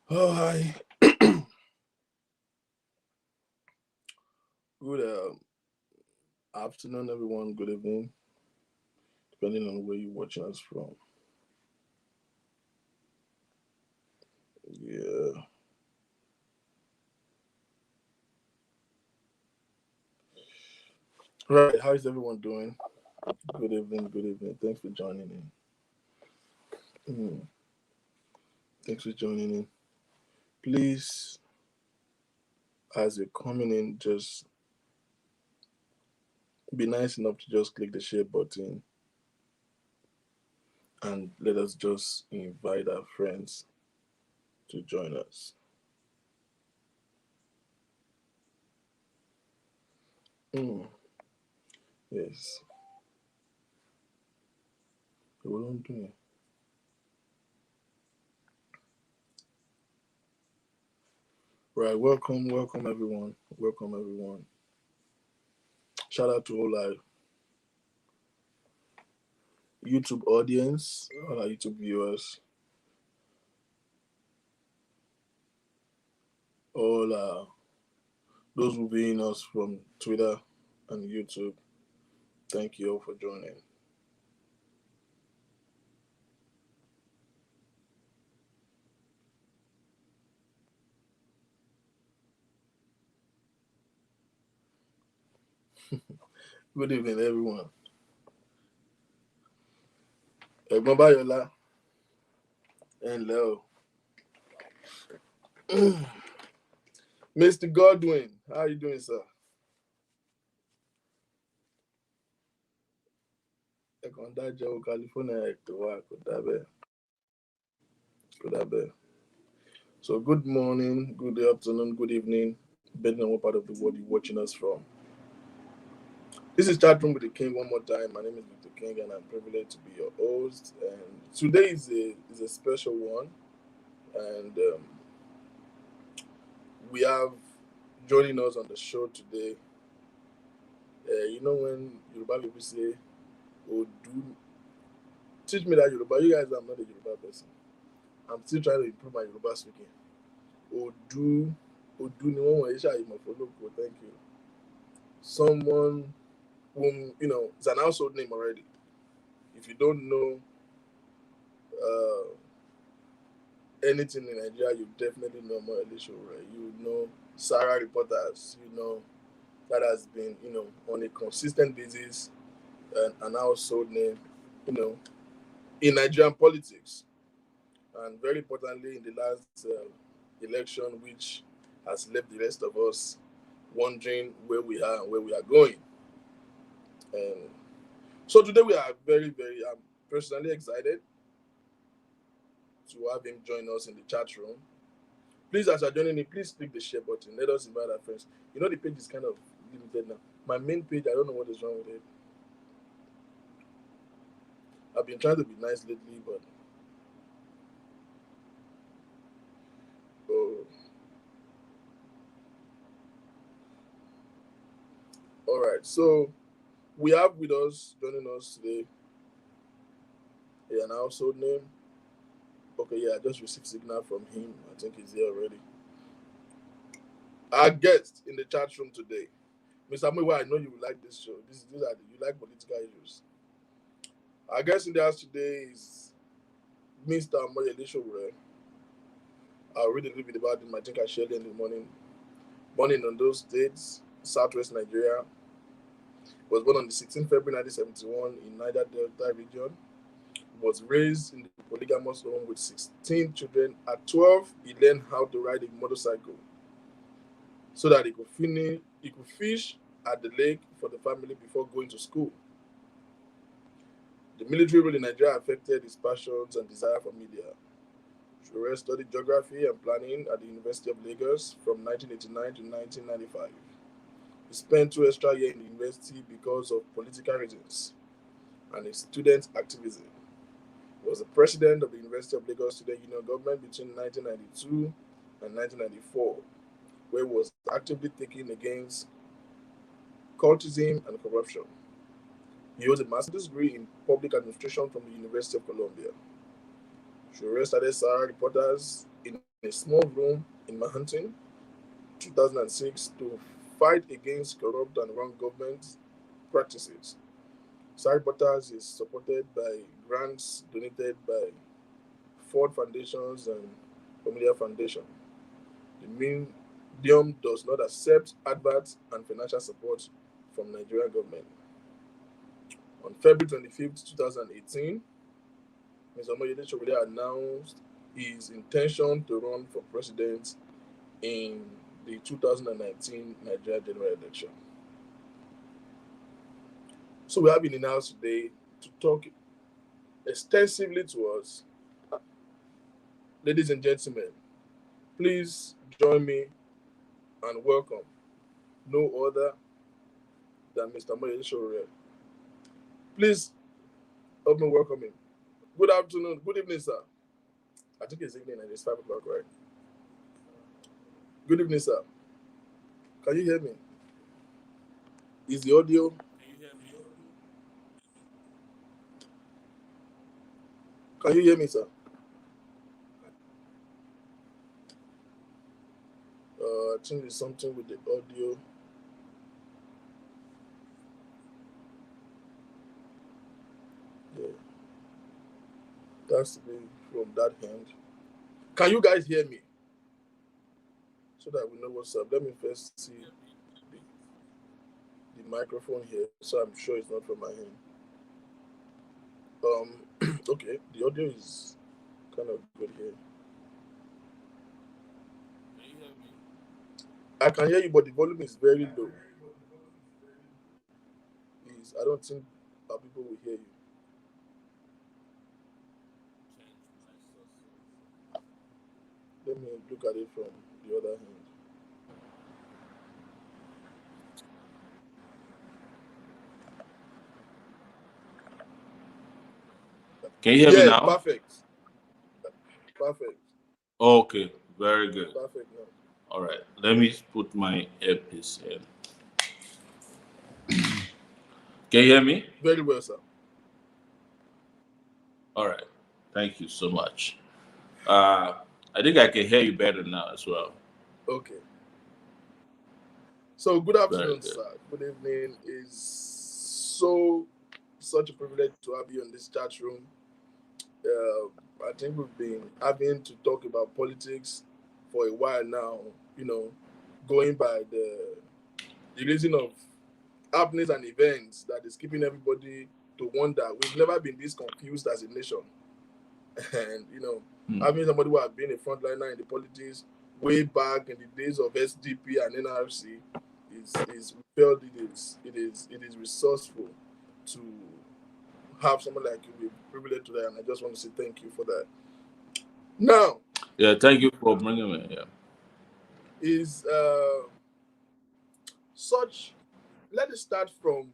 Oh, hi. Good afternoon, everyone. Good evening, depending on where you're watching us from. Yeah. Right. How is everyone doing? Good evening. Good evening. Thanks for joining in. Thanks for joining in. Please, as you're coming in, just be nice enough to just click the share button and let us just invite our friends to join us. Mm, yes. What am I doing? Right. Welcome. Welcome, everyone. Welcome, everyone. Shout out to all our YouTube audience, all our YouTube viewers, all those who viewing us from Twitter and YouTube. Thank you all for joining. Good evening, everyone. Ẹ̀gbọ́n Báyọ̀lá, ẹ ǹlẹ́ o. Mr. Godwin, how are you doing, sir? Ẹ kàn dájọ́ o, California ẹ̀ tó wà kò dábẹ́. Kò dábẹ́. So good morning, good afternoon, good evening, depending on what part of the world you're watching us from. This is Chatroom with the King one more time. My name is Victor King, and I'm privileged to be your host. And today is a special one, and we have joining us on the show today. You know when Yoruba people say, "Oh, do teach me that Yoruba." You guys, I'm not a Yoruba person. I'm still trying to improve my Yoruba speaking. Odu, Odu ni one way Foloko. Thank you. Someone whom it's an household name already. If you don't know anything in Nigeria, you definitely know Moyole Sowore. You know Sarah reporters. You know that has been on a consistent basis an household name. You know in Nigerian politics, and very importantly in the last election, which has left the rest of us wondering where we are and where we are going. And so today we are very, very, I'm personally excited to have him join us in the chat room. Please, as you're joining in, please click the share button. Let us invite our friends. You know, the page is kind of limited now. My main page, I don't know what is wrong with it. I've been trying to be nice lately, but oh, all right. So we have with us, joining us today, an household name. Okay, yeah, I just received signal from him. I think he's here already. Our guest in the chat room today, Mr. Muiwa, I know you will like this show. These are you like political issues. Our guest in the house today is Mr. Moyele Sowore. I'll read a little bit about him. I think I shared it in the morning. Born in Ondo State, Southwest Nigeria. Was born on the 16th February 1971 in Niger Delta region. Was raised in the polygamous home with 16 children. At 12, he learned how to ride a motorcycle so that he could fish at the lake for the family before going to school. The military rule in Nigeria affected his passions and desire for media. Sowore studied geography and planning at the University of Lagos from 1989 to 1995. He spent 2 extra years in the university because of political reasons and his student activism. He was the president of the University of Lagos Student Union Government between 1992 and 1994, where he was actively taking against cultism and corruption. He holds a master's degree in public administration from the University of Columbia. Sowore started Sahara Reporters in a small room in Manhattan, 2006, to fight against corrupt and wrong government practices. Cyberters is supported by grants donated by Ford Foundations and Familiar Foundation. The medium does not accept adverts and financial support from Nigerian government. On February 25th, 2018, Mr. Moyede Sowore announced his intention to run for president in the 2019 Nigeria general election. So we have been in the house today to talk extensively to us. Ladies and gentlemen, please join me and welcome no other than Mr. Moyede Sowore. Please help me welcome him. Good afternoon, good evening, sir. I think it's evening and it's 5 o'clock, right? Good evening, sir. Can you hear me? Is the audio? Can you hear me, sir? I think there's something with the audio. Yeah, that's to be from that hand. Can you guys hear me? So that we know what's up. Let me first see the microphone here, so I'm sure it's not from my hand. Okay, the audio is kind of good here. I can hear you, but the volume is very low. Please, I don't think people will hear you. Let me look at it from the other hand. Can you hear me Yeah, now? perfect. Perfect. Okay, very good. Perfect now. All right, let me put my earpiece in. Can you hear me? Very well, sir. All right, thank you so much. I think I can hear you better now as well. Okay. So good Very afternoon, good. sir. Good evening. Is so such a privilege to have you in this chat room. I think we've been having to talk about politics for a while now. You know, going by the reason of happenings and events that is keeping everybody to wonder. We've never been this confused as a nation, and having somebody who has been a frontliner in the politics way back in the days of SDP and NRC is we felt it is resourceful to have someone like you. We're privileged today, and I just want to say thank you for that. Now, Yeah, thank you for bringing me. Yeah. is such. Let us start from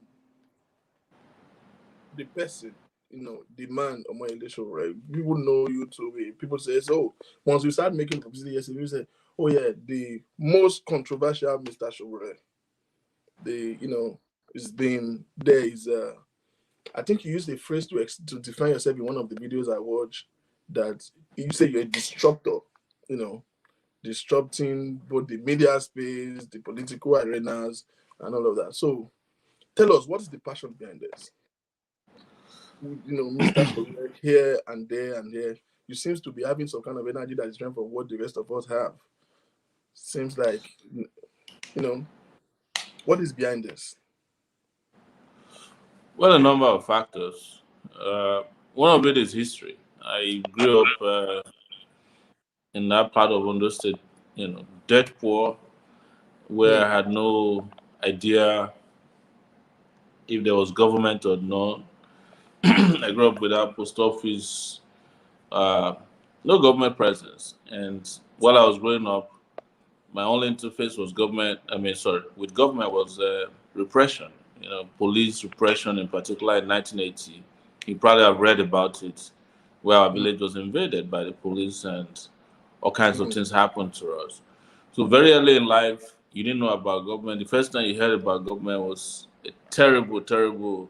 the person, the man Omoyele Sowore. People know you to be. People say so. Once we start making publicity, yes, people say, "Oh yeah, the most controversial Mr. Sowore." It's been there is. I think you used a phrase to define yourself in one of the videos I watched. That you say you're a disruptor. You know, disrupting both the media space, the political arenas, and all of that. So, tell us, what is the passion behind this? Mr. Sowore here and there and there. You seems to be having some kind of energy that is different from what the rest of us have. Seems like, what is behind this? Well, a number of factors. One of it is history. I grew up in that part of Ondo State, dirt poor, where I had no idea if there was government or not. I grew up without post office, uh, no government presence. And while I was growing up, my only interface was government. With government was repression. Police repression in particular in 1980. You probably have read about it, where our village was invaded by the police and all kinds of things happened to us. So very early in life, you didn't know about government. The first time you heard about government was a terrible, terrible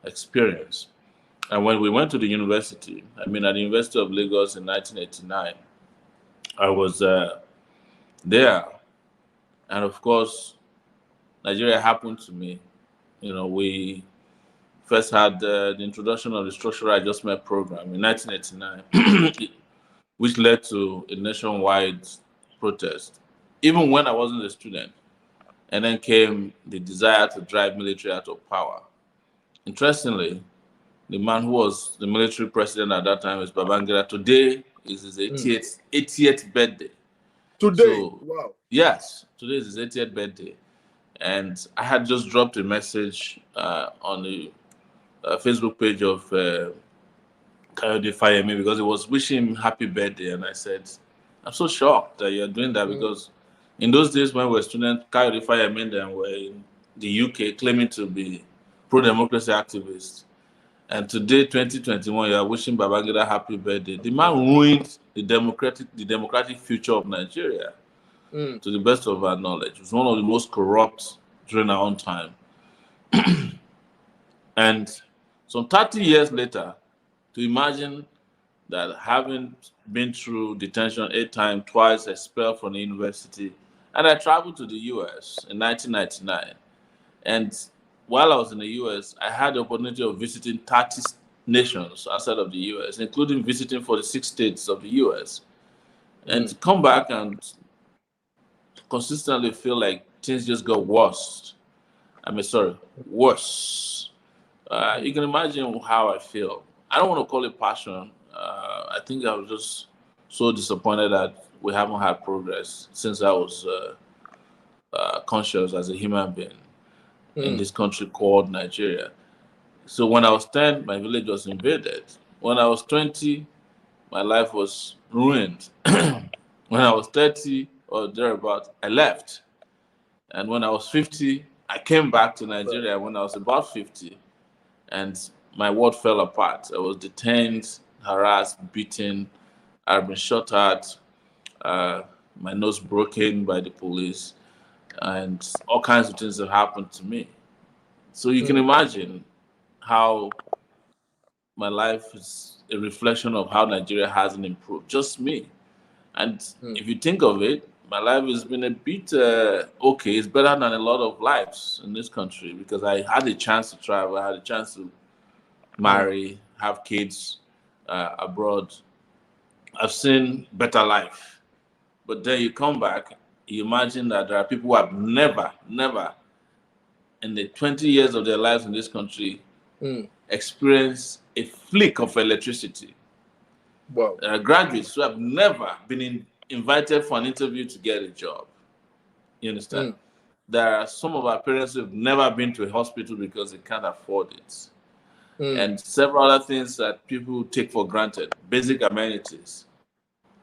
experience. And when we went to the university, at the University of Lagos in 1989, I was there, and of course, Nigeria happened to me. We first had the introduction of the Structural Adjustment Program in 1989, which led to a nationwide protest, even when I wasn't a student. And then came the desire to drive military out of power. Interestingly, the man who was the military president at that time is Babangida. Today is his 80th birthday. Today, So, wow. yes, today is his 80th birthday. And I had just dropped a message on the Facebook page of Coyote Fayemi because it was wishing him happy birthday. And I said, I'm so shocked that you're doing that Mm, because in those days when we were students, Coyote Fayemi then were in the UK claiming to be pro-democracy activists. And today, 2021, you are wishing Babangida happy birthday. The man ruined the democratic future of Nigeria, mm, to the best of our knowledge. It was one of the most corrupt during our own time. And some 30 years later, to imagine that having been through detention 8 times, twice expelled from the university, and I traveled to the US in 1999. And while I was in the US, I had the opportunity of visiting 30 nations outside of the US, including visiting 46 states of the US. And to mm, come back and consistently feel like things just got worse. Sorry, worse. You mm, can imagine how I feel. I don't want to call it passion. I think I was just so disappointed that we haven't had progress since I was conscious as a human being in mm, this country called Nigeria. So when I was 10, my village was invaded. When I was 20, my life was ruined. When I was 30 or thereabout, I left. And when I was 50, I came back to right. Nigeria when I was about 50, and my world fell apart. I was detained, harassed, beaten. I've been shot at, uh, my nose broken by the police, and all kinds of things have happened to me. So you can Mm, imagine how my life is a reflection of how Nigeria hasn't improved. Just me. And mm, if you think of it, my life has been a bit okay. It's better than a lot of lives in this country because I had a chance to travel. I had a chance to mm, marry, have kids abroad. I've seen better life. But then you come back, you imagine that there are people who have never, never in the 20 years of their lives in this country mm. experienced a flick of electricity. Wow. There are graduates who have never been invited for an interview to get a job. You understand? Mm, There are some of our parents who have never been to a hospital because they can't afford it. mm, And several other things that people take for granted, basic amenities,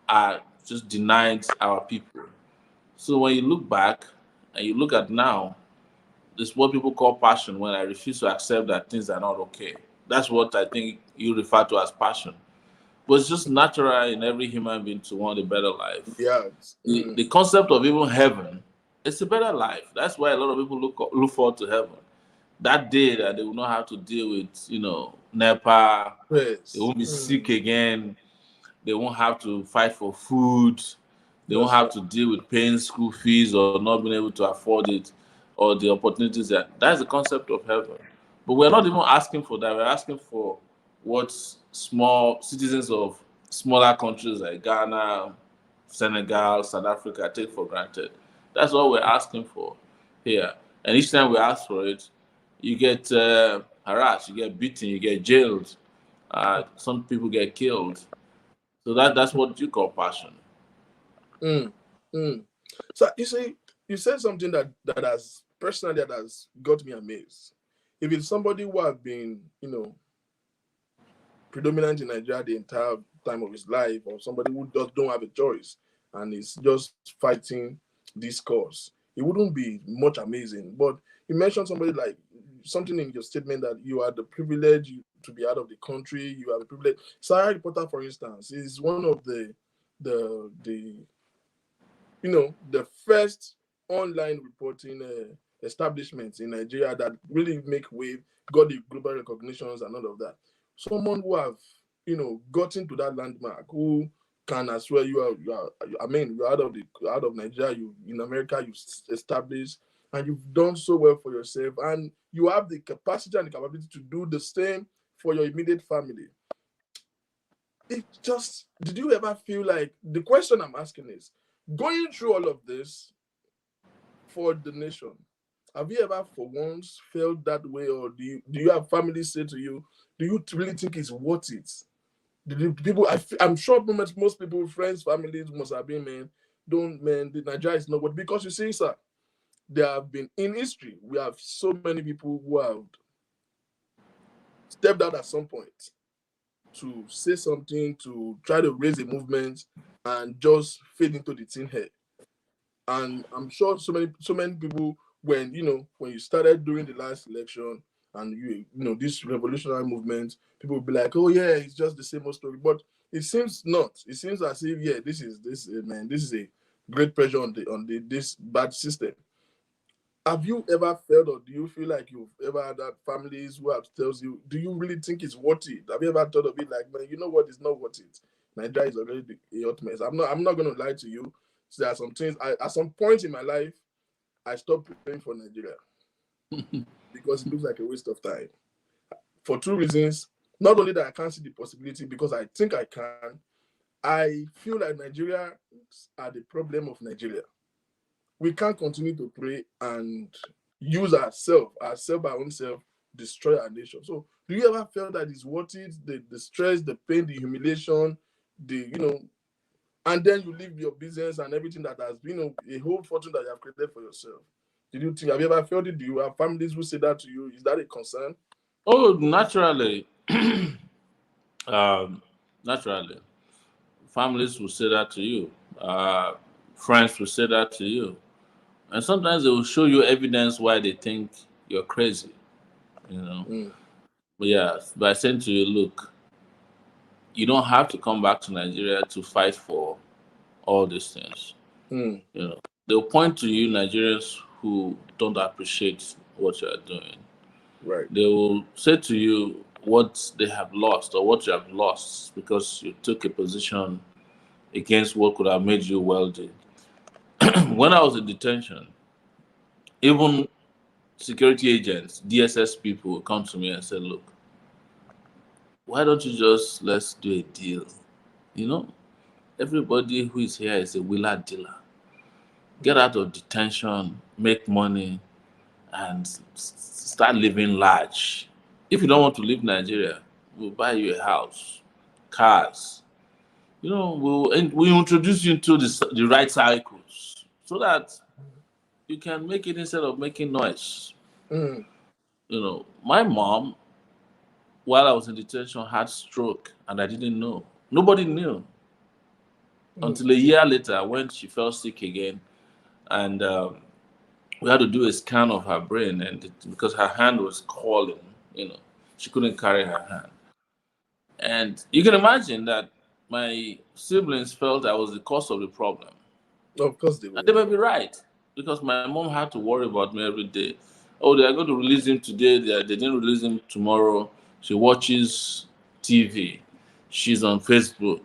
are just denied our people. So when you look back and you look at now, this is what people call passion when I refuse to accept that things are not okay. That's what I think you refer to as passion. But it's just natural in every human being to want a better life. yeah. Mm, The concept of even heaven, it's a better life. That's why a lot of people look forward to heaven. That day that they will not have to deal with, NEPA, they yes. won't be sick Mm, again, they won't have to fight for food, they won't that's have right. to deal with paying school fees or not being able to afford it or the opportunities that's the concept of heaven. But we're not even asking for that. We're asking for what small citizens of smaller countries like Ghana, Senegal, South Africa take for granted. That's all we're asking for here. And each time we ask for it, you get harassed, you get beaten, you get jailed. Some people get killed. So that's what you call passion. Mm, mm. So you see, you said something that has personally that has got me amazed. If it's somebody who have been, predominant in Nigeria the entire time of his life, or somebody who just don't have a choice and is just fighting this cause, it wouldn't be much amazing. But you mentioned somebody like something in your statement that you are the privilege to be out of the country. You have a privilege. Sarah Reporter, for instance, is one of the the first online reporting establishments in Nigeria that really make wave, got the global recognitions and all of that. Someone who have gotten to that landmark, who can as well. You are. I mean, you're out of Nigeria. You in America. You established and you've done so well for yourself, and you have the capacity and the capability to do the same for your immediate family. It just did you ever feel like the question I'm asking is going through all of this for the nation? Have you ever for once felt that way, or do you have families say to you, do you really think it's worth it? People, I'm sure most people, friends, families must have been, man, don't, man, the Nigeria is not what, because you see, sir, there have been in history, we have so many people who have stepped out at some point to say something, to try to raise a movement, and just fade into the thin air. And I'm sure so many people, when when you started during the last election, and this revolutionary movement, people will be like, oh yeah, it's just the same old story. But it seems not. It seems as if, yeah, man, this is a great pressure on the this bad system. Have you ever felt, or do you feel like you've ever had that families who have tells you, do you really think it's worth it? Have you ever thought of it like, man, you know what, it's not worth it. Nigeria is already a hot mess. I'm not gonna lie to you. So there are some things at some point in my life I stopped praying for Nigeria because it looks like a waste of time. For two reasons. Not only that I can't see the possibility because I think I can, I feel like Nigeria are the problem of Nigeria. We can't continue to pray and use ourselves by ourselves, destroy our nation. So do you ever feel that it's worth it? The stress, the pain, the humiliation, the and then you leave your business and everything that has been a whole fortune that you have created for yourself. Did you think, have you ever felt it? Do you have families who say that to you? Is that a concern? Oh, naturally, um, naturally, families will say that to you. Uh, Friends will say that to you, and sometimes they will show you evidence why they think you're crazy. You know, Mm, but yeah, by saying to you, look, you don't have to come back to Nigeria to fight for all these things. mm, You know, they'll point to you Nigerians who don't appreciate what you are doing. right. They will say to you what they have lost or what you have lost because you took a position against what could have made you wealthy. When I was in detention, even security agents, DSS people would come to me and say, look, why don't you just let's do a deal? You know, everybody who is here is a wheeler dealer. Get out of detention, make money, and start living large. If you don't want to leave Nigeria, we'll buy you a house, cars. We'll introduce you to the right cycles so that you can make it instead of making noise. Mm, My mom, while I was in detention, had stroke, and I didn't know. Nobody knew mm, until a year later when she fell sick again, and we had to do a scan of her brain, and because her hand was calling, you know, she couldn't carry her hand. And you can imagine that my siblings felt I was the cause of the problem. of course they And they will. may be right, because my mom had to worry about me every day. Oh, they are going to release him today, they didn't release him tomorrow. She watches TV, she's on Facebook.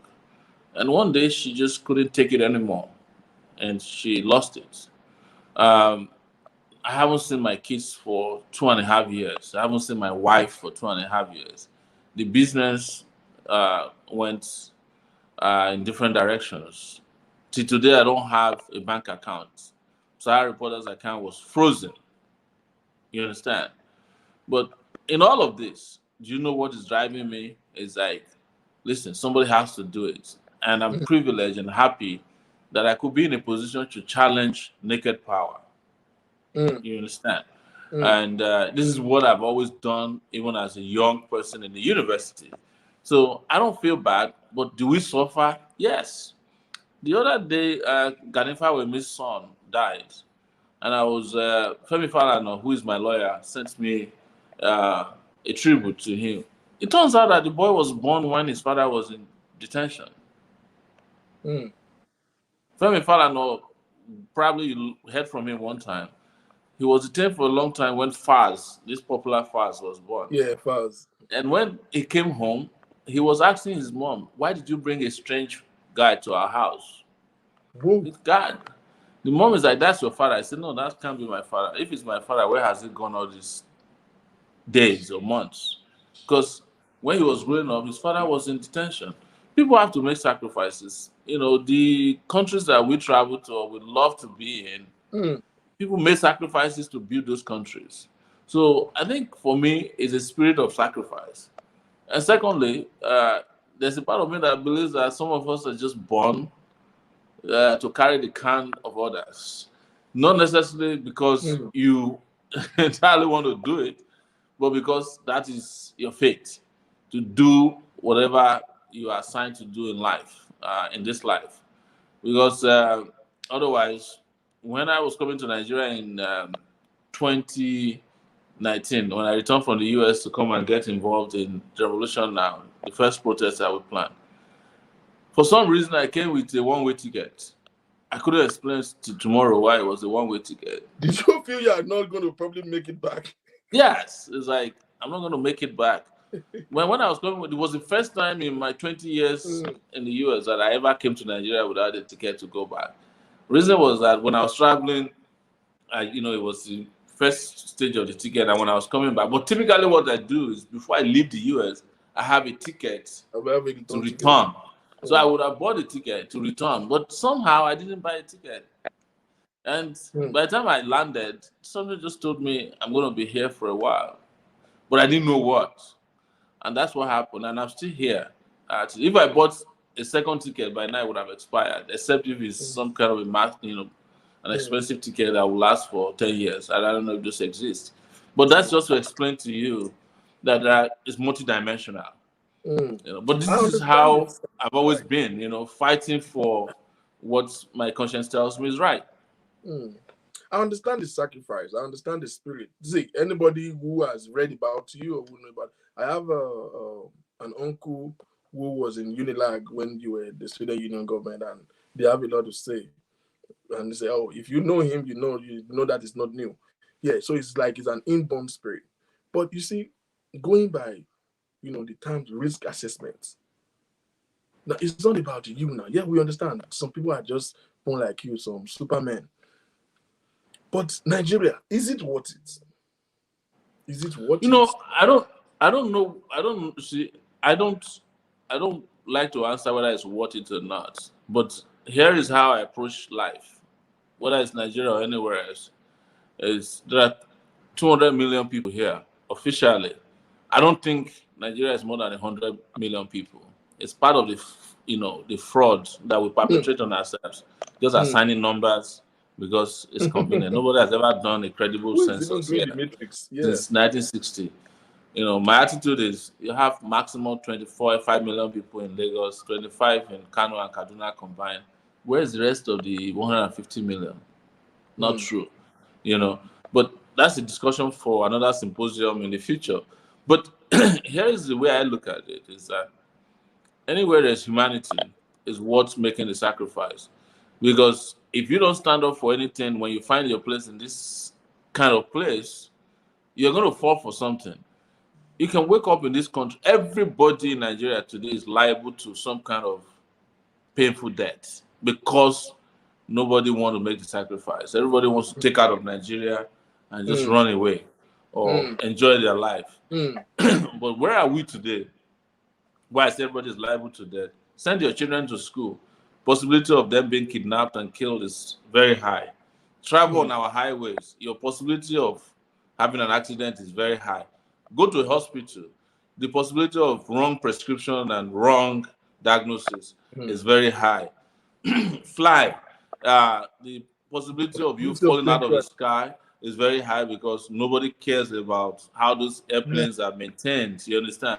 And one day she just couldn't take it anymore and she lost it. Um, I haven't seen my kids for 2.5 years. I haven't seen my wife for 2.5 years. The business went in different directions. Till today, I don't have a bank account. Sahara Reporters account was frozen. You understand? But in all of this, do you know what is driving me? It's like, listen, somebody has to do it. And I'm Mm, privileged and happy that I could be in a position to challenge naked power. mm, You understand? mm, And this is what I've always done, even as a young person in the university. So I don't feel bad, but do we suffer? Yes. The other day, Ganifa Wemi's son died, and I was Femi Falana, who is my lawyer, sent me uh, a tribute to him. It turns out that the boy was born when his father was in detention. mm. Femi Falana, probably you heard from him one time. He was detained for a long time when Faz, this popular Faz, was born. Yeah, fast. And when he came home, he was asking his mom, "Why did you bring a strange guy to our house. Whoa. It's God. The mom is like, "That's your father." I said, "No, that can't be my father. If it's my father, where has he gone all these days or months?" Because when he was growing up, his father was in detention. People have to make sacrifices. The countries that we travel to or would love to be in, Mm. people make sacrifices to build those countries. So I think for me, it's a spirit of sacrifice. And secondly, there's a part of me that believes that some of us are just born to carry the can of others. Not necessarily because Mm. you entirely want to do it, but because that is your fate to do whatever you are assigned to do in life, in this life. Because otherwise, when I was coming to Nigeria in 2019, when I returned from the US to come and get involved in the revolution now, the first protest I would plan, for some reason I came with a one-way ticket. I couldn't explain to tomorrow why it was a one-way ticket. Did you feel you are not going to probably make it back? Yes, it's like I'm not going to make it back. When I was coming, it was the first time in my 20 years Mm. in the US that I ever came to Nigeria without a ticket to go back. Reason was that when I was traveling, it was the first stage of the ticket, and when I was coming back. But typically, what I do is before I leave the US, I have a ticket I'm having a to return ticket. return. So I would have bought a ticket to return, but somehow I didn't buy a ticket. And Mm. by the time I landed, somebody just told me I'm going to be here for a while, but I didn't know what. And that's what happened. And I'm still here. If I bought a second ticket by now, it would have expired, except if it's Mm. some kind of an Mm. expensive ticket that will last for 10 years. And I don't know if this exists. But that's just to explain to you that it's multidimensional. Mm. But I this is understand how this. I've always Right. been, fighting for what my conscience tells me is right. Mm. I understand the sacrifice. I understand the spirit. See, anybody who has read about you or who know about, I have an uncle who was in Unilag when you were the student union government, and they have a lot to say. And they say, "Oh, if you know him, you know that it's not new." Yeah, so it's like it's an inborn spirit. But you see, going by the terms risk assessment. Now it's not about you now. Yeah, we understand. Some people are just born like you, some supermen. But Nigeria, is it worth it? Is it worth it? I don't know. I don't see. I don't. I don't like to answer whether it's worth it or not. But here is how I approach life, whether it's Nigeria or anywhere else. Is there are 200 million people here officially. I don't think Nigeria is more than 100 million people. It's part of the fraud that we Mm, perpetrate on ourselves, just mm. assigning numbers because it's convenient. Nobody has ever done a credible Who is even census doing here the matrix? Yeah. since 1960. My attitude is you have maximum 24, 5 million people in Lagos, 25 in Kano and Kaduna combined. Where's the rest of the 150 million? Not Mm, true, you know. But that's a discussion for another symposium in the future. But here is the way I look at it: is that anywhere there's humanity is worth making the sacrifice. Because if you don't stand up for anything when you find your place in this kind of place, you're going to fall for something. You can wake up in this country. Everybody in Nigeria today is liable to some kind of painful death because nobody wants to make the sacrifice. Everybody wants to take out of Nigeria and just mm, run away or mm, enjoy their life. mm, But where are we today? Why is everybody is liable to death? Send your children to school. Possibility of them being kidnapped and killed is very high. Travel on mm, our highways, your possibility of having an accident is very high. Go to a hospital. The possibility of wrong prescription and wrong diagnosis is mm. very high. Fly. The possibility of you Possibility of falling plane out of the crash. sky is very high because nobody cares about how those Yeah. airplanes are maintained. You understand?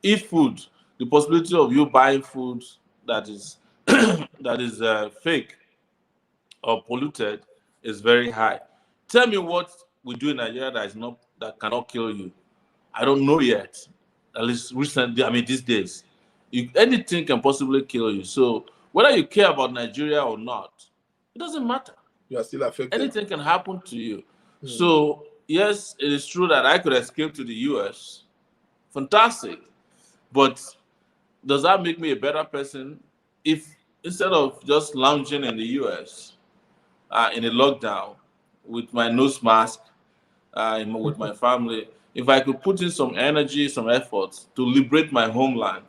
Eat food. The possibility of you buying food that is that is fake or polluted is very high. Tell me what we do in Nigeria that cannot kill you. I don't know yet. At least recently, I mean these days, anything can possibly kill you. So whether you care about Nigeria or not, it doesn't matter. You are still affected. Anything can happen to you. Mm, So yes, it is true that I could escape to the US. Fantastic. But does that make me a better person? if instead of just lounging in the US in a lockdown with my nose mask, with my family, if I could put in some energy, some effort to liberate my homeland,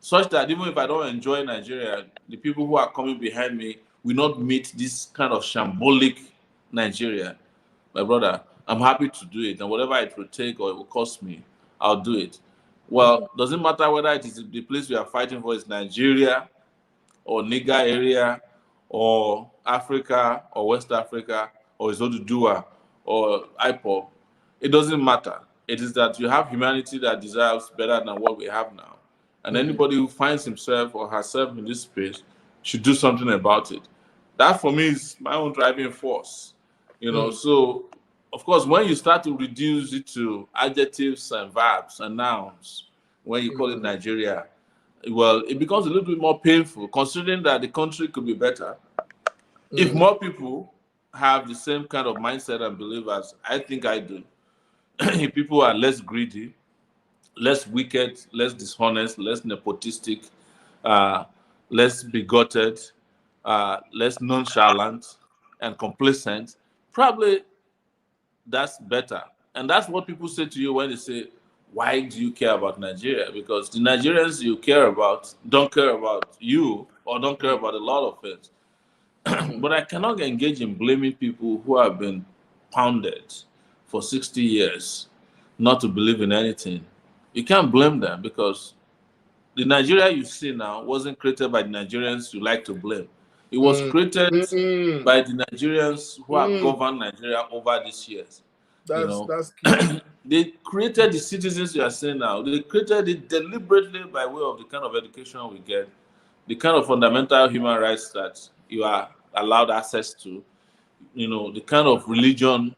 such that even if I don't enjoy Nigeria, the people who are coming behind me will not meet this kind of shambolic Nigeria. My brother, I'm happy to do it, and whatever it will take or it will cost me, I'll do it. Mm, Well, doesn't matter whether it is the place we are fighting for is Nigeria or Niger area or Africa or West Africa or Izodudua or IPOB. It doesn't matter. It is that you have humanity that deserves better than what we have now. And mm, anybody who finds himself or herself in this space should do something about it. That for me is my own driving force. mm, So of course, when you start to reduce it to adjectives and verbs and nouns, when you call it mm, Nigeria, well, it becomes a little bit more painful considering that the country could be better if mm, more people have the same kind of mindset and belief as I think I do. If people are less greedy, less wicked, less dishonest, less nepotistic, uh, less bigoted, less nonchalant, and complacent, probably that's better. And that's what people say to you when they say, why do you care about Nigeria? Because the Nigerians you care about don't care about you or don't care mm, about a lot of things. mm, But I cannot engage in blaming people who have been pounded for 60 years not to believe in anything. You can't blame them because the Nigeria you see now wasn't created by the Nigerians you like to blame. It was mm, created mm, by the Nigerians who have mm. governed Nigeria over these years. You know, That's key. they created the citizens you are seeing now. They created it deliberately by way of the kind of education we get, the kind of fundamental human rights that you are allowed access to, the kind of religion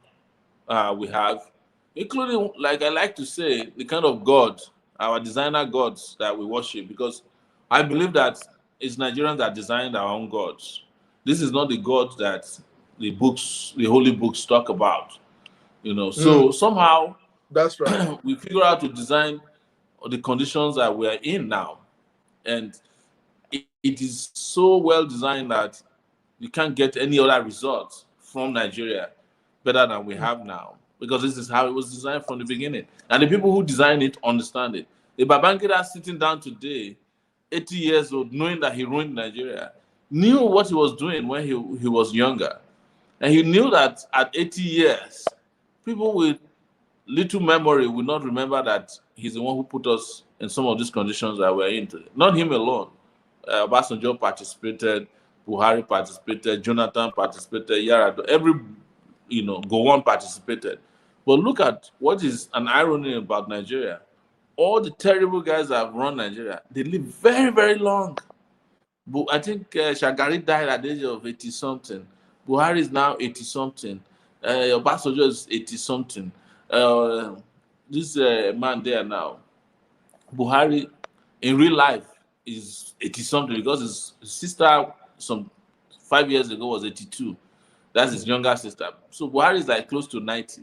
we have, including, like I like to say, the kind of God, our designer gods that we worship, because I believe that it's Nigerians that designed our own gods. This is not the God that the holy books talk about. Mm, So somehow that's right. we figure out to design the conditions that we are in now, and it is so well designed that you can't get any other results from Nigeria better than we Mm, have now, because this is how it was designed from the beginning, and the people who designed it understand it. The Babangida sitting down today, 80 years old, knowing that he ruined Nigeria, knew what he was doing when he was younger, and he knew that at 80 years, people with little memory will not remember that he's the one who put us in some of these conditions that we're in today. Not him alone. Obasanjo participated, Buhari participated, Jonathan participated, Yar'Adua, Gowon participated. But look at what is an irony about Nigeria. All the terrible guys that have run Nigeria, they live very, very long. But I think Shagari died at the age of 80 something. Buhari is now 80 something. Obasanjo is 80 something. Uh, this man there now, Buhari, in real life, is 80 something because his sister, some 5 years ago, was 82. That's his mm, younger sister. So Buhari is like close to 90.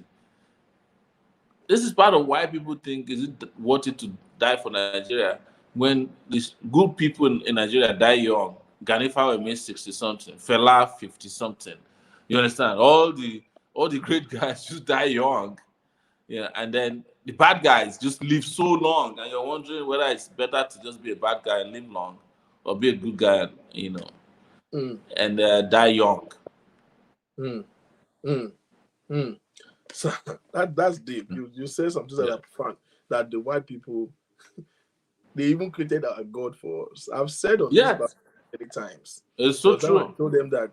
This is part of why people think, is it worth it to die for Nigeria when these good people in Nigeria die young? Ganifa will make 60 something, Fela 50 something. You understand? All the great guys just die young. Yeah, and then the bad guys just live so long, and you're wondering whether it's better to just be a bad guy and live long, or be a good guy, mm, and die young. mm, mm, mm. So that's deep. You say something that Yeah. are profound. That the white people, they even created a god for us. I've said on this Yes, platform many times. it's There so was time I true. told them that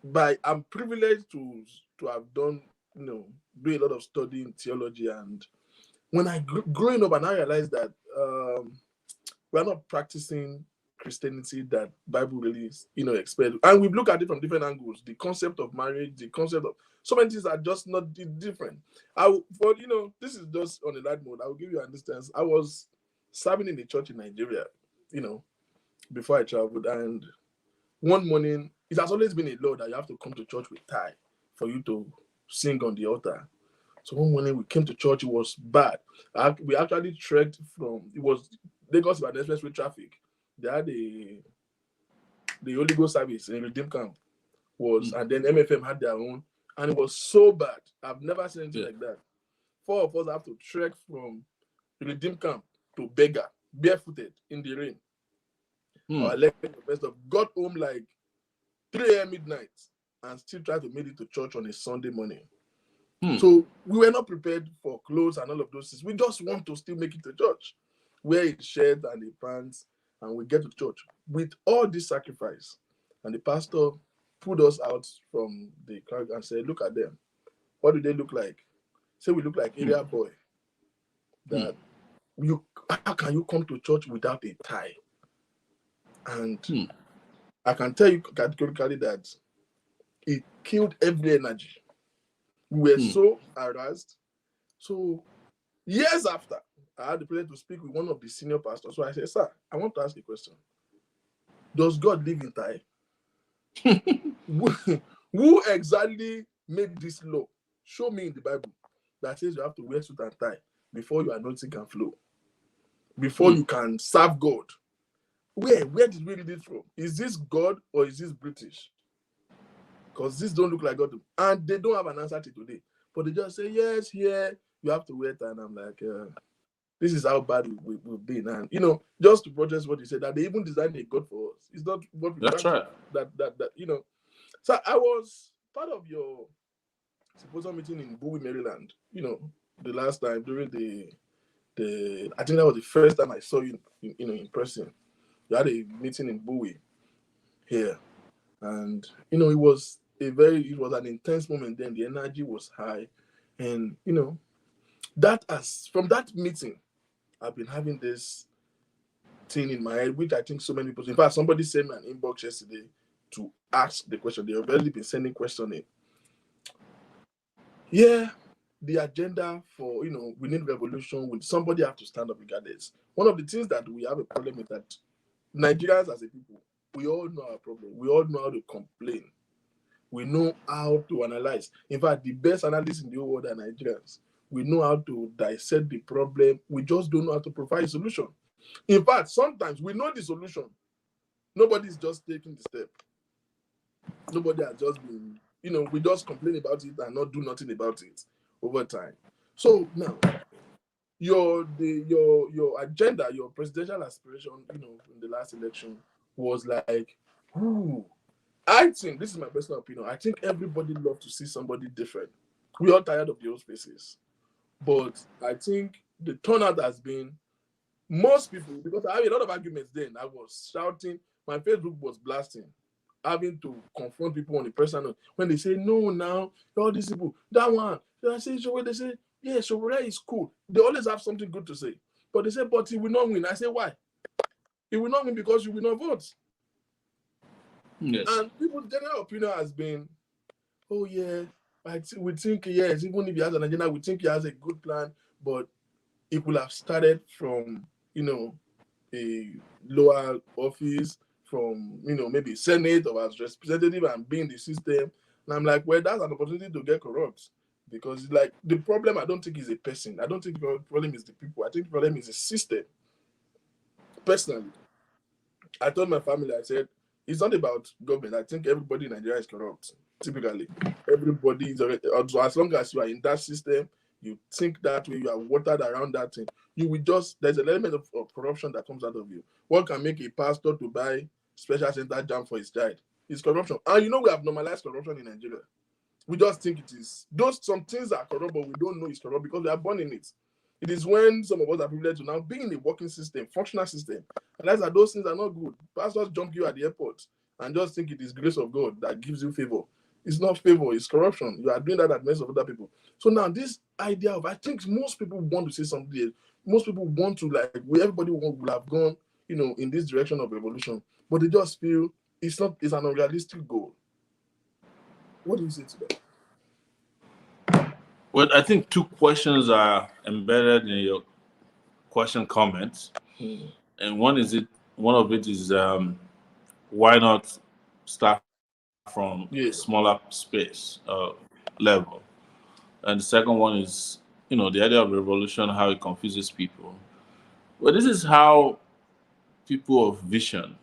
by I'm privileged to have done, do a lot of study in theology, and when I growing up and I realized that we're not practicing Christianity that Bible really expect, and we look at it from different angles. The concept of marriage, the concept of so many things are just not different. For this is just on a light mode. I will give you an instance. I was serving in a church in Nigeria, you know, before I traveled, and one morning it has always been a law that you have to come to church with tie for you to sing on the altar. So one morning we came to church, it was bad. We actually trekked from, it was Lagos by the expressway traffic. they had the Holy Ghost service in Redeem Camp was, and then MFM had their own, and it was so bad. I've never seen anything like that. 4 of us have to trek from Redeem Camp to Beggar, barefooted in the rain. Our legs were messed up. Got home like 3 a.m. midnight and still tried to make it to church on a Sunday morning. So we were not prepared for clothes and all of those things. We just want to still make it to church, wear a shirt and a pants, and we get to church with all this sacrifice. And the pastor pulled us out from the crowd and said, "Look at them. What do they look like?" Say we look like area boy. That how can you come to church without a tie? And I can tell you categorically that it killed every energy. We were so harassed. So years after, I had the pleasure to speak with one of the senior pastors. So I said, "Sir, I want to ask a question. Does God live in tie?" Who exactly made this law? Show me in the Bible that says you have to wear suit and tie before your anointing can flow, before you can serve God. Where did we read it from? Is this God or is this British? Because this don't look like God. And they don't have an answer to today. But they just say, yes, here, you have to wear tie. And I'm like, this is how bad we've been. And, just to protest what you said, that they even designed a God for us. It's not what we That's right. That. So I was part of your symposium meeting in Bowie, Maryland, the last time during the I think that was the first time I saw you, in person. You had a meeting in Bowie here. And, it was an intense moment then. The energy was high. And, from that meeting, I've been having this thing in my head, which I think so many people, in fact, somebody sent me an inbox yesterday to ask the question. They've already been sending questions in. Yeah, the agenda for, we need revolution. Somebody have to stand up regardless. One of the things that we have a problem with that Nigerians as a people, we all know our problem. We all know how to complain. We know how to analyze. In fact, the best analysts in the whole world are Nigerians. We know how to dissect the problem. We just don't know how to provide a solution. In fact, sometimes we know the solution. Nobody's just taking the step. Nobody has just been, we just complain about it and not do nothing about it over time. So now, your agenda, your presidential aspiration, in the last election was like, ooh. I think, this is my personal opinion, I think everybody loves to see somebody different. We're all tired of the old faces. But I think the turnout has been, most people, because I had a lot of arguments then. I was shouting, my Facebook was blasting, having to confront people on the personal. When they say, no, now, all these people, that one. Then I say, Sowore, they say, yeah, Sowore is cool. They always have something good to say. But they say, but he will not win. I say, why? He will not win because you will not vote. Yes. And people's general opinion has been, oh yeah, we think, yes, even if he has an agenda, we think he has a good plan, but it will have started from, a lower office, from, maybe Senate or as representative and being the system. And I'm like, well, that's an opportunity to get corrupt. Because like the problem, I don't think is a person. I don't think the problem is the people. I think the problem is the system. Personally, I told my family, I said, it's not about government. I think everybody in Nigeria is corrupt. Typically, everybody is already, as long as you are in that system, you think that way, you are watered around that thing. You will there's an element of corruption that comes out of you. What can make a pastor to buy special center jam for his child? It's corruption. And we have normalized corruption in Nigeria. We just think it is. Some things are corrupt, but we don't know it's corrupt because we are born in it. It is when some of us are privileged to now be in a working system, functional system, and that's that those things are not good. Pastors jump you at the airport and just think it is grace of God that gives you favor. It's not favor, it's corruption. You are doing that at the expense of other people. So now this idea of, I think most people want to say something. Most people want to, everybody will have gone, in this direction of revolution, but they just feel it's an unrealistic goal. What do you say to that? Well, I think 2 questions are embedded in your question comments, and one of it is why not start from a smaller space level, and the second one is the idea of revolution, how it confuses people. Well, this is how people of vision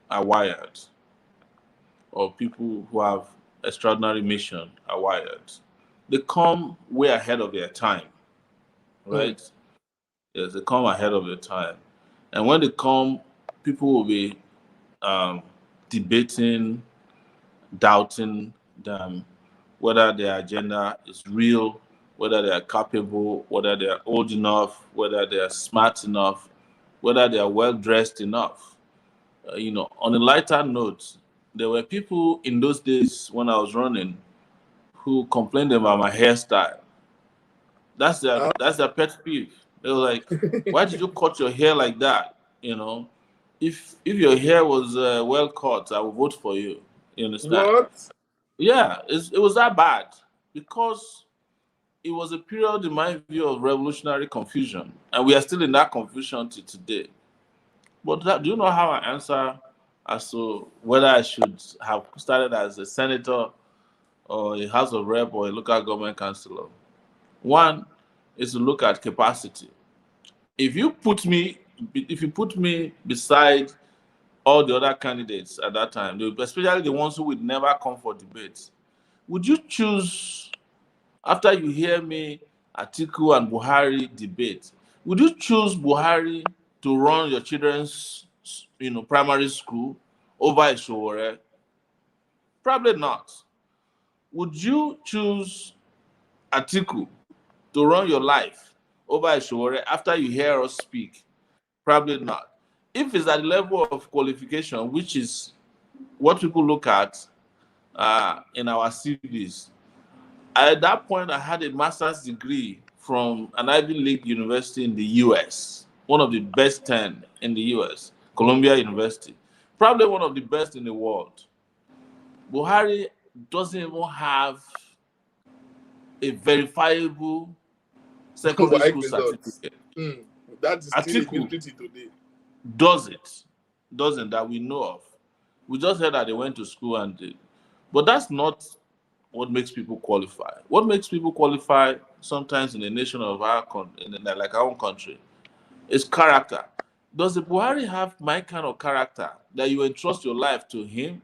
are wired, or people who have extraordinary mission are wired. They come way ahead of their time, Mm. right? Yes, they come ahead of their time. And when they come, people will be um, debating, doubting them, whether their agenda is real, whether they are capable, whether they are old enough, whether they are smart enough, whether they are well dressed enough. On a lighter note, there were people in those days when I was running who complained about my hairstyle. That's their Ah. that's their pet peeve. They were like, "Why did you cut your hair like that?" You know, if your hair was well cut, I would vote for you. You understand? What? Yeah, it was that bad because it was a period, in my view, of revolutionary confusion, and we are still in that confusion to today. But do you know how I answer as to whether I should have started as a senator or a House of Rep or a local government councillor? One is to look at capacity. If you put me, if you put me beside all the other candidates at that time, especially the ones who would never come for debates, would you choose, after you hear me, Atiku and Buhari debate, would you choose Buhari to run your children's, primary school over a Sowore? Probably not. Would you choose Atiku to run your life over a Sowore after you hear us speak? Probably not. If it's at the level of qualification, which is what people look at in our CVs, at that point, I had a master's degree from an Ivy League university in the US, one of the best 10 in the US, Columbia University, probably one of the best in the world. Buhari doesn't even have a verifiable secondary Why school results? certificate. Mm. That is still a Atiku mystery today. does it, doesn't, that we know of. We just heard that they went to school and did. But that's not what makes people qualify. What makes people qualify sometimes in a nation of like our own country, is character. Does the Buhari have my kind of character that you entrust your life to him?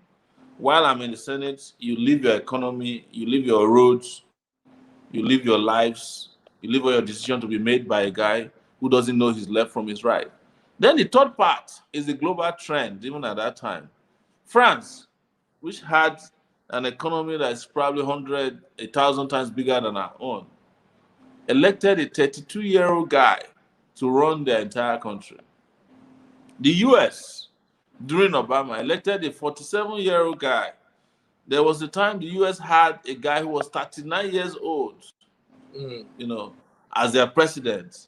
While I'm in the Senate, you leave your economy, you leave your roads, you live your lives, you leave all your decisions to be made by a guy who doesn't know his left from his right. Then the third part is the global trend, even at that time. France, which had an economy that's probably 100, 1,000 times bigger than our own, elected a 32-year-old guy to run their entire country. The US, during Obama, elected a 47-year-old guy. There was a time the US had a guy who was 39 years old, Mm. as their president.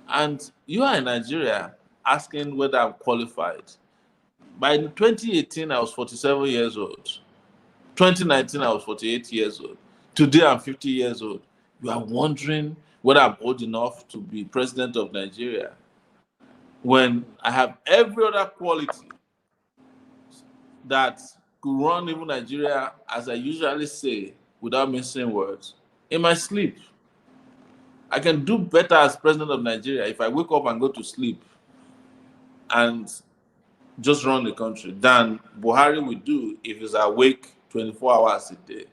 And you are in Nigeria asking whether I'm qualified. By 2018, I was 47 years old. 2019, I was 48 years old. Today, I'm 50 years old. You are wondering whether I'm old enough to be president of Nigeria when I have every other quality that could run even Nigeria, as I usually say, without missing words, in my sleep. I can do better as president of Nigeria if I wake up and go to sleep and just run the country than Buhari will do if he's awake 24 hours a day,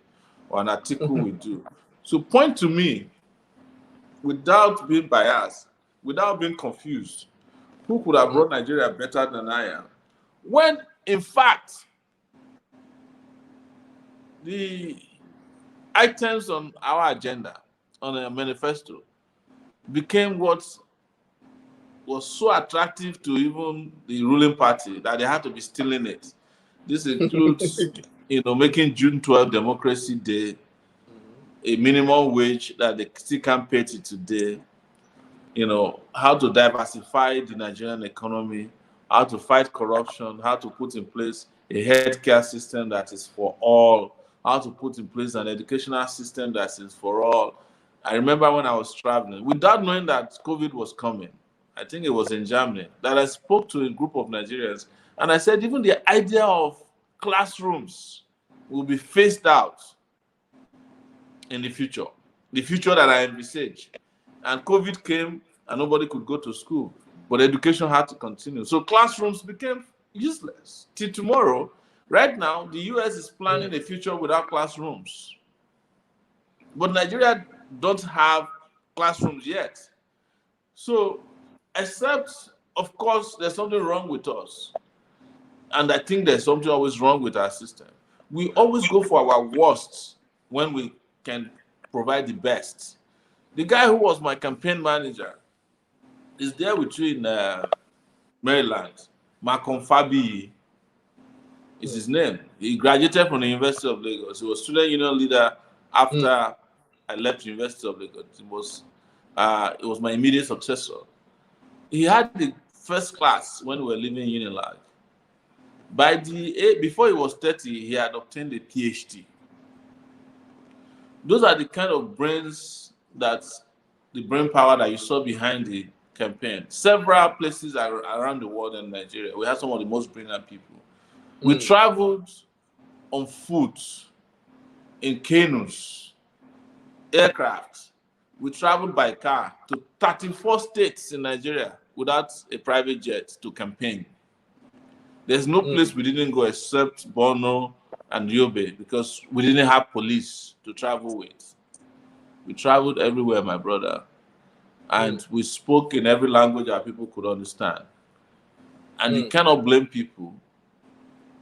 or an Atiku will do. So point to me, without being biased, without being confused, who could have Mm. run Nigeria better than I am? When, in fact, the items on our agenda, on a manifesto, became what was so attractive to even the ruling party that they had to be stealing it. This includes, making June 12th Democracy Day a minimum wage that they still can't pay to today. How to diversify the Nigerian economy, how to fight corruption, how to put in place a healthcare system that is for all, how to put in place an educational system that is for all. I remember when I was traveling, without knowing that COVID was coming, I think it was in Germany, that I spoke to a group of Nigerians, and I said, even the idea of classrooms will be phased out in the future that I envisage. And COVID came and nobody could go to school. but education had to continue. So classrooms became useless till tomorrow. Right now, the US is planning a future without classrooms, but Nigeria don't have classrooms yet. So, except, of course, there's something wrong with us, and I think there's something always wrong with our system. We always go for our worst when we can provide the best. The guy who was my campaign manager is there with you in Maryland. Malcolm Fabi is his name. He graduated from the University of Lagos. He was student union leader after I left the University of Lagos. It was my immediate successor. He had the first class when we were leaving Unilag. Before he was 30, he had obtained a PhD. Those are the kind of the brain power that you saw behind the campaign. Several places around the world in Nigeria, we had some of the most brilliant people. We traveled on foot, in canoes, aircraft. We traveled by car to 34 states in Nigeria without a private jet to campaign. There's no place we didn't go except Borno and Yobe because we didn't have police to travel with. We traveled everywhere, my brother. And we spoke in every language that people could understand. And you cannot blame people.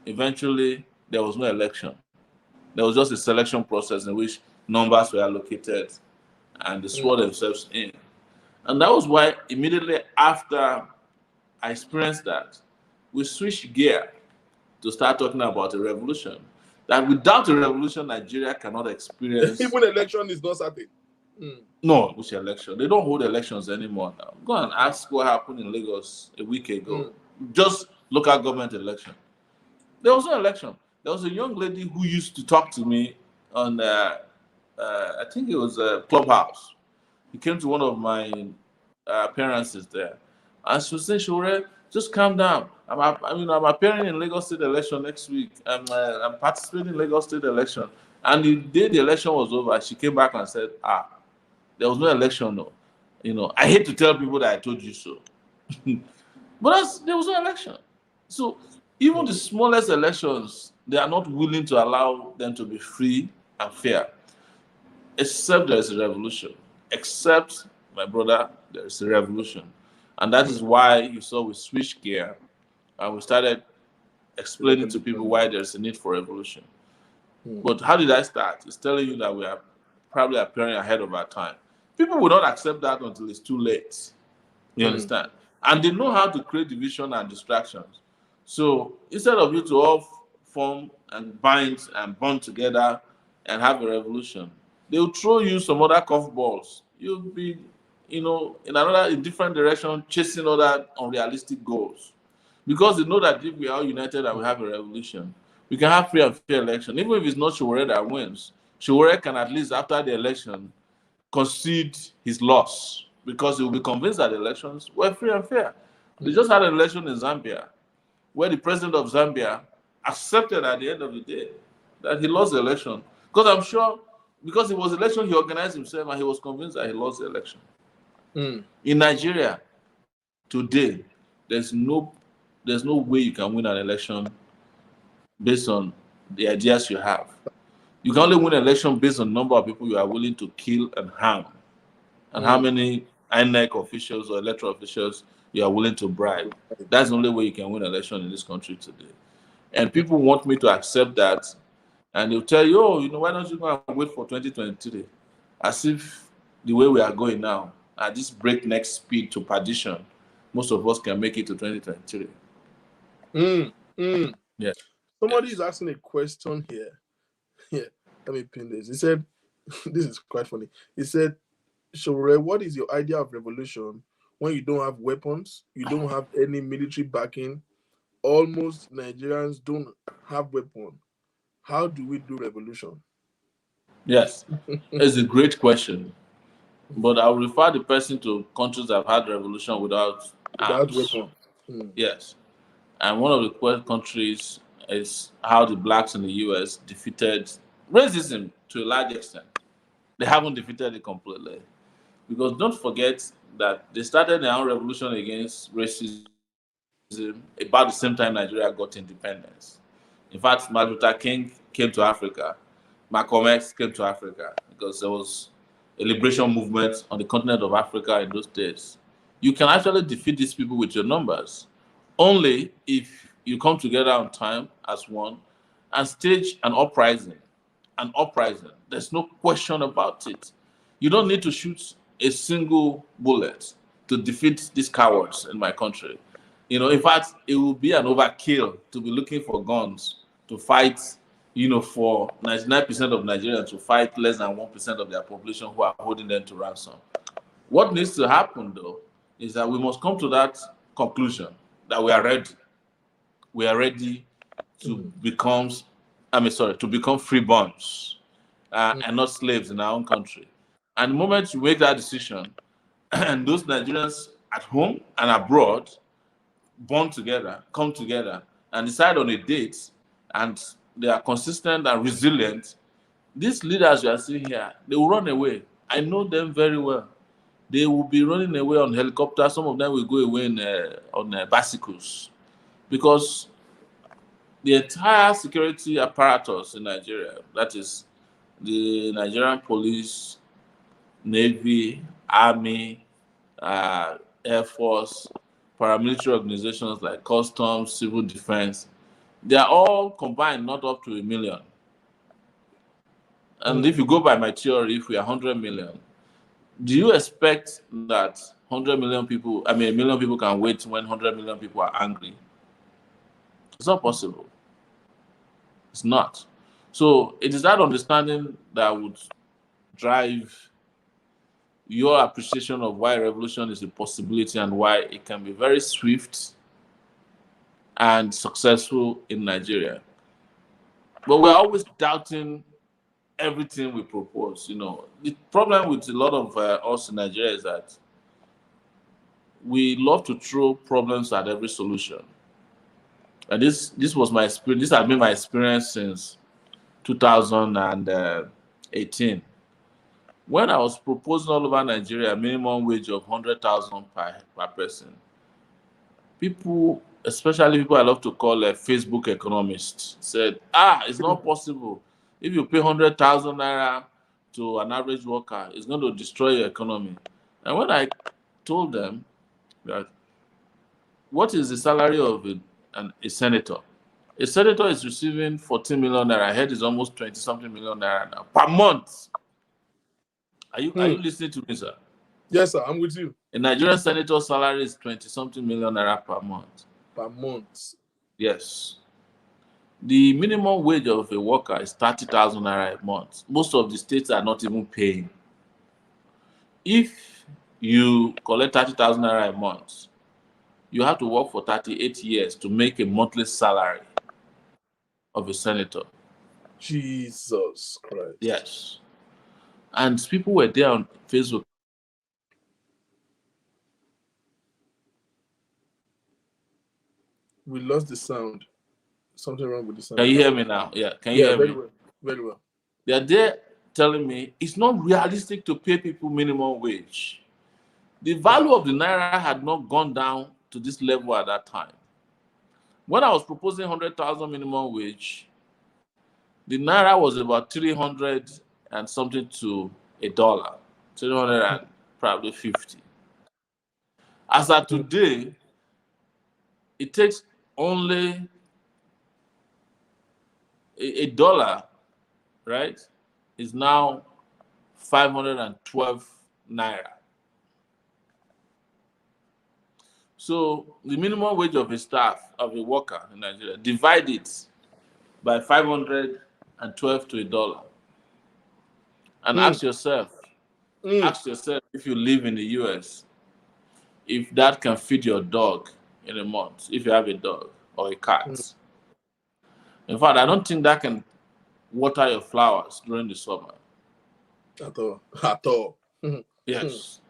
Eventually, there was no election. There was just a selection process in which numbers were allocated and they swore themselves in. And that was why immediately after I experienced that, we switched gear to start talking about a revolution. That without a revolution, Nigeria cannot experience. Even election is not certain. No, which election? They don't hold elections anymore now. Go and ask what happened in Lagos a week ago. Just local government election. There was no election. There was a young lady who used to talk to me on, I think it was a Clubhouse. He came to one of my appearances there. And she was saying, Sowore, just calm down. I'm appearing in Lagos State election next week. I'm participating in Lagos State election. And the day the election was over, she came back and said, there was no election, no. I hate to tell people that I told you so. But there was no election. So even the smallest elections, they are not willing to allow them to be free and fair, except there is a revolution. Except, my brother, there is a revolution. And that is why you saw we switched gear and we started explaining to people why there's a need for revolution. But how did I start? It's telling you that we are probably appearing ahead of our time. People will not accept that until it's too late. You understand? And they know how to create division and distractions. So instead of you to all form and bind and bond together and have a revolution, they will throw you some other curveballs. You'll be, in different direction, chasing other unrealistic goals. Because they know that if we are united and we have a revolution, we can have free and fair election. Even if it's not Sowore that wins, Sowore can at least, after the election, concede his loss because he will be convinced that the elections were free and fair. They just had an election in Zambia where the president of Zambia accepted at the end of the day that he lost the election. Because I'm sure, because it was election, he organized himself and he was convinced that he lost the election. In Nigeria, today, there's no way you can win an election based on the ideas you have. You can only win an election based on the number of people you are willing to kill and harm, and how many INEC officials or electoral officials you are willing to bribe. That's the only way you can win an election in this country today. And people want me to accept that, and they'll tell you, why don't you go and wait for 2023? As if the way we are going now, at this breakneck speed to perdition, most of us can make it to 2023. Yeah. Somebody is asking a question here. Yeah, let me pin this. He said, this is quite funny. He said, Sowore, what is your idea of revolution when you don't have weapons, you don't have any military backing, almost Nigerians don't have weapons? How do we do revolution? Yes, it's a great question. But I'll refer the person to countries that have had revolution without arms. Yes. And one of the countries is how the blacks in the US defeated racism to a large extent. They haven't defeated it completely. Because don't forget, that they started their own revolution against racism about the same time Nigeria got independence. In fact, Martin Luther King came to Africa, Malcolm X came to Africa because there was a liberation movement on the continent of Africa in those days. You can actually defeat these people with your numbers only if you come together on time as one and stage an uprising. An uprising. There's no question about it. You don't need to shoot a single bullet to defeat these cowards in my country. In fact, it will be an overkill to be looking for guns to fight, for 99% of Nigerians to fight less than 1% of their population who are holding them to ransom. What needs to happen, though, is that we must come to that conclusion that we are ready. We are ready to become, to become freeborns and not slaves in our own country. And the moment you make that decision, and those Nigerians at home and abroad bond together, come together, and decide on a date, and they are consistent and resilient, these leaders you are seeing here, they will run away. I know them very well. They will be running away on helicopters. Some of them will go away on bicycles because the entire security apparatus in Nigeria, that is the Nigerian police, Navy, Army, Air Force, paramilitary organizations like Customs, Civil Defense, they are all combined not up to 1 million. And if you go by my theory, if we are 100 million, do you expect that 100 million people, 1 million people can wait when 100 million people are angry? It's not possible. It's not. So it is that understanding that would drive your appreciation of why revolution is a possibility and why it can be very swift and successful in Nigeria. But we're always doubting everything we propose. The problem with a lot of us in Nigeria is that we love to throw problems at every solution. And this was my experience. This has been my experience since 2018. When I was proposing all over Nigeria a minimum wage of 100,000 per person, people, especially people I love to call Facebook economists, said, it's not possible. If you pay 100,000 naira to an average worker, it's going to destroy your economy. And when I told them that, what is the salary of a senator? A senator is receiving 14 million naira. I heard it's almost 20 something million naira now per month. Are you listening to me, sir? Yes, sir. I'm with you. A Nigerian senator's salary is 20 something million naira per month. Per month. Yes. The minimum wage of a worker is 30,000 naira a month. Most of the states are not even paying. If you collect 30,000 naira a month, you have to work for 38 years to make a monthly salary of a senator. Jesus Christ. Yes. And people were there on Facebook. We lost the sound. Something wrong with the sound. Can you hear me now? Yeah. Can you hear very me? well. Very well. They are there telling me it's not realistic to pay people minimum wage. The value of the naira had not gone down to this level at that time. When I was proposing 100,000 minimum wage, the naira was about 300 and something to $1, 300 and probably 50. As of today, it takes only $1, right? Is now 512 naira. So the minimum wage of a staff, of a worker in Nigeria, divide it by 512 to $1. And ask yourself if you live in the US, if that can feed your dog in a month, if you have a dog or a cat. In fact, I don't think that can water your flowers during the summer. At all. At all. Yes.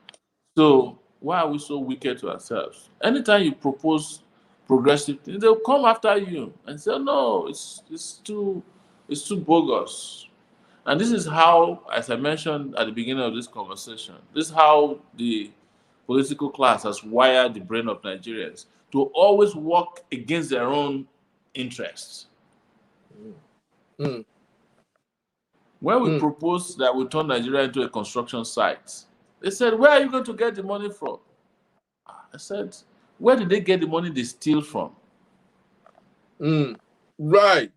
So why are we so wicked to ourselves? Anytime you propose progressive things, they'll come after you and say, no, it's too bogus. And this is how, as I mentioned at the beginning of this conversation, this is how the political class has wired the brain of Nigerians to always work against their own interests. Mm. When we Mm. proposed that we turn Nigeria into a construction site, they said, "Where are you going to get the money from?" I said, "Where did they get the money they steal from?" Mm. Right.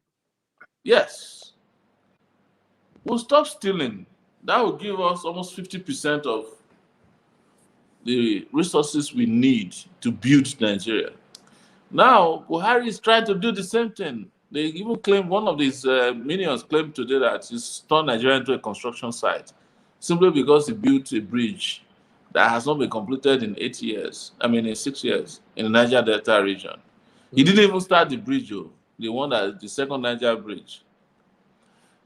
Yes, we'll stop stealing. That will give us almost 50% of the resources we need to build Nigeria. Now, Buhari is trying to do the same thing. They even claim, one of these minions claimed today that he's turned Nigeria into a construction site simply because he built a bridge that has not been completed in 8 years. I mean, in 6 years in the Niger Delta region. He didn't even start the bridge, though, the second Niger bridge.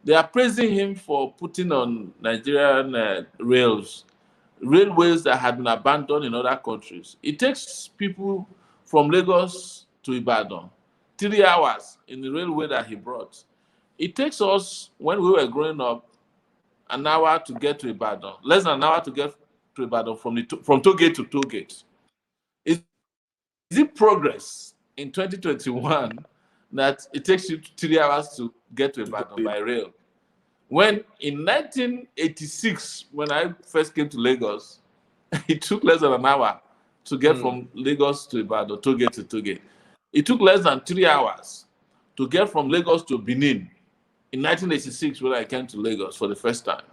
They are praising him for putting on Nigerian railways that had been abandoned in other countries. It takes people from Lagos to Ibadan 3 hours in the railway that he brought. It takes us, when we were growing up, an hour to get to Ibadan, less than an hour to get to Ibadan from toll gate to toll gate. Is it progress in 2021 that it takes you 3 hours to get to Ibadan by rail? When in 1986, when I first came to Lagos, it took less than an hour to get from Lagos to Ibadan, toll gate to toll gate. It took less than 3 hours to get from Lagos to Benin in 1986 when I came to Lagos for the first time.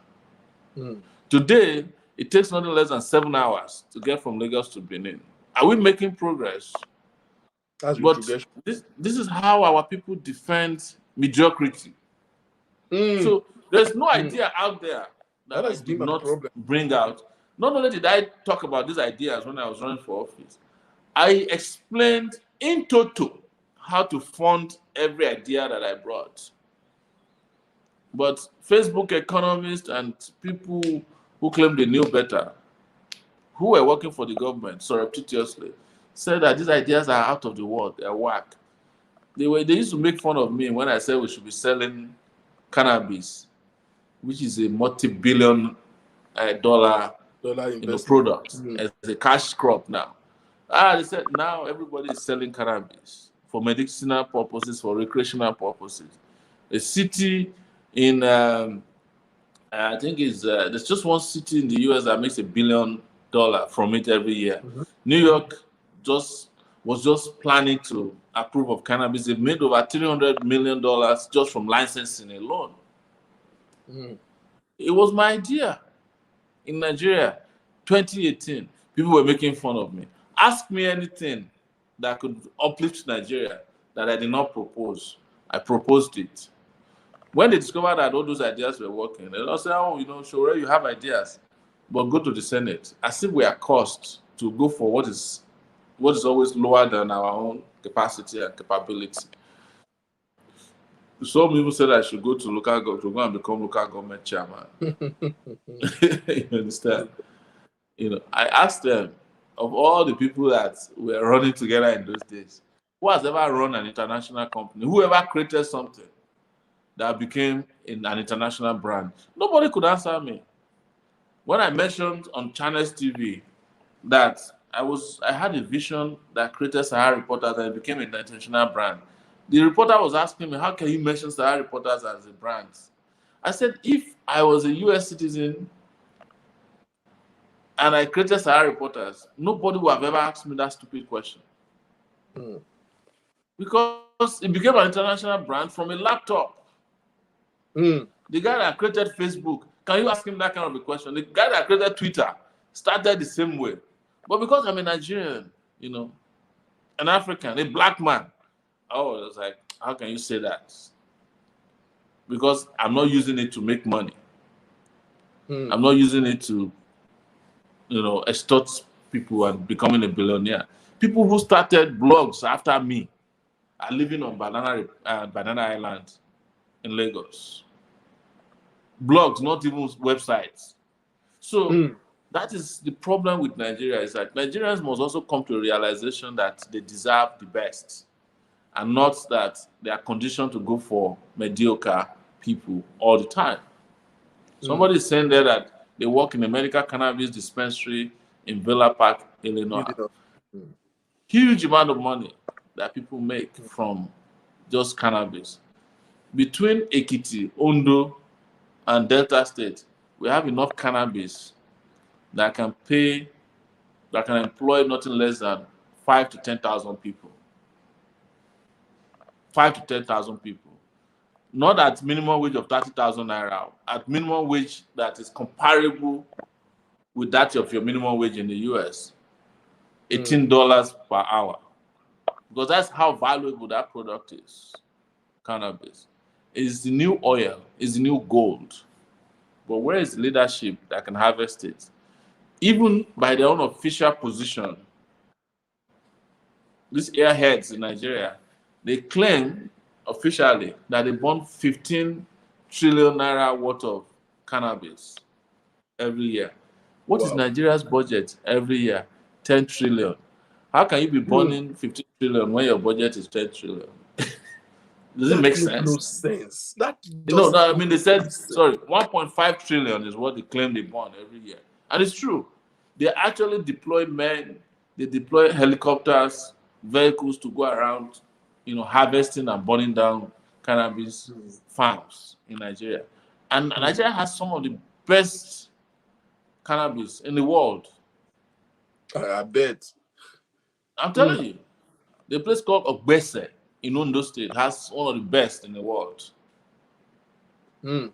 Today, it takes nothing less than 7 hours to get from Lagos to Benin. Are we making progress? That's But this is how our people defend mediocrity. So there's no idea out there that I did not bring out. Not only did I talk about these ideas when I was running for office, I explained in total how to fund every idea that I brought. But Facebook economists and people who claim they knew better, who were working for the government surreptitiously, said that these ideas are out of the world, they're whack. They used to make fun of me when I said we should be selling cannabis, which is a multi-billion dollar product, as a cash crop now. They said now everybody is selling cannabis for medicinal purposes, for recreational purposes. A city in, I think there's just one city in the US that makes $1 billion from it every year. New York was just planning to approve of cannabis. They've made over $300 million just from licensing alone. It was my idea. In Nigeria, 2018, people were making fun of me. Ask me anything that could uplift Nigeria that I did not propose. I proposed it. When they discovered that all those ideas were working, they all said, "Oh, Sowore, you have ideas, but go to the Senate." As if we are cursed to go for what is always lower than our own capacity and capability. Some people said I should go to go and become local government chairman. You understand? I asked them, of all the people that were running together in those days, who has ever run an international company? Whoever created something that became an international brand? Nobody could answer me. When I mentioned on Channels TV that I had a vision that created Sahara Reporters and it became an international brand, the reporter was asking me, "How can you mention Sahara Reporters as a brand?" I said, if I was a US citizen and I created Sahara Reporters, nobody would have ever asked me that stupid question. Because it became an international brand from a laptop. The guy that created Facebook, can you ask him that kind of a question? The guy that created Twitter started the same way. But because I'm a Nigerian, an African, a black man, I was like, how can you say that? Because I'm not using it to make money. I'm not using it to, extort people and becoming a billionaire. People who started blogs after me are living on Banana Island in Lagos. Blogs, not even websites. So that is the problem with Nigeria, is that Nigerians must also come to a realization that they deserve the best and not that they are conditioned to go for mediocre people all the time. Somebody is saying there that they work in a medical cannabis dispensary in Villa Park, You Illinois. know. Mm. Huge amount of money that people make from just cannabis. Between Ekiti, Ondo, and Delta State, we have enough cannabis that can pay, that can employ nothing less than 5 to 10,000 people. 5 to 10,000 people. Not at minimum wage of 30,000 naira, at minimum wage that is comparable with that of your minimum wage in the US, $18 per hour. Because that's how valuable that product is. Cannabis is the new oil, is the new gold. But where is the leadership that can harvest it? Even by their own official position, these airheads in Nigeria, they claim officially that they burn 15 trillion naira worth of cannabis every year. What is Wow. Nigeria's budget every year? 10 trillion. How can you be burning 15 trillion when your budget is 10 trillion? Does it That make make no sense? sense. That No, doesn't I make mean, they any said, sense. sorry, 1.5 trillion is what they claim they burn every year. And it's true. They actually deploy men, they deploy helicopters, vehicles to go around, harvesting and burning down cannabis farms in Nigeria. And Nigeria has some of the best cannabis in the world. I bet. I'm telling you, the place called Ogbese in Ondo State has one of the best in the world. Yes.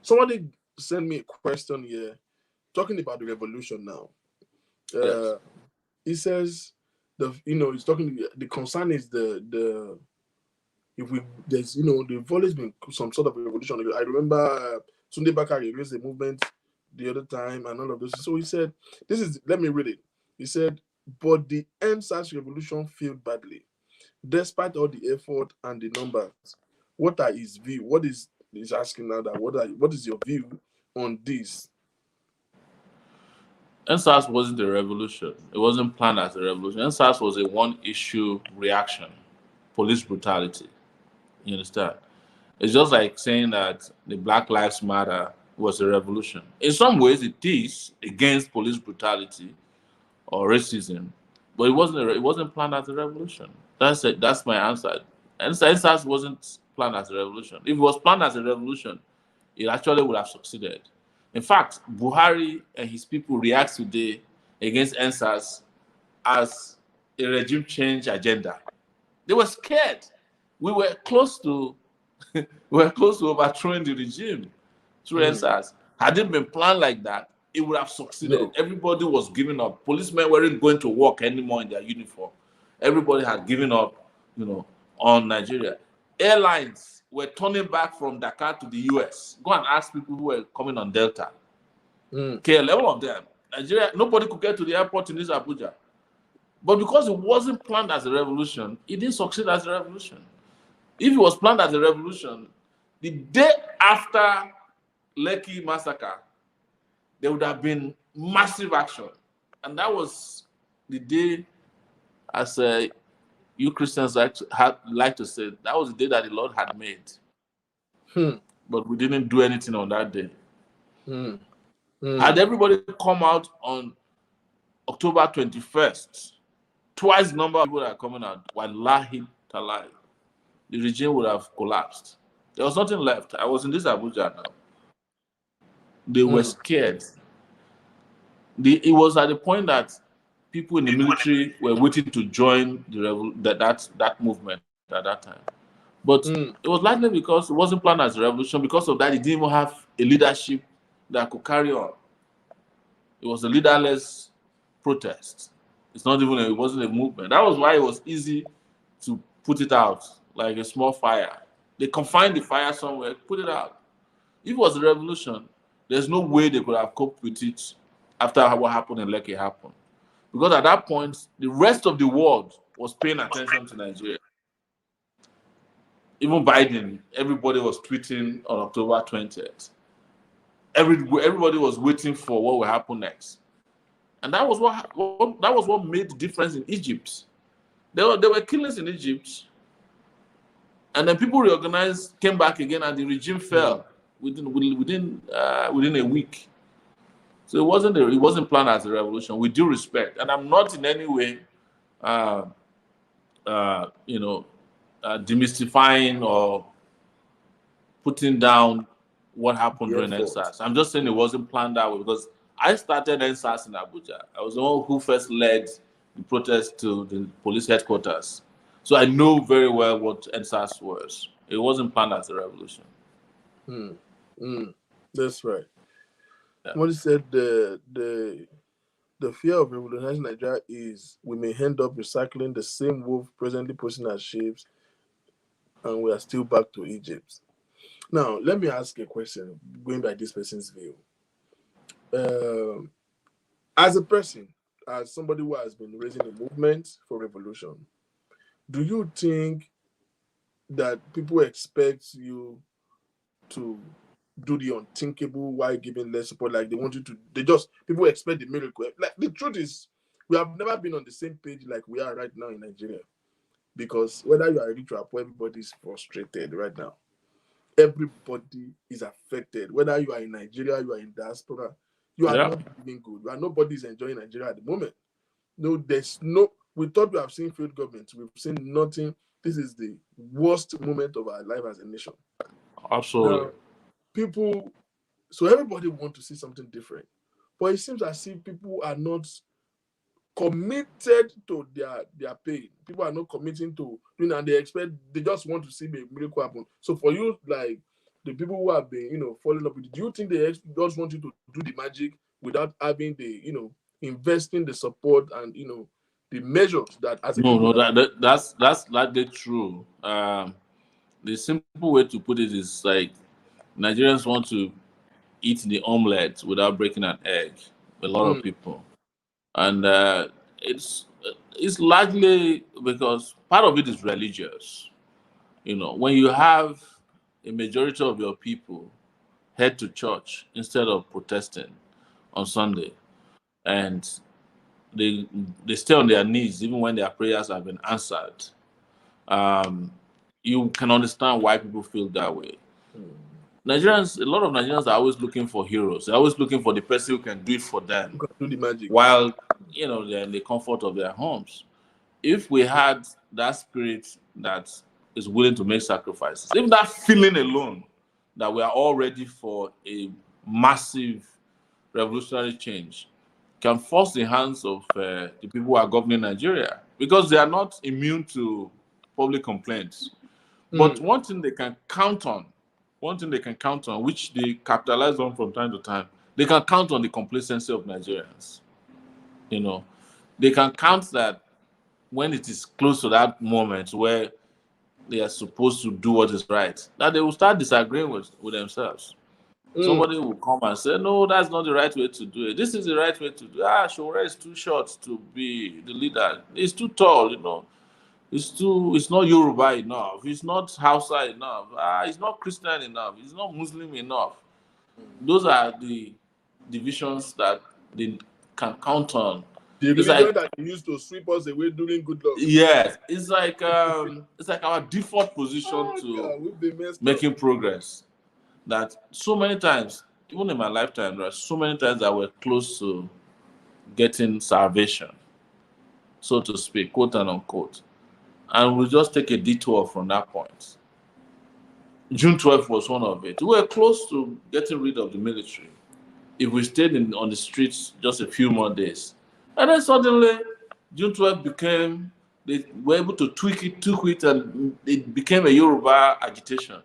Somebody sent me a question here talking about the revolution now. Yes. He says he's talking, the concern is the if we there's there've always been some sort of revolution. I remember Tunde Bakari raised the movement the other time and all of this. So he said, let me read it. He said, but the NSAS revolution failed badly. Despite all the effort and the numbers, what are his view? What is he's asking now that what is your view on this? NSAS wasn't a revolution. It wasn't planned as a revolution. NSAS was a one-issue reaction, police brutality. You understand? It's just like saying that the Black Lives Matter was a revolution. In some ways, it is against police brutality or racism, but it wasn't planned as a revolution. That's it. That's my answer. NSAS wasn't planned as a revolution. If it was planned as a revolution, it actually would have succeeded. In fact, Buhari and his people react today against NSAS as a regime change agenda. They were scared. We were close to overthrowing the regime through NSAS. Had it been planned like that, it would have succeeded. No. Everybody was giving up. Policemen weren't going to work anymore in their uniform. Everybody had given up, on Nigeria. Airlines were turning back from Dakar to the US. Go and ask people who were coming on Delta. KLM of them. Nigeria, nobody could get to the airport in this Abuja. But because it wasn't planned as a revolution, it didn't succeed as a revolution. If it was planned as a revolution, the day after Lekki massacre, there would have been massive action. And that was the day, as you Christians like to say, that was the day that the Lord had made. But we didn't do anything on that day. Had everybody come out on October 21st, twice the number of people that are coming out, wallahi talai, the regime would have collapsed. There was nothing left. I was in this Abuja now. They were scared. It was at the point that people in the military were waiting to join that movement at that time. But it was likely because it wasn't planned as a revolution. Because of that, it didn't even have a leadership that could carry on. It was a leaderless protest. It wasn't a movement. That was why it was easy to put it out like a small fire. They confined the fire somewhere, put it out. If it was a revolution, there's no way they could have coped with it after what happened in Lekki happened. Because at that point, the rest of the world was paying attention to Nigeria. Even Biden, everybody was tweeting on October 20th. Everybody was waiting for what will happen next. And that was what made the difference in Egypt. There were killings in Egypt, and then people reorganized, came back again, and the regime fell within a week. So it wasn't planned as a revolution. With due respect, and I'm not in any way, uh, you know, demystifying or putting down what happened The during effort. NSAS. I'm just saying it wasn't planned that way because I started NSAS in Abuja. I was the one who first led the protest to the police headquarters. So I know very well what NSAS was. It wasn't planned as a revolution. Hmm. Hmm. That's right. Yeah. Somebody said the fear of revolutionizing Nigeria is we may end up recycling the same wolf presently posing as shapes, and we are still back to Egypt. Now, let me ask a question going by this person's view. Um, as a person, as somebody who has been raising a movement for revolution, do you think that people expect you to do the unthinkable while giving less support? Like they want you to, they just, people expect the miracle. Like the truth is, we have never been on the same page like we are right now in Nigeria. Because whether you are rich or poor, everybody is frustrated right now. Everybody is affected. Whether you are in Nigeria, you are in diaspora, you are Yeah. not living good. You are nobody is enjoying Nigeria at the moment. No, there's no. We thought we have seen failed government. We've seen nothing. This is the worst moment of our life as a nation. Absolutely. Now, people. So everybody want to see something different, but it seems as if people are not committed to their pain. People are not committing to and they expect they just want to see a miracle happen. So for you, like the people who have been, following up with, do you think they just want you to do the magic without having the, investing the support and the measures that as a No, people no, that that's likely true. The simple way to put it is like Nigerians want to eat the omelette without breaking an egg. A lot of mm, people, and it's largely because part of it is religious. When you have a majority of your people head to church instead of protesting on Sunday, and they they stay on their knees even when their prayers have been answered, um, you can understand why people feel that way. mm, Nigerians, a lot of Nigerians are always looking for heroes. They're always looking for the person who can do it for them you can do the magic. while they're in the comfort of their homes. If we had that spirit that is willing to make sacrifices, even that feeling alone that we are all ready for a massive revolutionary change can force the hands of the people who are governing Nigeria because they are not immune to public complaints. But Mm, one thing they can count on, which they capitalize on from time to time, they can count on the complacency of Nigerians. You know, they can count that when it is close to that moment where they are supposed to do what is right, that they will start disagreeing with themselves. mm, Somebody will come and say, no, that's not the right way to do it. This is the right way to do it. Sowore is too short to be the leader. He's too tall. It's not Yoruba enough. It's not Hausa enough. It's not Christian enough. It's not Muslim enough. Those are the divisions that they can count on. the It's religion like that used to sweep us away during good luck. yes, it's like our default position Oh to God, we've been messed up. making progress. That so many times, even in my lifetime, there are so many times that we're close to getting salvation, so to speak, quote and unquote. And we'll just take a detour from that point. June 12th was one of it. We were close to getting rid of the military if we stayed on the streets just a few more days. And then suddenly, June 12th they were able to tweak it, and it became a Yoruba agitation.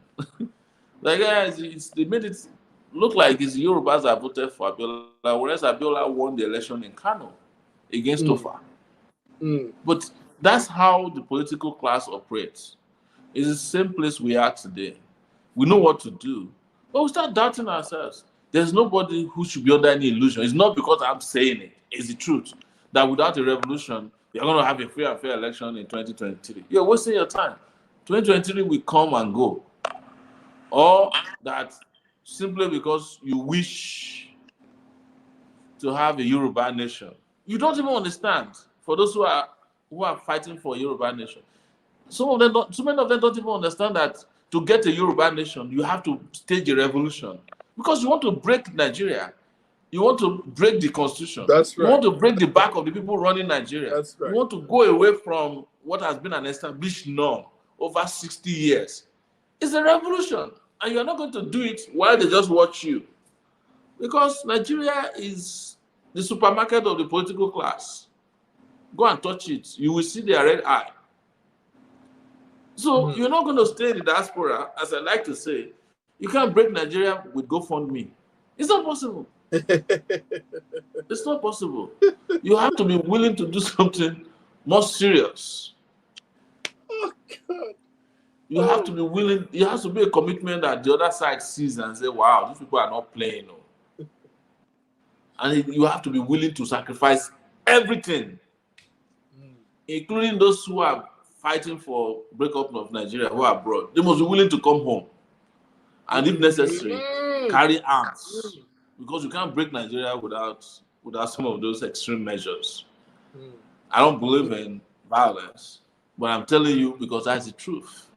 Like, guys, they made it look like it's Yorubas that voted for Abiola, whereas Abiola won the election in Kano against Mm, Tofa. mm, But that's how the political class operates. It's the same place we are today. We know what to do, but we start doubting ourselves. There's nobody who should be under any illusion. It's not because I'm saying it, it's the truth. That without a revolution, you're going to have a free and fair election in 2023. You're wasting your time. 2023 will come and go. Or that simply because you wish to have a Yoruba nation, you don't even understand. For those who are fighting for a Yoruba nation, so many of them don't even understand that to get a Yoruba nation, you have to stage a revolution because you want to break Nigeria. You want to break the constitution. That's You right. want to break the back of the people running Nigeria. That's You right. want to go away from what has been an established norm over 60 years. It's a revolution. And you're not going to do it while they just watch you. Because Nigeria is the supermarket of the political class. Go and touch it. You will see their red eye. So you're not going to stay in the diaspora, as I like to say. You can't break Nigeria with GoFundMe. It's not possible. It's not possible. You have to be willing to do something more serious. Oh God. You have to be willing. It has to be a commitment that the other side sees and say, "Wow, these people are not playing." No. And you have to be willing to sacrifice everything, including those who are fighting for breakup of Nigeria who are abroad. They must be willing to come home, and if necessary, carry arms, because you can't break Nigeria without some of those extreme measures. I don't believe in violence, but I'm telling you because that's the truth.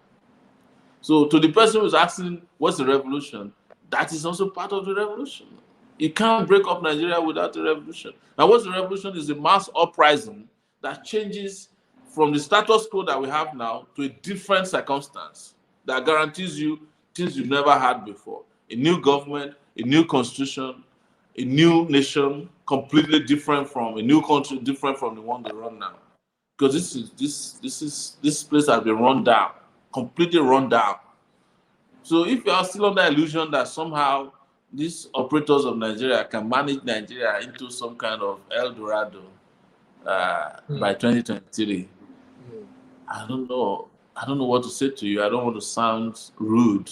So to the person who's asking, what's the revolution? That is also part of the revolution. You can't break up Nigeria without a revolution. Now, what's the revolution is a mass uprising that changes from the status quo that we have now to a different circumstance that guarantees you things you've never had before. A new government, a new constitution, a new nation, completely different from a new country, different from the one they run now. Because this place has been run down, completely run down. So if you are still under illusion that somehow these operators of Nigeria can manage Nigeria into some kind of El Dorado by 2023, I don't know. I don't know what to say to you. I don't want to sound rude,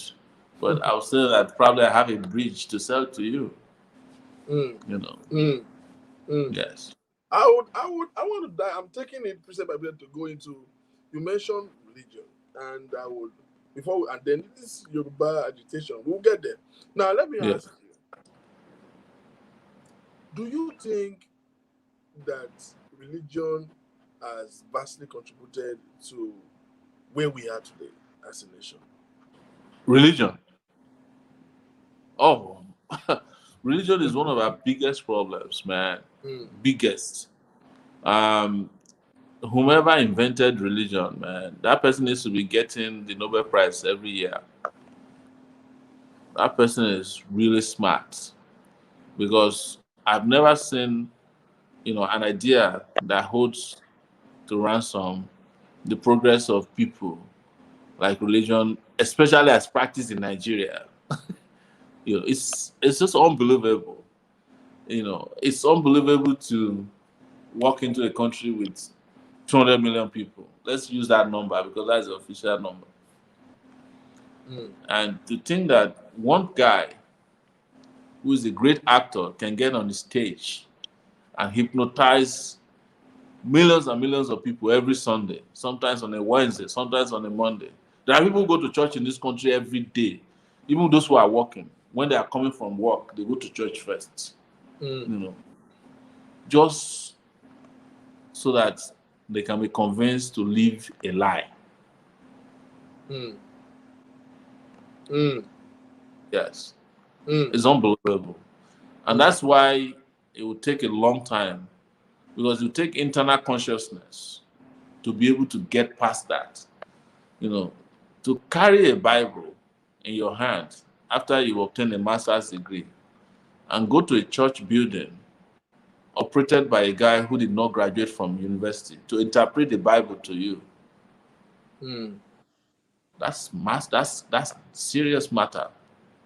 but I'll say that probably I have a bridge to sell to you. You know. Yes. I want to die. I'm taking it precept by precept to go into. You mentioned religion, and I would and then this Yoruba agitation. We'll get there. Now let me ask you: do you think that religion has vastly contributed to where we are today as a nation? Religion. Oh, religion is one of our biggest problems, man. Biggest. Whomever invented religion, man, that person needs to be getting the Nobel Prize every year. That person is really smart, because I've never seen, an idea that holds to ransom the progress of people like religion, especially as practiced in Nigeria. It's just unbelievable. It's unbelievable to walk into a country with 200 million people. Let's use that number because that's the official number. And to think that one guy who is a great actor can get on the stage and hypnotize millions and millions of people every Sunday, sometimes on a Wednesday, sometimes on a Monday. There are people who go to church in this country every day, even those who are working. When they are coming from work, they go to church first. Just so that they can be convinced to live a lie. Yes. It's unbelievable. And that's why it will take a long time, because you take internal consciousness to be able to get past that. To carry a Bible in your hand after you obtain a master's degree and go to a church building operated by a guy who did not graduate from university to interpret the Bible to you. That's serious matter.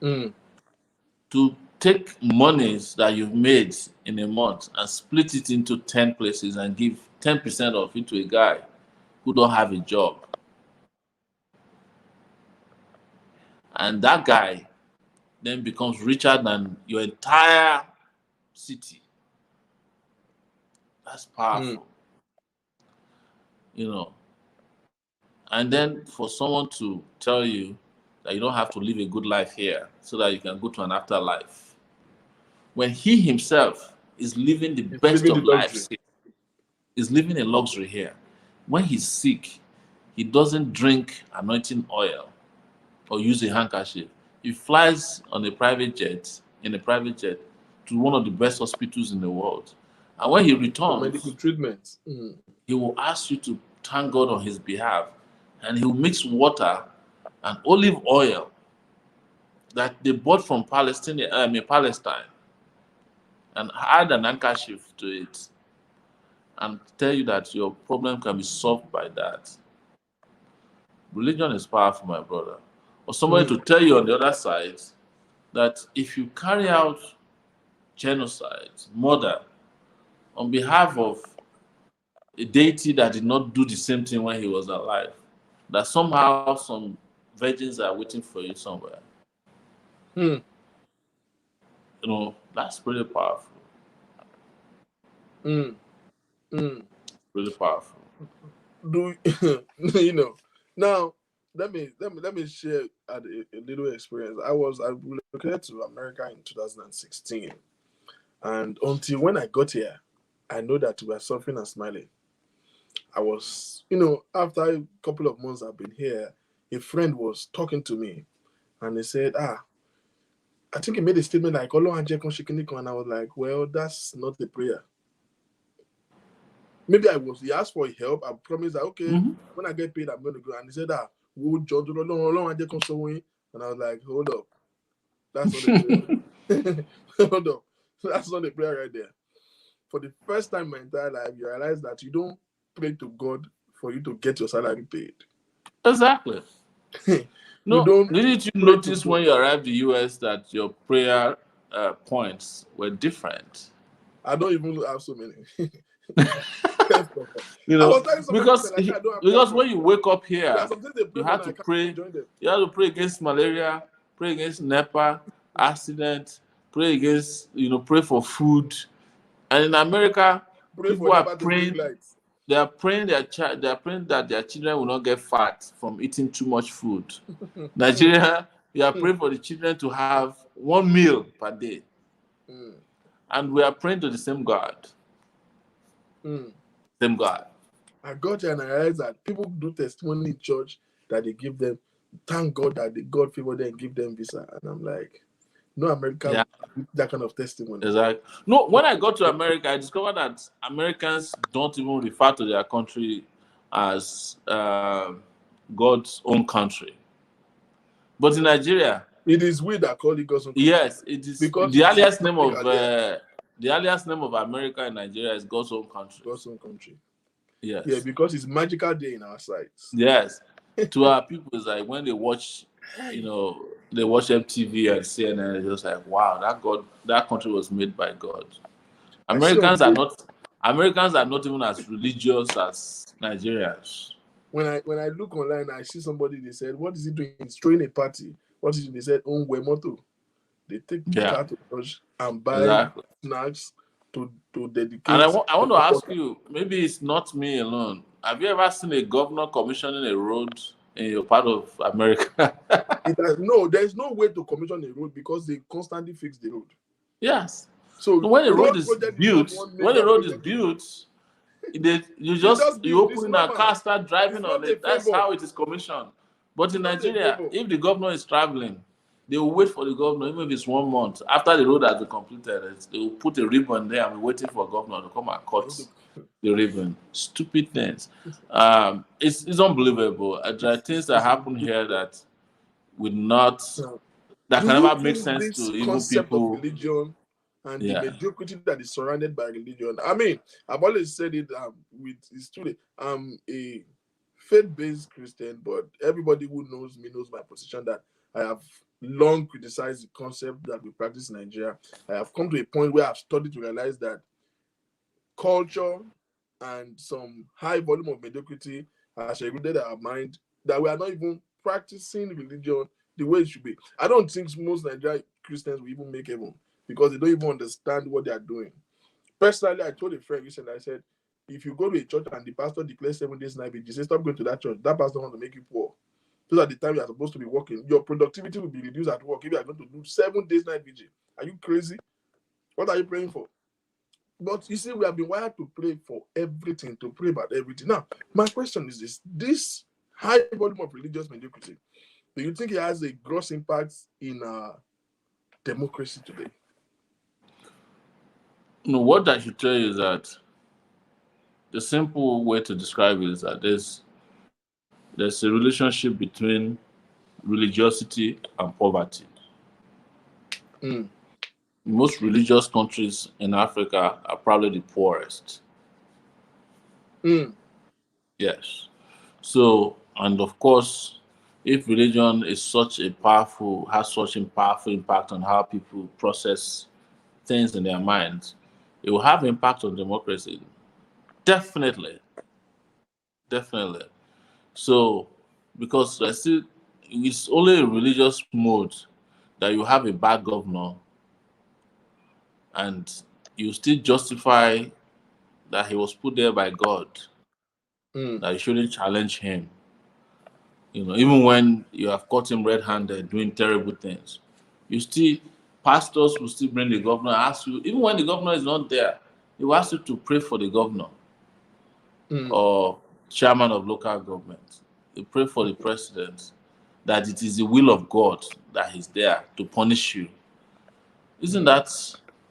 To take monies that you've made in a month and split it into 10 places and give 10% of it to a guy who don't have a job. And that guy then becomes richer than your entire city. That's powerful. And then for someone to tell you that you don't have to live a good life here so that you can go to an afterlife, when he himself is living the best of lives, is living a luxury here. When he's sick, he doesn't drink anointing oil or use a handkerchief. He flies in a private jet to one of the best hospitals in the world. And when he For medical returns, treatment. he will ask you to thank God on his behalf. And he will mix water and olive oil that they bought from Palestine and add an handkerchief to it and tell you that your problem can be solved by that. Religion is powerful, my brother. Or somebody to tell you on the other side that if you carry out genocide, murder, on behalf of a deity that did not do the same thing when he was alive, that somehow some virgins are waiting for you somewhere. Hmm. That's pretty powerful. Hmm. Hmm. Really powerful. Do now? Let me share a little experience. I relocated to America in 2016, and until when I got here, I know that we are suffering and smiling. I was, after a couple of months I've been here, a friend was talking to me, and they said, I think he made a statement like, "Olo anje kon shikini kon," and I was like, well, that's not the prayer. Maybe he asked for help. I promised that, okay, when I get paid, I'm going to go. And he said, we'll judge and I was like, hold up. That's not the prayer. Hold up. That's not the prayer right there. For the first time in my entire life, you realize that you don't pray to God for you to get your salary paid. Exactly. You don't didn't you notice when you arrived in the US that your prayer points were different? I don't even have so many. Because when you wake up here, you have to pray. You have to pray against malaria, pray against NEPA, accident, pray against, pray for food. And in America, people are praying. They are praying they are praying that their children will not get fat from eating too much food. Nigeria, we are praying for the children to have one meal per day. And we are praying to the same God. Same God. I got here and I realized that people do testimony in church that they give them, thank God that the God favor them and give them visa. And I'm like, no America that kind of testimony. Exactly. No, when I got to America, I discovered that Americans don't even refer to their country as God's own country. But in Nigeria, it is we that call it God's own country. Yes, it is because the earliest name of America in Nigeria is God's own country. God's own country. Yes. Yeah, because it's magical day in our sites. Yes. To our people, it's like when they watch, they watch MTV and CNN, it's just like, wow, that country was made by God. Americans are not even as religious as Nigerians. When I look online, I see somebody, they said, what is he doing? He's throwing a party. What is it? They said, moto. They take the car to church and buy snacks to dedicate. And I want to ask you, maybe it's not me alone. Have you ever seen a governor commissioning a road in your part of America? No, there's no way to commission a road because they constantly fix the road. Yes. So when the road is built, you open a car, start driving on it. That's how it is commissioned. But in Nigeria, if the governor is traveling, they will wait for the governor, even if it's 1 month. After the road has been completed, they will put a ribbon there and be waiting for the governor to come and cut the ribbon. Stupid things. It's unbelievable. There are things that happen here that can never make sense to even people. Of religion and the mediocrity that is surrounded by religion. I mean, I've always said it with his student. I'm a faith-based Christian, but everybody who knows me knows my position that I have long criticized the concept that we practice in Nigeria. I have come to a point where I've studied to realize that culture and some high volume of mediocrity has eroded our mind, that we are not even practicing religion the way it should be. I don't think most Nigerian Christians will even make heaven because they don't even understand what they are doing. Personally, I told a friend recently, I said, if you go to a church and the pastor declares 7 days night vigil, say stop going to that church, that pastor wants to make you poor. Those are the time you are supposed to be working. Your productivity will be reduced at work if you are going to do 7 days night vigil. Are you crazy? What are you praying for? But you see, we have been wired to pray for everything, to pray about everything. Now, my question is this high volume of religious mediocrity, do you think it has a gross impact in democracy today? No, what I should tell you is that the simple way to describe it is that there's a relationship between religiosity and poverty. Mm, Most religious countries in Africa are probably the poorest. mm, Yes. So, and of course, if religion is such a powerful, has such a powerful impact on how people process things in their minds, it will have impact on democracy. Definitely, definitely. So, because I still, it's only in religious mode that you have a bad governor and you still justify that he was put there by God, mm, that you shouldn't challenge him. Even when you have caught him red-handed doing terrible things, you still pastors will still bring the governor and ask you, even when the governor is not there, he will ask you to pray for the governor mm, or chairman of local government. You pray for the president that it is the will of God that he's there to punish you. Isn't mm, that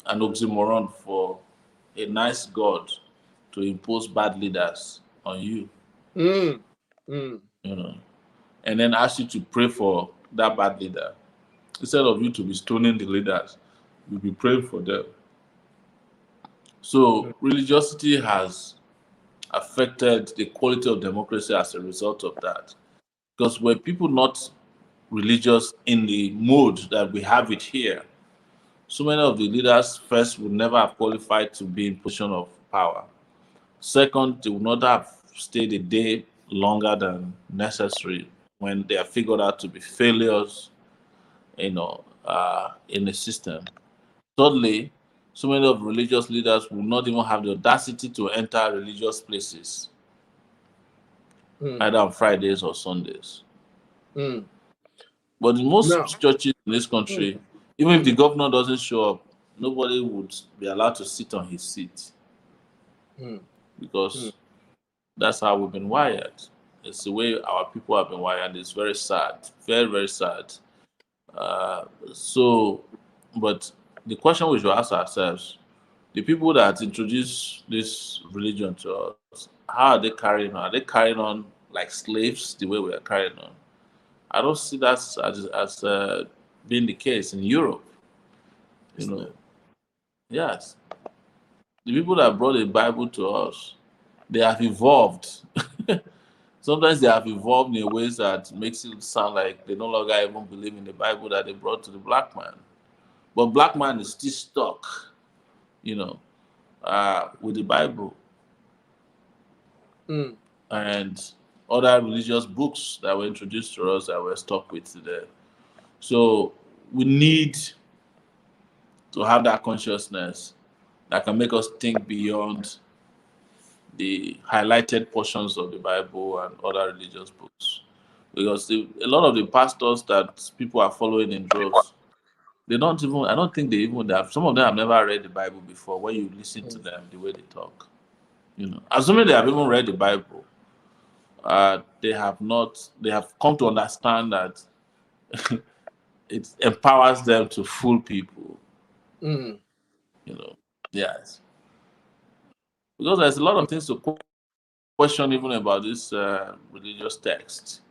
an oxymoron for a nice God to impose bad leaders on you? mm, mm, You know, and then ask you to pray for that bad leader instead of you to be stoning the leaders, you'll be praying for them. mm, So religiosity has affected the quality of democracy as a result of that. Because were people not religious in the mode that we have it here, so many of the leaders first would never have qualified to be in position of power. Second, they would not have stayed a day longer than necessary when they are figured out to be failures, in the system. Thirdly, so many of religious leaders will not even have the audacity to enter religious places, mm, either on Fridays or Sundays. mm. But in most Now, churches in this mm, country, even if mm, the governor doesn't show up, nobody would be allowed to sit on his seat mm, mm, because that's how we've been wired. It's the way our people have been wired. It's very sad, very, very sad. So, but the question we should ask ourselves, the people that introduced this religion to us, how are they carrying on? Are they carrying on like slaves the way we are carrying on? I don't see that as being the case in Europe. You isn't know, it? yes, the people that brought the Bible to us, they have evolved. Sometimes they have evolved in ways that makes it sound like they no longer even believe in the Bible that they brought to the black man. But black man is still stuck, you know, with the Bible Mm, and other religious books that were introduced to us that we're stuck with today. So we need to have that consciousness that can make us think beyond the highlighted portions of the Bible and other religious books. Because a lot of the pastors that people are following in droves, they don't even, I don't think they have, some of them have never read the Bible before when you listen to mm, them, the way they talk. Assuming they have even read the Bible, they have come to understand that it empowers them to fool people, mm, you know. Yes. Because there's a lot of things to question even about this religious text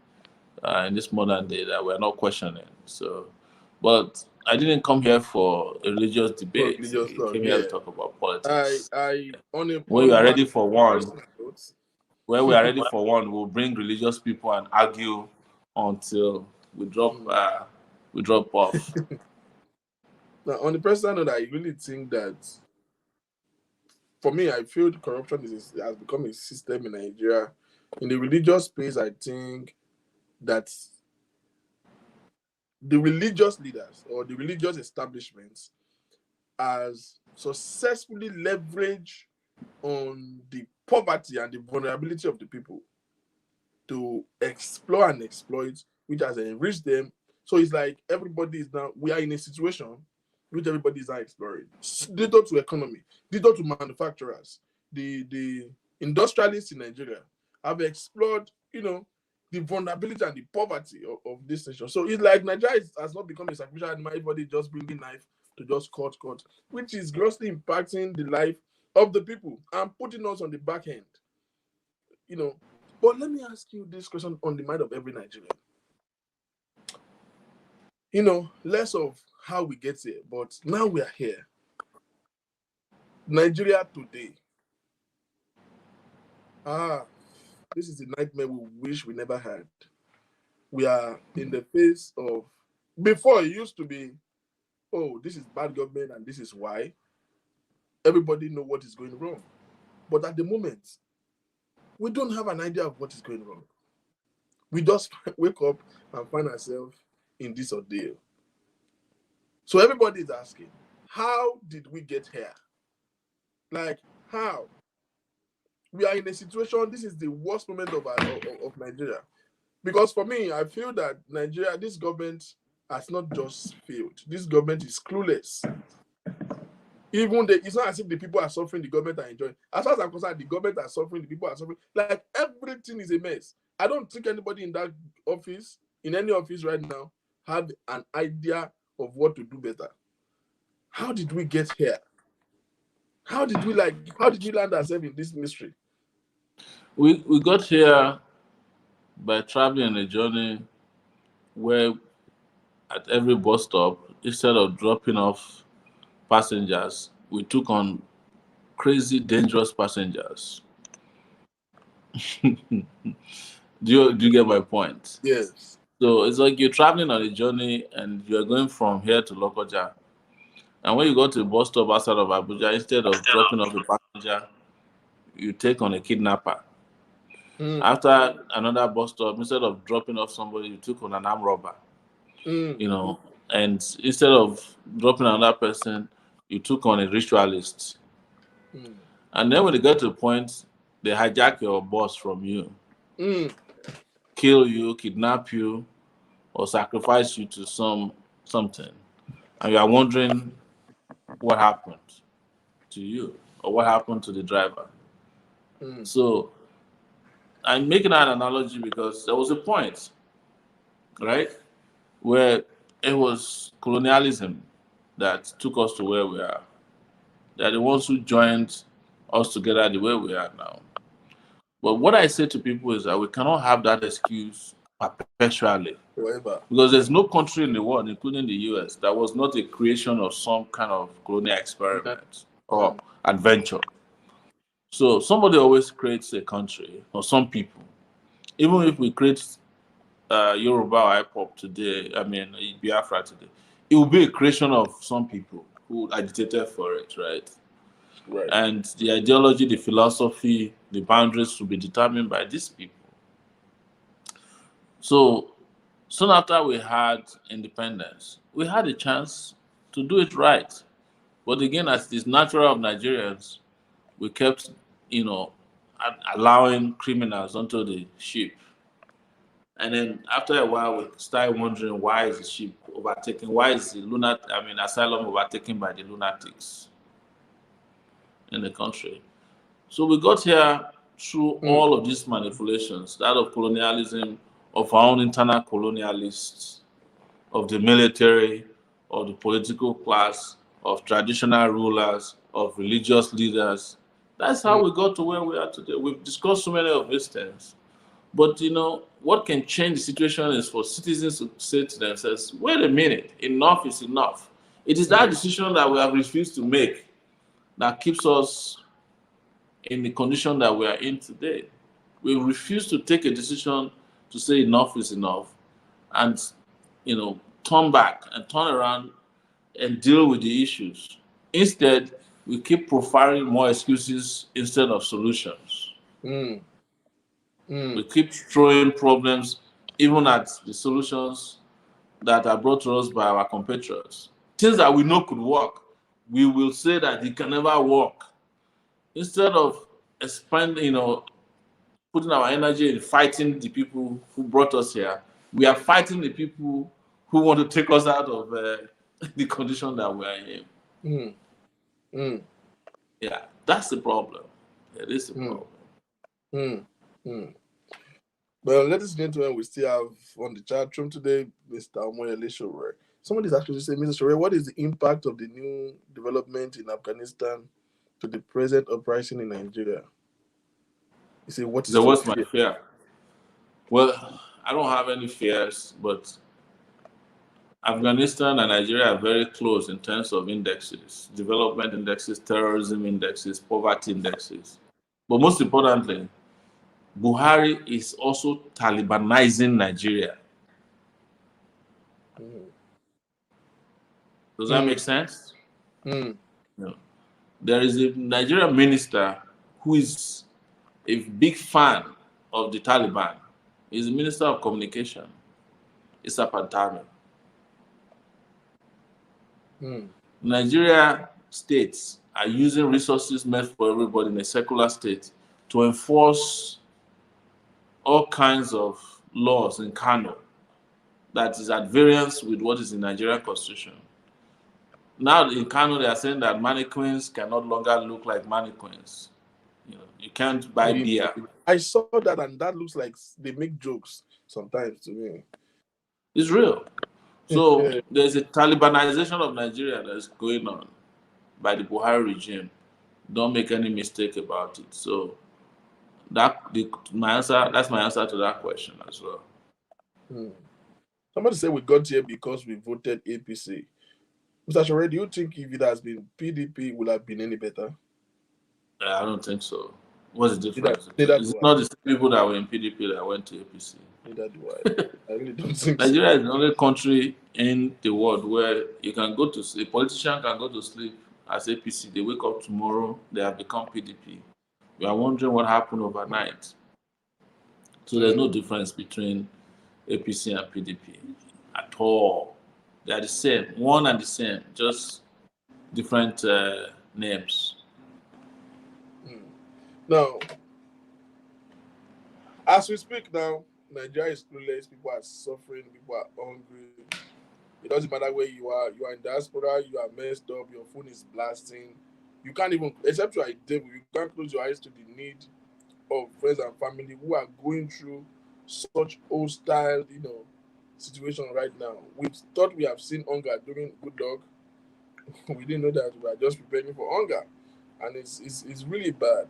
in this modern day that we're not questioning. So, but I didn't come here for a religious for debate. religious I talk, came here to yeah. talk about politics. I When you on are my ready for one, personal notes. when we are ready for one, we'll bring religious people and argue until we drop Mm. we drop off. Now, on the personal note, I really think that for me, I feel the corruption has become a system in Nigeria. In the religious space, I think that the religious leaders or the religious establishments has successfully leveraged on the poverty and the vulnerability of the people to explore and exploit, which has enriched them. So it's like everybody is now, we are in a situation which everybody is now exploring. Due to economy, due to manufacturers, the industrialists in Nigeria have explored, the vulnerability and the poverty of this nation. So it's like Nigeria has not become a sacrificial animal, everybody just bringing knife to just cut, which is grossly impacting the life of the people and putting us on the back end. You know, but let me ask you this question on the mind of every Nigerian. Less of how we get here, but now we are here. Nigeria today. This is a nightmare we wish we never had. We are in the face of, before it used to be, oh, this is bad government and this is why. Everybody know what is going wrong. But at the moment, we don't have an idea of what is going wrong. We just wake up and find ourselves in this ordeal. So everybody is asking, how did we get here? Like, how? We are in a situation, this is the worst moment of Nigeria. Because for me, I feel that Nigeria, this government has not just failed. This government is clueless. It's not as if the people are suffering, the government are enjoying. As far as I'm concerned, the government are suffering, the people are suffering. Like, everything is a mess. I don't think anybody in that office, in any office right now, have an idea of what to do better. How did we get here? How did we land ourselves in this mystery? We got here by traveling a journey where at every bus stop, instead of dropping off passengers, we took on crazy, dangerous passengers. Do you get my point? Yes. So it's like you're traveling on a journey and you're going from here to Lokoja. And when you go to a bus stop outside of Abuja, instead of dropping off a passenger, you take on a kidnapper. After another bus stop, instead of dropping off somebody, you took on an armed robber. And instead of dropping another person, you took on a ritualist. And then when they get to the point, they hijack your bus from you, kill you, kidnap you, or sacrifice you to something. And you are wondering what happened to you or what happened to the driver. So I'm making that analogy because there was a point, right, where it was colonialism that took us to where we are. They're the ones who joined us together the way we are now. But what I say to people is that we cannot have that excuse perpetually. Forever. Because there's no country in the world, including the US, that was not a creation of some kind of colonial experiment or adventure. So somebody always creates a country, or some people. Even if we create Yoruba or IPOP today, Biafra today, it will be a creation of some people who agitated for it, right? Right. And the ideology, the philosophy, the boundaries will be determined by these people. So soon after we had independence, we had a chance to do it right. But again, as it is natural of Nigerians, we kept, allowing criminals onto the ship. And then after a while, we started wondering, why is the ship overtaken? Why is the asylum overtaken by the lunatics in the country? So we got here through all of these manipulations, that of colonialism, of our own internal colonialists, of the military, of the political class, of traditional rulers, of religious leaders. That's how we got to where we are today. We've discussed so many of these things. But what can change the situation is for citizens to say to themselves, wait a minute, enough is enough. It is that decision that we have refused to make that keeps us in the condition that we are in today. We refuse to take a decision to say enough is enough and turn back and turn around and deal with the issues. Instead, we keep profiling more excuses instead of solutions. We keep throwing problems even at the solutions that are brought to us by our compatriots. Things that we know could work, we will say that it can never work. Instead of expanding, putting our energy in fighting the people who brought us here, we are fighting the people who want to take us out of the condition that we are in. Yeah, that's the problem. It is the problem. Well, ladies and gentlemen, we still have on the chat room today Mr. Sowore. Somebody's actually saying, Mr. Sowore, what is the impact of the new development in Afghanistan to the present uprising in Nigeria? You say, what is So your what's my fear? fear? Well, I don't have any fears, but Afghanistan and Nigeria are very close in terms of indexes, development indexes, terrorism indexes, poverty indexes. But most importantly, Buhari is also Talibanizing Nigeria. Mm, Does that make mm, sense? mm, No. There is a Nigerian minister who is a big fan of the Taliban. He's the Minister of Communication, Issa Pantami. mm, Nigeria states are using resources meant for everybody in a secular state to enforce all kinds of laws in Kano that is at variance with what is in Nigerian constitution. Now in Kano, they are saying that mannequins can no longer look like mannequins. You can't buy mm. beer. I saw that, and that looks like they make jokes sometimes to me. It's real. So there's a Talibanization of Nigeria that's going on by the Buhari regime. Don't make any mistake about it. So that's my answer to that question as well. Mm. Somebody said we got here because we voted APC. Mr. Sowore, do you think if it has been PDP, would have been any better? I don't think so. What's the Neither, difference? neither Is it do I. not the same people that were in PDP that went to APC? Neither do I. I really don't think so. Nigeria is the only country in the world where you can go to a politician can go to sleep as APC. They wake up tomorrow, they have become PDP. We are wondering what happened overnight. So there's no Mm. difference between APC and PDP at all. They are the same, one and the same, just different names. Mm. Now, as we speak now, Nigeria is clueless. People are suffering. People are hungry. It doesn't matter where you are. You are in diaspora. You are messed up. Your phone is blasting. You can't even, except you are a devil, you can't close your eyes to the need of friends and family who are going through such hostile, situation right now. We thought we have seen hunger during good luck. We didn't know that we are just preparing for hunger, and it's really bad.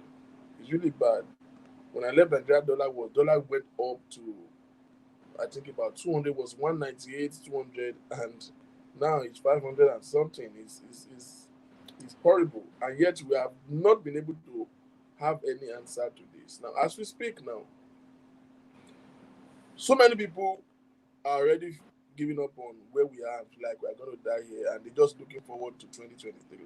It's really bad. When I left Nigeria, dollar went up to, I think about 200, was 198, 200, and now it's 500 and something. It's horrible, and yet we have not been able to have any answer to this. Now, as we speak now, so many people are already giving up on where we are, like we're going to die here, and they're just looking forward to 2023.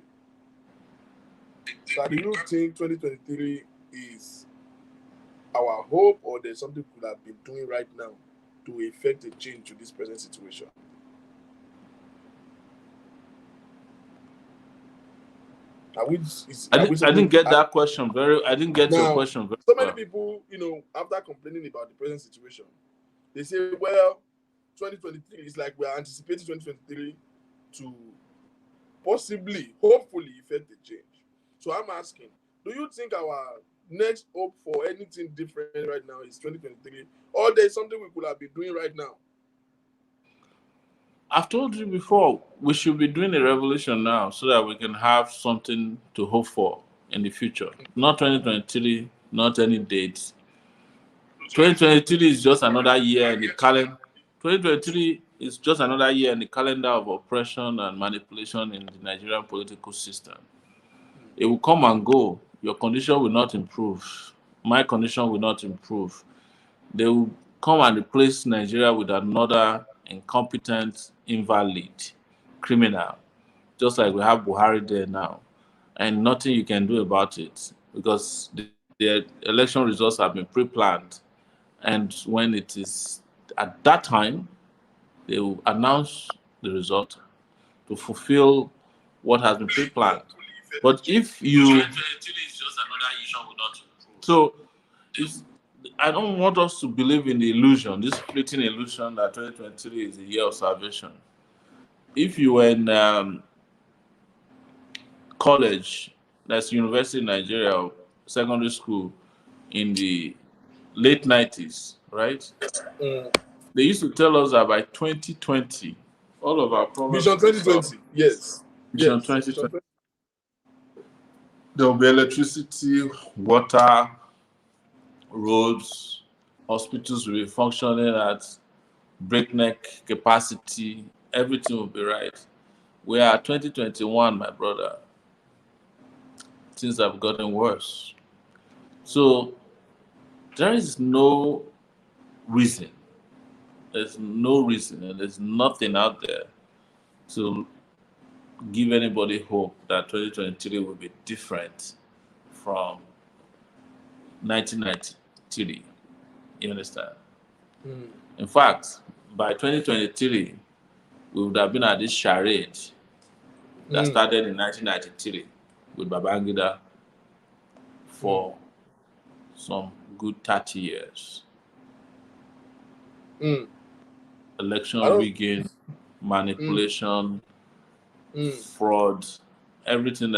So, do you think 2023 is our hope, or there's something we could have been doing right now to effect a change to this present situation? Are we, I, are di- we I supposed didn't get that question very. I didn't get your now? question very So many well. people, after complaining about the present situation, they say, well, 2023 is like we are anticipating 2023 to possibly, hopefully, effect a change. So I'm asking, do you think our next hope for anything different right now is 2023, or there's something we could have been doing right now? I've told you before, we should be doing a revolution now so that we can have something to hope for in the future. Not 2023, not any dates. 2023 is just another year in the calendar. 2023 is just another year in the calendar of oppression and manipulation in the Nigerian political system. It will come and go. Your condition will not improve. My condition will not improve. They will come and replace Nigeria with another incompetent, invalid, criminal, just like we have Buhari there now. And nothing you can do about it because the election results have been pre planned. And when it is at that time, they will announce the result to fulfill what has been pre planned. But if you. So it's, I don't want us to believe in the illusion, this fleeting illusion that 2023 is a year of salvation. If you were in college, that's university in Nigeria, or secondary school in the late 90s, right? Mm, They used to tell us that by 2020, All of our problems Vision will be solved. 2020. Yes. Vision Yes. Vision 2020. 20. There will be electricity, water, roads, hospitals will be functioning at breakneck capacity. Everything will be right. We are 2021, my brother. Things have gotten worse. So there is no reason. There's no reason, and there's nothing out there to give anybody hope that 2023 will be different from 1993. You understand? Mm. In fact, by 2023, we would have been at this charade that Mm. started in 1993 with Babangida Mm. for some good 30 years. Mm. I Election don't. rigging, Mm. manipulation, Mm. fraud, everything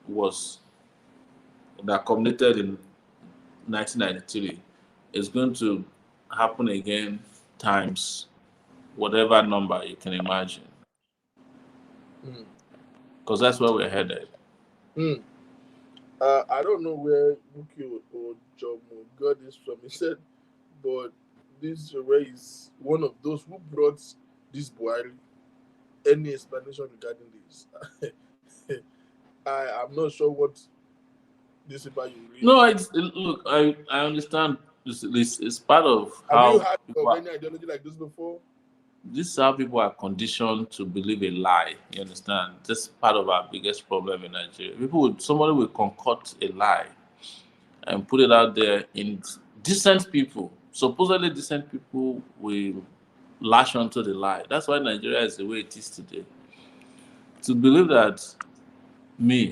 was that culminated in 1993 is going to happen again times whatever number you can imagine, Mm. because that's where we're headed. Mm. I don't know where Buki or Jomo got this from. He said, but this Sowore is one of those who brought this Buhari. Any explanation regarding this? I'm not sure what this about you read. No, look, I understand. It's part of Have you how heard people of are, any ideology like this before? this is how people are conditioned to believe a lie. You understand? This is part of our biggest problem in Nigeria. Somebody will concoct a lie and put it out there in decent people. Supposedly decent people will lash onto the lie. That's why Nigeria is the way it is today. To believe that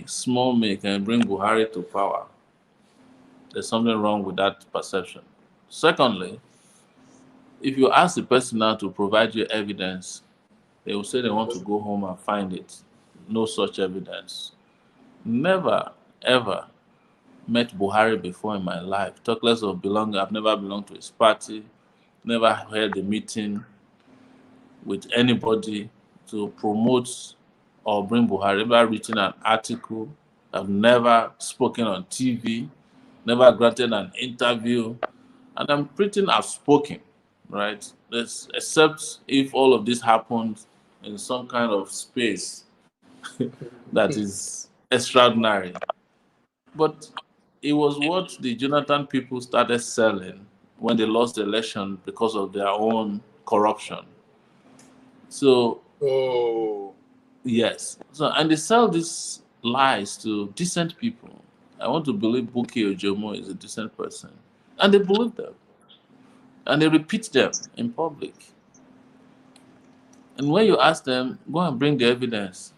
small me, can bring Buhari to power, there's something wrong with that perception. Secondly, if you ask the person now to provide you evidence, they will say they want to go home and find it. No such evidence. Never, ever met Buhari before in my life. Talk less of belonging. I've never belonged to his party, never held a meeting with anybody to promote or bring Buhari, never written an article. I've never spoken on TV, never granted an interview, and I'm pretty outspoken, right? Except if all of this happens in some kind of space that is extraordinary. But it was what the Jonathan people started selling when they lost the election because of their own corruption. So Oh. yes, so and they sell these lies to decent people. I want to believe Buki Ojomo is a decent person, and they believe them, and they repeat them in public. And when you ask them, go and bring the evidence,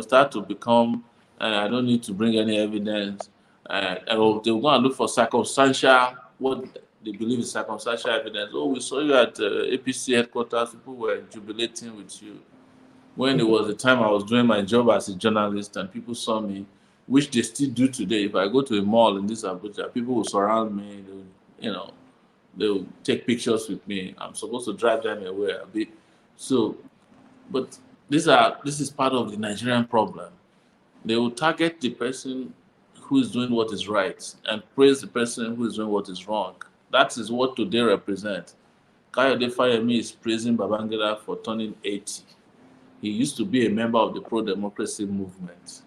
start to become, I don't need to bring any evidence. They'll go and look for circumstantial, what they believe is circumstantial evidence. Oh, we saw you at APC headquarters, people were jubilating with you. When it was the time I was doing my job as a journalist and people saw me, which they still do today. If I go to a mall in this Abuja, people will surround me, you know, they'll take pictures with me. I'm supposed to drive them away a bit. So, but this is part of the Nigerian problem. They will target the person who is doing what is right and praise the person who is doing what is wrong. That is what today represent. Kayode Fayemi is praising Babangida for turning 80. He used to be a member of the pro-democracy movement.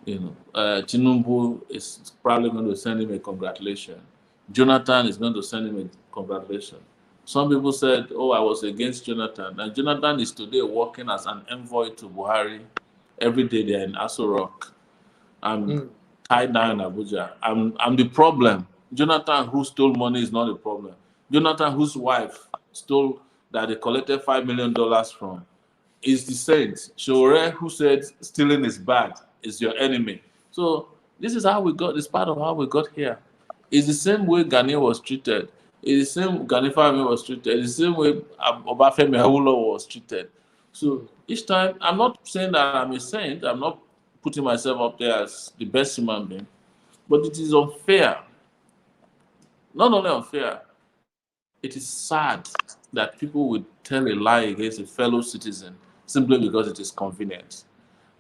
Tinubu is probably going to send him a congratulation. Jonathan is going to send him a congratulation. Some people said, "Oh, I was against Jonathan," and Jonathan is today working as an envoy to Buhari. Every day they're in Aso Rock. I'm Mm. tied down in Abuja. I'm the problem. Jonathan, who stole money, is not the problem. Jonathan, whose wife stole that they collected $5 million from, is the saint. Sowore, who said stealing is bad, is your enemy. So this is how we got. It's part of how we got here. It's the same way Ghanaian was treated. It's the same Gani family was treated. It's the same way Obafemi Awolowo was treated. So each time, I'm not saying that I'm a saint. I'm not putting myself up there as the best human being, but it is unfair. Not only unfair, It is sad that people would tell a lie against a fellow citizen simply because it is convenient,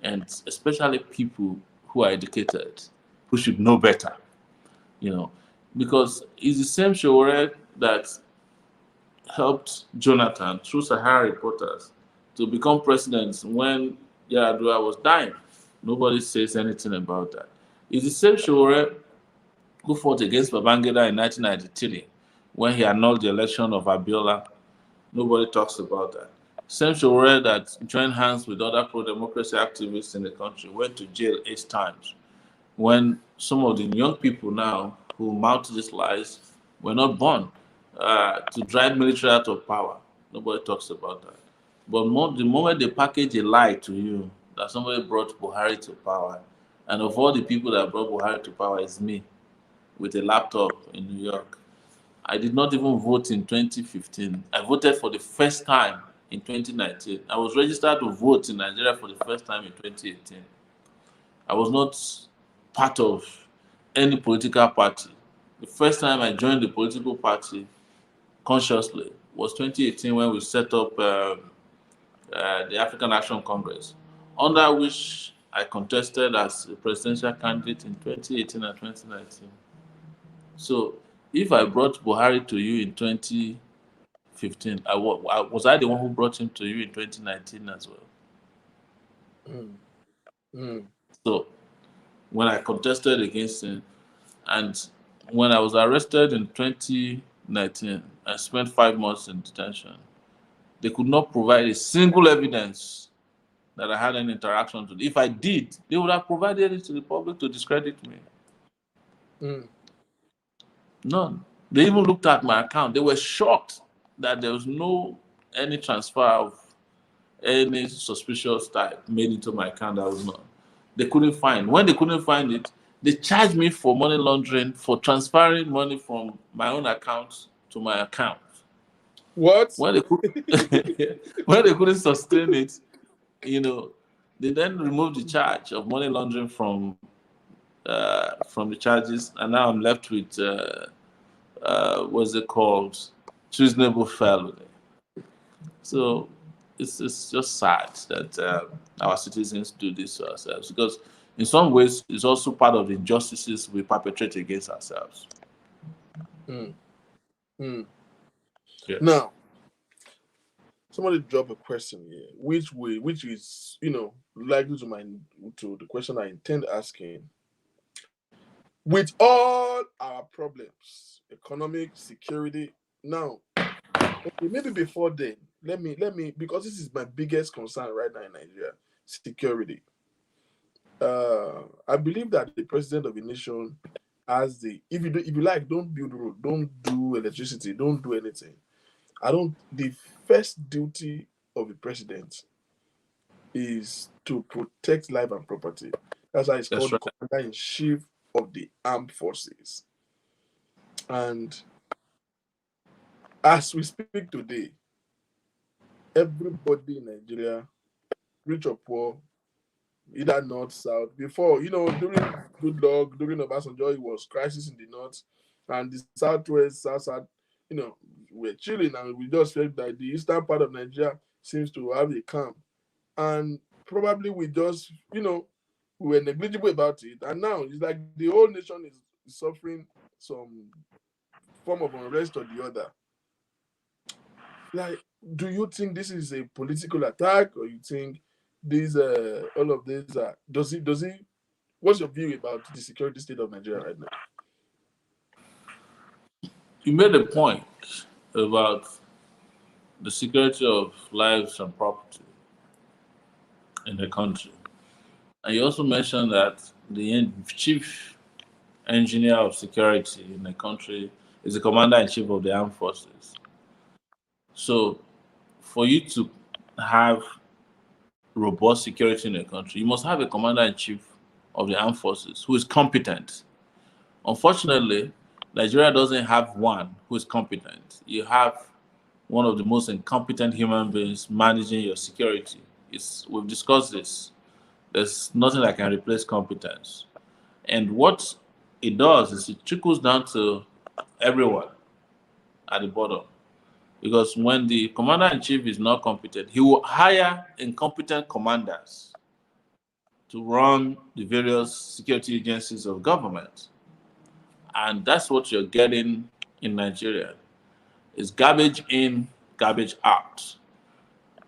and especially people who are educated, who should know better, you know, because it's the same Sowore that helped Jonathan through Sahara reporters to become president when Yaradua was dying. Nobody says anything about that. It's the same Sowore who fought against Babangida in 1993 when he annulled the election of Abiola. Nobody talks about that. Same Sowore that joined hands with other pro-democracy activists in the country went to jail 8 times when some of the young people now who mount these lies were not born to drive military out of power. Nobody talks about that. But the moment they package a lie to you that somebody brought Buhari to power, and of all the people that brought Buhari to power is me with a laptop in New York. I did not even vote in 2015. I voted for the first time in 2019. I was registered to vote in Nigeria for the first time in 2018. I was not part of any political party. The first time I joined the political party consciously was 2018 when we set up the African Action Congress, under which I contested as a presidential candidate in 2018 and 2019. So if I brought Buhari to you in 2015, was I the one who brought him to you in 2019 as well? Mm, mm, So when I contested against him, and when I was arrested in 2019, I spent 5 months in detention. They could not provide a single evidence that I had any interaction with. If I did, they would have provided it to the public to discredit me. mm. None. They even looked at my account. They were shocked that there was no any transfer of any suspicious type made into my account. That was not. They couldn't find. When they couldn't find it, they charged me for money laundering for transferring money from my own account to my account. What? When they could, when they couldn't sustain it, you know, they then removed the charge of money laundering from the charges, and now I'm left with what's it called, treasonable felony. So it's just sad that our citizens do this to ourselves because in some ways it's also part of the injustices we perpetrate against ourselves. Mm, mm. Yes. Now, somebody drop a question here, which is, likely to the question I intend asking. With all our problems, economic, security, now, okay, maybe before then, let me, because this is my biggest concern right now in Nigeria, security. I believe that the president of a nation has the, if you like, don't build road, don't do electricity, don't do anything. I don't. The first duty of a president is to protect life and property. That's why it's That's called the right. commander in chief of the armed forces. And as we speak today, everybody in Nigeria, rich or poor, either north, south. Before, during Good Luck, during Obasanjo, it was crisis in the north, and the southwest, south, we're chilling, and we just felt that the eastern part of Nigeria seems to have a calm, and probably we just, we were negligible about it, and now it's like the whole nation is suffering some form of unrest or the other. Like, do you think this is a political attack, or you think these all of these are does it what's your view about the security state of Nigeria right now? You made a point about the security of lives and property in the country. And you also mentioned that the chief engineer of security in the country is the commander in chief of the armed forces. So, for you to have robust security in a country, you must have a commander in chief of the armed forces who is competent. Unfortunately, Nigeria doesn't have one who is competent. You have one of the most incompetent human beings managing your security. We've discussed this. There's nothing that can replace competence. And what it does is it trickles down to everyone. at the bottom. Because when the commander in chief is not competent, he will hire incompetent commanders to run the various security agencies of government. And that's what you're getting in Nigeria. It's garbage in, garbage out.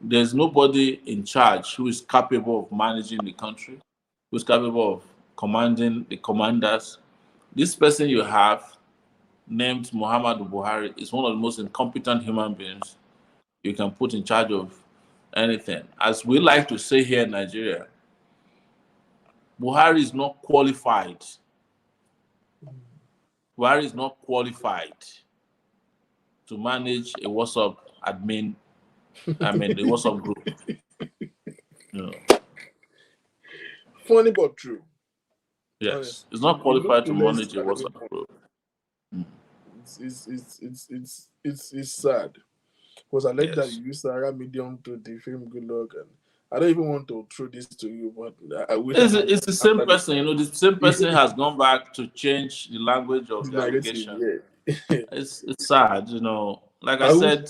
There's nobody in charge who is capable of managing the country, who's capable of commanding the commanders. This person you have, named Muhammadu Buhari, is one of the most incompetent human beings you can put in charge of anything. As we like to say here in Nigeria, Buhari is not qualified. Buhari is not qualified to manage a WhatsApp admin, the WhatsApp group. You know, Funny but true. yes, Honestly, it's not he looked qualified to less manage a than WhatsApp anyone. group. Mm. It's sad. Because I like that Yes. you use Sarah Medium to defame Good Luck, and I don't even want to throw this to you, but I wish I can It's the same after this person, the same person has gone back to change the language of the the narrative. allegation. Yeah, It's sad, Like I I wish. said,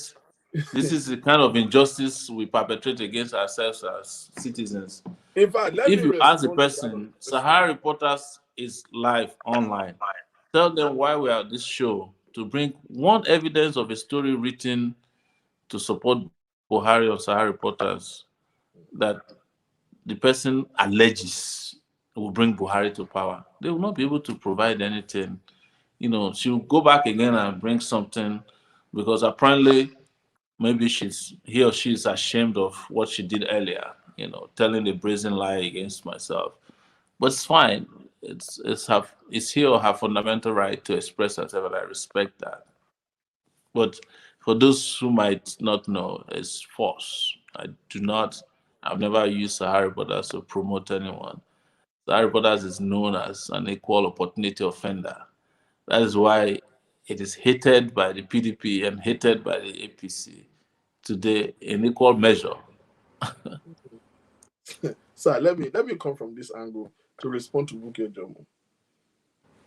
this is the kind of injustice we perpetrate against ourselves as citizens. In fact, let If me you ask the respond to that of person, the question. Sahara Reporters is live online, tell them why we are at this show to bring one evidence of a story written to support Buhari or Sahara Reporters that the person alleges will bring Buhari to power. They will not be able to provide anything. She'll go back again and bring something because apparently maybe he or she is ashamed of what she did earlier, telling a brazen lie against myself. But it's fine. It's he or her fundamental right to express herself, and I respect that. But for those who might not know, it's false. I've never used Sahara Brothers to promote anyone. Sahara Brothers is known as an equal opportunity offender. That is why it is hated by the PDP and hated by the APC today in equal measure. So let me come from this angle to respond to Buke Jomo.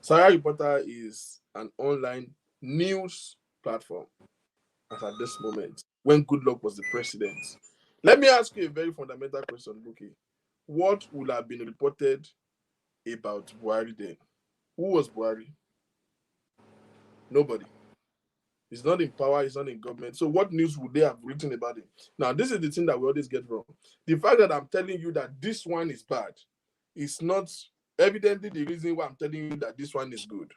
Sarah Reporter is an online news platform as at this moment when Goodluck was the president. Let me ask you a very fundamental question, Buki. What would have been reported about Buhari then? Who was Buhari? Nobody. He's not in power, he's not in government. So what news would they have written about him? Now, this is the thing that we always get wrong. The fact that I'm telling you that this one is bad is not evidently the reason why I'm telling you that this one is good.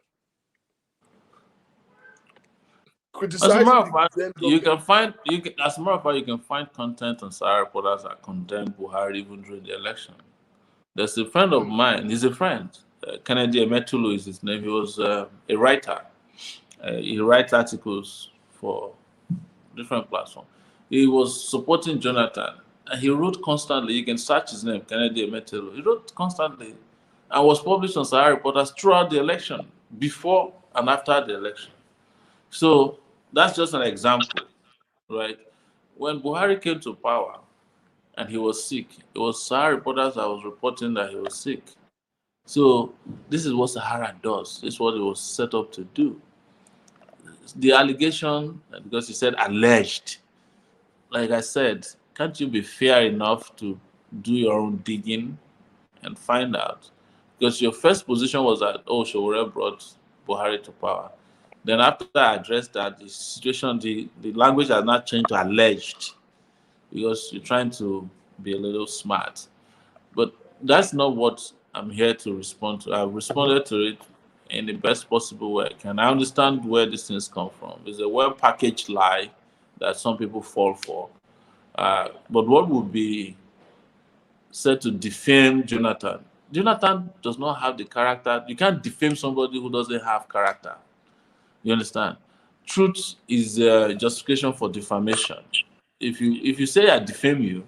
As a matter Criticizing of the fact, then you government. can find you can, as a matter of fact, you can find content on Sahara Reporters that condemn Buhari even during the election. There's a friend of Hmm. mine. He's a friend. Kennedy Emetulu is his name. He was a writer. He writes articles for different platforms. He was supporting Jonathan, and he wrote constantly. You can search his name, Kennedy Emetelu. He wrote constantly, and was published on Sahara Reporters throughout the election, before and after the election. So that's just an example, right? When Buhari came to power and he was sick, it was Sahara Reporters that was reporting that he was sick. So this is what Sahara does. This is what it was set up to do. The allegation, because he said alleged, like I said, can't you be fair enough to do your own digging and find out? Because your first position was that, oh, Sowore brought Buhari to power. Then after I addressed that, the situation, the language has not changed to alleged because you're trying to be a little smart. But that's not what I'm here to respond to. I've responded to it in the best possible way I can. I understand where these things come from. It's a well packaged lie that some people fall for. But what would be said to defame Jonathan? Jonathan does not have the character. You can't defame somebody who doesn't have character. You understand? Truth is a justification for defamation. If you say I defame you,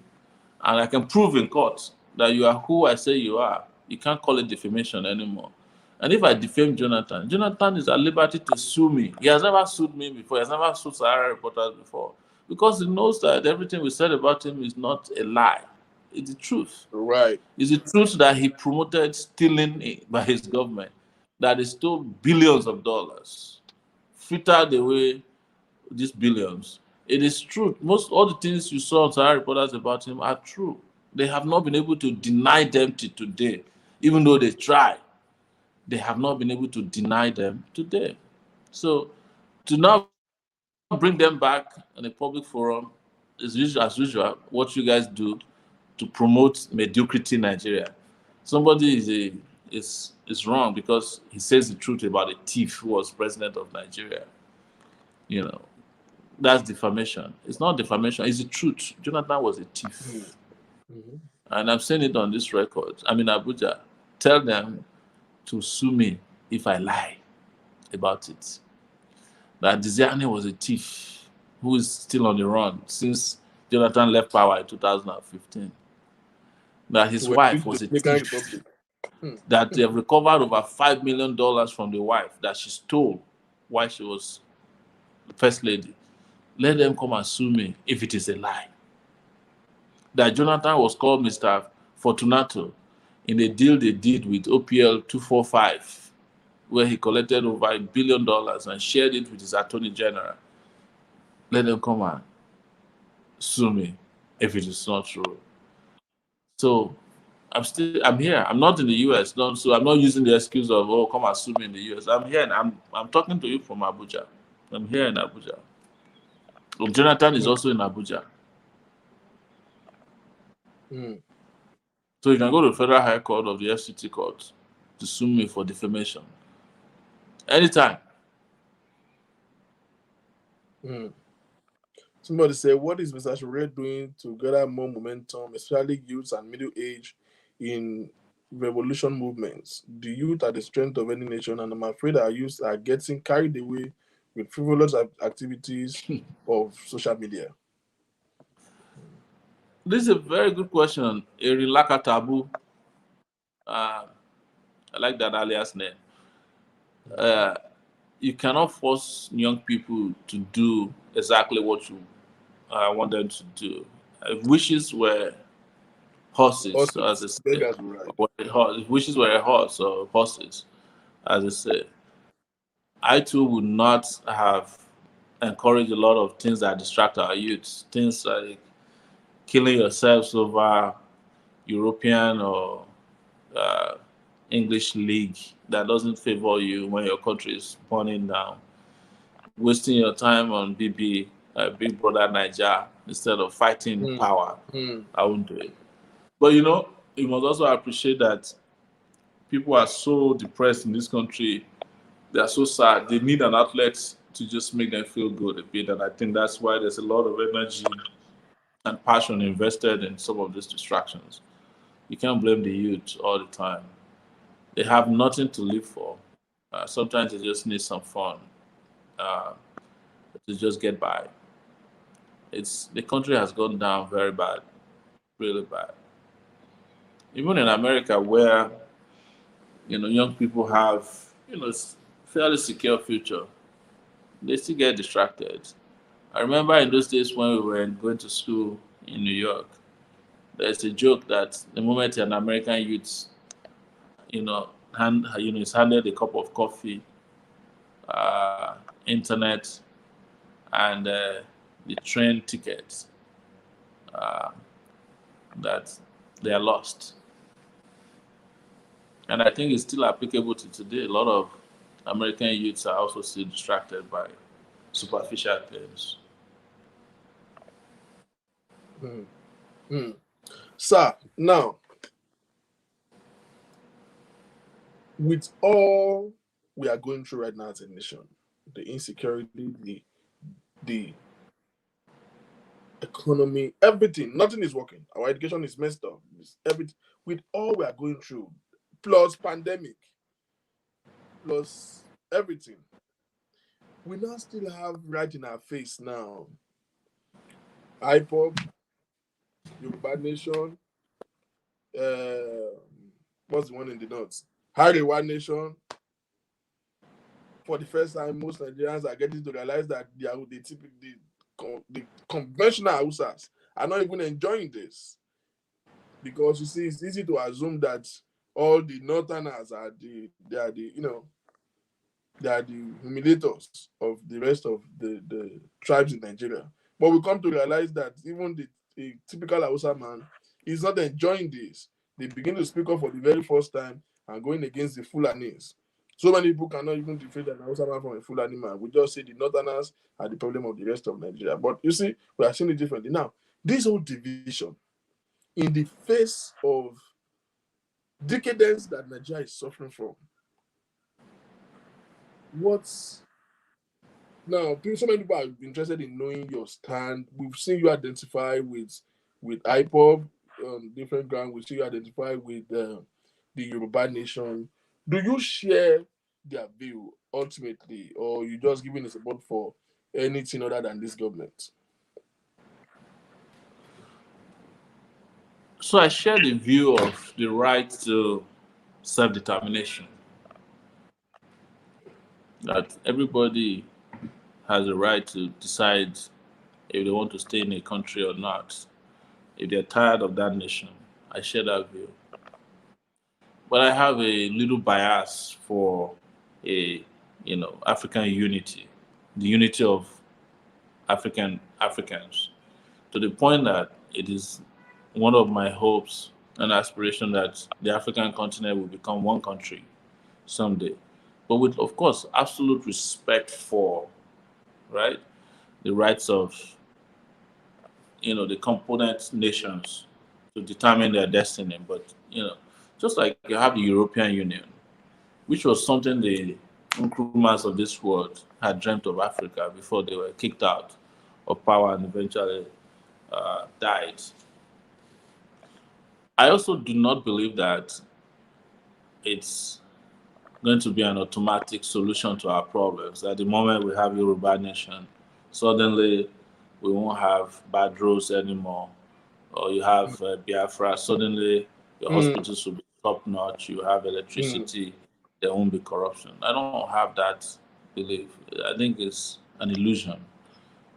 and I can prove in court that you are who I say you are, you can't call it defamation anymore. And if I defame Jonathan, Jonathan is at liberty to sue me. He has never sued me before. He has never sued Sahara Reporters before because he knows that everything we said about him is not a lie. It's the truth. Right. It's the truth that he promoted stealing by his government, that he stole billions of dollars, frittered away these billions. It is true. Most all the things you saw on Sahara reporters about him are true. They have not been able to deny them to today, even though they try. They have not been able to deny them today. So to now bring them back in a public forum is usual, as usual what you guys do to promote mediocrity in Nigeria. Somebody is wrong because he says the truth about a thief who was president of Nigeria. You know, that's defamation. It's not defamation, it's the truth. Jonathan was a thief. Mm-hmm. And I'm saying it on this record. I'm in Abuja. Tell them to sue me if I lie about it. That Diziani was a thief who is still on the run since Jonathan left power in 2015. That his We're wife in the was a Dominican thief. Republic. Hmm. That they have recovered over $5 million from the wife that she stole while she was the first lady. Let them come and sue me if it is a lie. That Jonathan was called Mr. Fortunato in a deal they did with OPL 245, where he collected over $1 billion and shared it with his attorney general. Let them come and sue me if it is not true. So I'm here. I'm not in the US, so I'm not using the excuse of come and sue me in the US. I'm here and I'm talking to you from Abuja. I'm here in Abuja. Jonathan is Hmm. also in Abuja. Hmm. So you can go to the Federal High Court of the FCT court to sue me for defamation. Anytime. Hmm. Somebody said, what is Mr. Sowore doing to gather more momentum, especially youths and middle age in revolution movements? The youth are the strength of any nation, and I'm afraid our youth are getting carried away with frivolous activities of social media. This is a very good question. Erilaka Tabu. Uh, I like that alias name. Uh, you cannot force young people to do exactly what you want them to do. If wishes were horses, as Horses, they say, beggars will ride. if wishes were a horse or horses, as they say, I too would not have encouraged a lot of things that distract our youth. Things like killing yourselves over European or uh, English league that doesn't favor you when your country is burning down. Wasting your time on Big Brother Niger instead of fighting Hmm. power. Hmm. I won't do it. But you must also appreciate that people are so depressed in this country. They are so sad. They need an outlet to just make them feel good a bit. And I think that's why there's a lot of energy and passion invested in some of these distractions. You can't blame the youth all the time. They have nothing to live for. Sometimes they just need some fun uh, to just get by. It's the country has gone down very bad, really bad. Even in America, where young people have fairly secure future, they still get distracted. I remember in those days when we were going to school in New York, there's a joke that the moment an American youth, is handed a cup of coffee, internet, and the train tickets, uh, that they are lost. And I think it's still applicable to today. A lot of American youths are also still distracted by superficial things. Hmm. Hmm. Sir, now, with all we are going through right now as a nation, the insecurity, the economy, everything, nothing is working. Our education is messed up. Everything with all we are going through, plus pandemic, plus everything. We now still have right in our face now. IPOP, Yoruba Nation, uh, what's the one in the north? One Nation. For the first time, most Nigerians are getting to realize that the conventional Hausas are not even enjoying this. Because you see, it's easy to assume that all the northerners are They are the humiliators of the rest of the tribes in Nigeria. But we come to realize that even the typical Hausa man is not enjoying this. They begin to speak up for the very first time and going against the Fulanis. So many people cannot even differentiate an Hausa man from a Fulani man. We just say the Northerners are the problem of the rest of Nigeria. But you see, we are seeing it differently. Now, this whole division in the face of decadence that Nigeria is suffering from, what's now, so many people are interested in knowing your stand. We've seen you identify with IPOB on different ground. We see you identify with the Yoruba Nation. Do you share their view ultimately, or you just giving a support for anything other than this government? So I share the view of the right to self-determination, that everybody has a right to decide if they want to stay in a country or not, if they're tired of that nation. I share that view. But I have a little bias for a African unity, the unity of Africans, to the point that it is one of my hopes and aspiration that the African continent will become one country someday. But with, of course, absolute respect for, right, the rights of the component nations to determine their destiny. But just like you have the European Union, which was something the Nkrumahs of this world had dreamt of Africa before they were kicked out of power and eventually died. I also do not believe that it's going to be an automatic solution to our problems. At the moment we have Yoruba nation, suddenly we won't have bad roads anymore, or you have Biafra, suddenly your Mm, hospitals will be top notch, you have mm, electricity, there won't be corruption. I don't have that belief. I think it's an illusion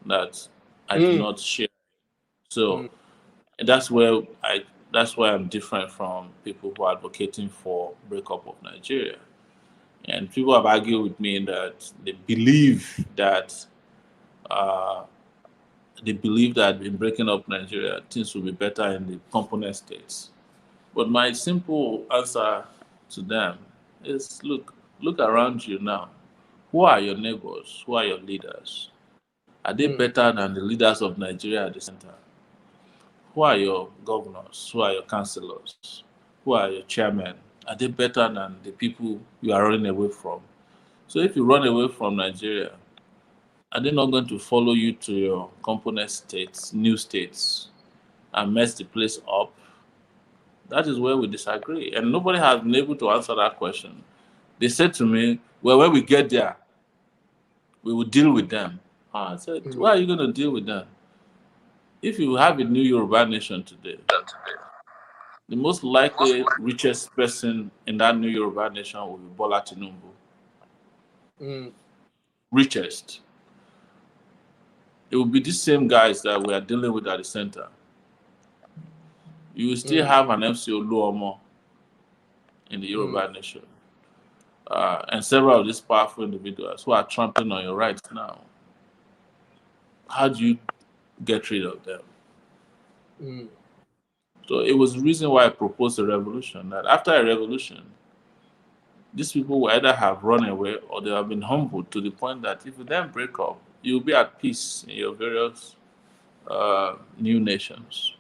that I do mm, not share. So mm, that's where I that's why I'm different from people who are advocating for breakup of Nigeria. And people have argued with me that uh, they believe that in breaking up Nigeria, things will be better in the component states. But my simple answer to them is look around you now. Who are your neighbors? Who are your leaders? Are they mm, better than the leaders of Nigeria at the center? Who are your governors? Who are your councillors? Who are your chairmen? Are they better than the people you are running away from? So if you run away from Nigeria, are they not going to follow you to your component states, new states, and mess the place up? That is where we disagree. And nobody has been able to answer that question. They said to me, well, when we get there, we will deal with them. I said, mm, why are you going to deal with them? If you have a new Yoruba nation today, the most likely richest person in that new Yoruba nation will be Bola Tinubu. mm, Richest. It will be these same guys that we are dealing with at the center. You will still mm, have an MC Oluomo in the mm. Yoruba nation. And several of these powerful individuals who are trampling on your rights now. How do you get rid of them? Mm. So it was the reason why I proposed a revolution. That after a revolution, these people will either have run away or they have been humbled to the point that if you then break up, you'll be at peace in your various new nations.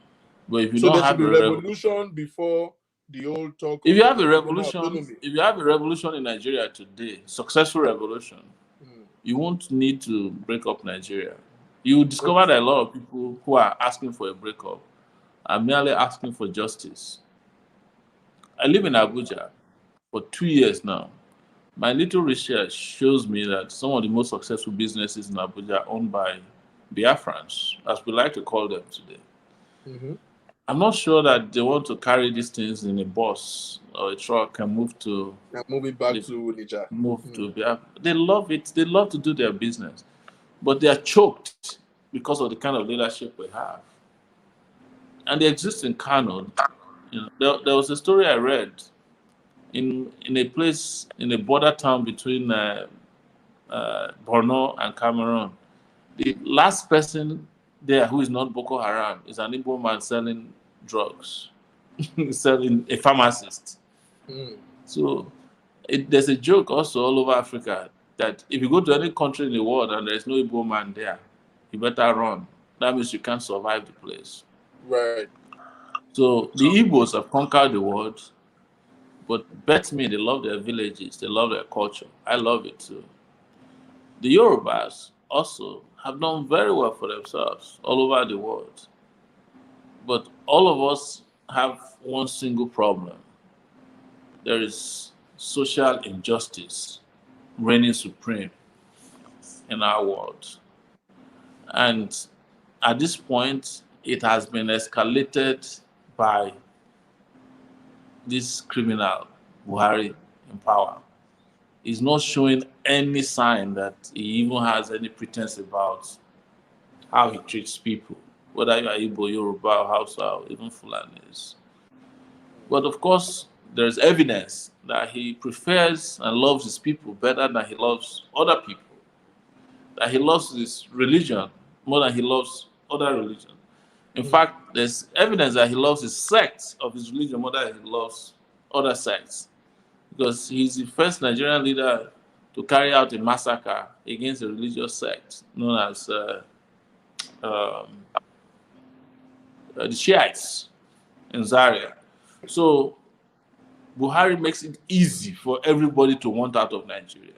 But if you So don't there should have be a revolution, revolution before the old talk if you of have a regional revolution, autonomy. if you have a revolution in Nigeria today, successful revolution, Mm. you won't need to break up Nigeria. You will discover that Okay. a lot of people who are asking for a breakup are merely asking for justice. I live in Abuja for 2 years now. My little research shows me that some of the most successful businesses in Abuja are owned by Biafrans, as we like to call them today. Mm-hmm. I'm not sure that they want to carry these things in a bus or a truck and And move it back the, to Niger. move Mm. to Biafra. They love it. They love to do their business, but they are choked because of the kind of leadership we have. And they exist in Kano. There was a story I read in a place in a border town between Borno and Cameroon. The last person there who is not Boko Haram is an Igbo man selling drugs, selling a pharmacist. Mm. So there's a joke also all over Africa that if you go to any country in the world and there's no Igbo man there, you better run. That means you can't survive the place. Right. So the Igbos have conquered the world, but bet me they love their villages, they love their culture. I love it too. The Yorubas also have done very well for themselves all over the world. But all of us have one single problem. There is social injustice reigning supreme in our world. And at this point, it has been escalated by this criminal, Buhari, in power. He's not showing any sign that he even has any pretense about how he treats people, whether you are Igbo, Yoruba, or Hausa, or even Fulanis. But of course, there's evidence that he prefers and loves his people better than he loves other people, that he loves his religion more than he loves other religions. In Mm. fact, there's evidence that he loves his sect of his religion more than he loves other sects, because he's the first Nigerian leader to carry out a massacre against a religious sect known as um, the Shiites in Zaria. So Buhari makes it easy for everybody to want out of Nigeria.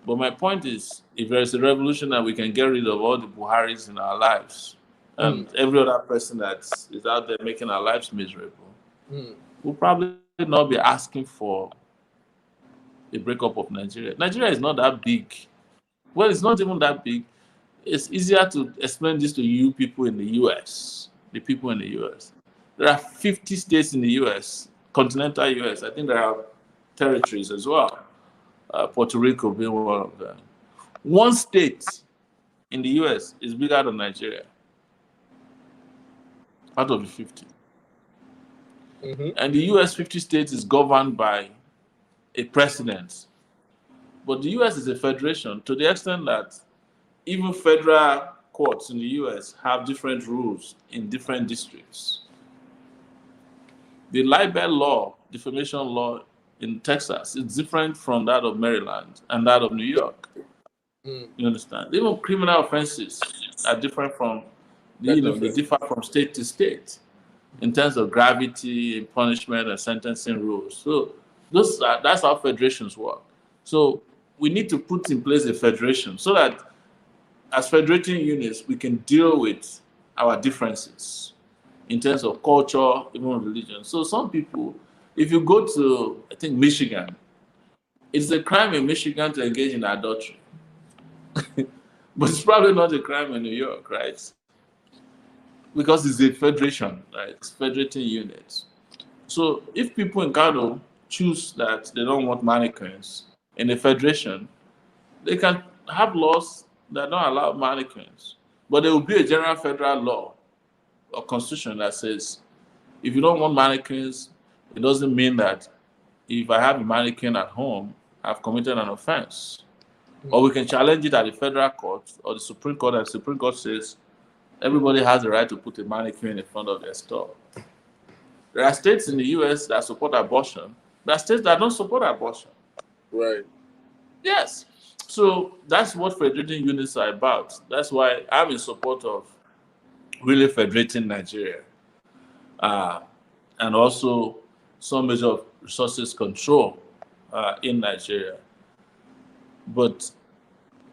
But my point is, if there is a revolution and we can get rid of all the Buharis in our lives Mm. and every other person that is out there making our lives miserable, Mm. we'll probably not be asking for a breakup of Nigeria. Nigeria is not that big. Well, it's not even that big. It's easier to explain this to you people in the US, the people in the US. There are 50 states in the US, continental US. I think there are territories as well, Puerto Rico being one of them. One state in the US is bigger than Nigeria out of the 50. Mm-hmm. And the US 50 states is governed by a president. But the US is a federation to the extent that even federal courts in the US have different rules in different districts. The libel law, defamation law in Texas is different from that of Maryland and that of New York. Mm. You understand? Even criminal offenses are different from, They're they different. differ from state to state in terms of gravity, punishment, and sentencing rules. So that's how federations work. So we need to put in place a federation so that as federating units, we can deal with our differences in terms of culture, even religion. So some people, if you go to, I think, Michigan, it's a crime in Michigan to engage in adultery, but it's probably not a crime in New York, right? Because it's a federation, right? It's federating units. So if people in Kano choose that they don't want mannequins in a federation, they can have laws that don't allow mannequins. But there will be a general federal law or constitution that says if you don't want mannequins, it doesn't mean that if I have a mannequin at home, I've committed an offense. Or we can challenge it at the federal court or the Supreme Court, and the Supreme Court says everybody has the right to put a mannequin in front of their store. There are states in the US that support abortion. There are states that don't support abortion. Right. Yes. So that's what federating units are about. That's why I'm in support of really federating Nigeria. Uh, and also some measure of resources control in Nigeria. But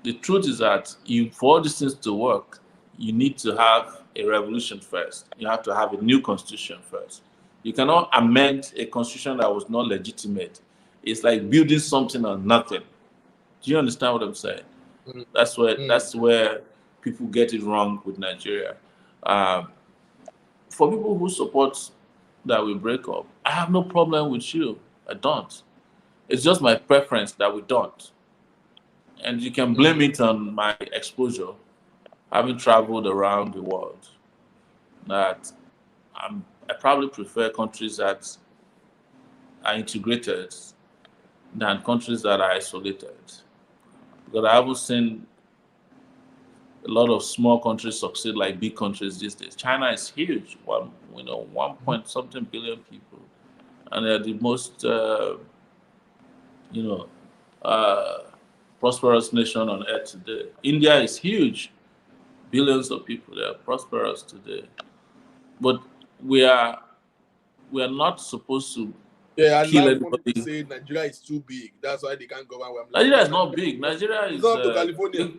the truth is that for all these things to work, you need to have a revolution first. You have to have a new constitution first. You cannot amend a constitution that was not legitimate. It's like building something on nothing. Do you understand what I'm saying? Mm. Mm. That's where people get it wrong with Nigeria. Um, for people who support that we break up, I have no problem with you. I don't. It's just my preference that we don't. And you can blame Mm. it on my exposure, having traveled around the world. That I probably prefer countries that are integrated than countries that are isolated. Because I haven't seen a lot of small countries succeed like big countries these days. China is huge, 1 point something billion people, and they're the most, you know, uh, prosperous nation on earth today. India is huge, billions of people. They are prosperous today, but we are we are not supposed to Yeah, I kill laugh when people anybody. say Nigeria is too big. That's why they can't govern. Where I'm like, Nigeria no, is not Nigeria, big. Nigeria it's is not up to California.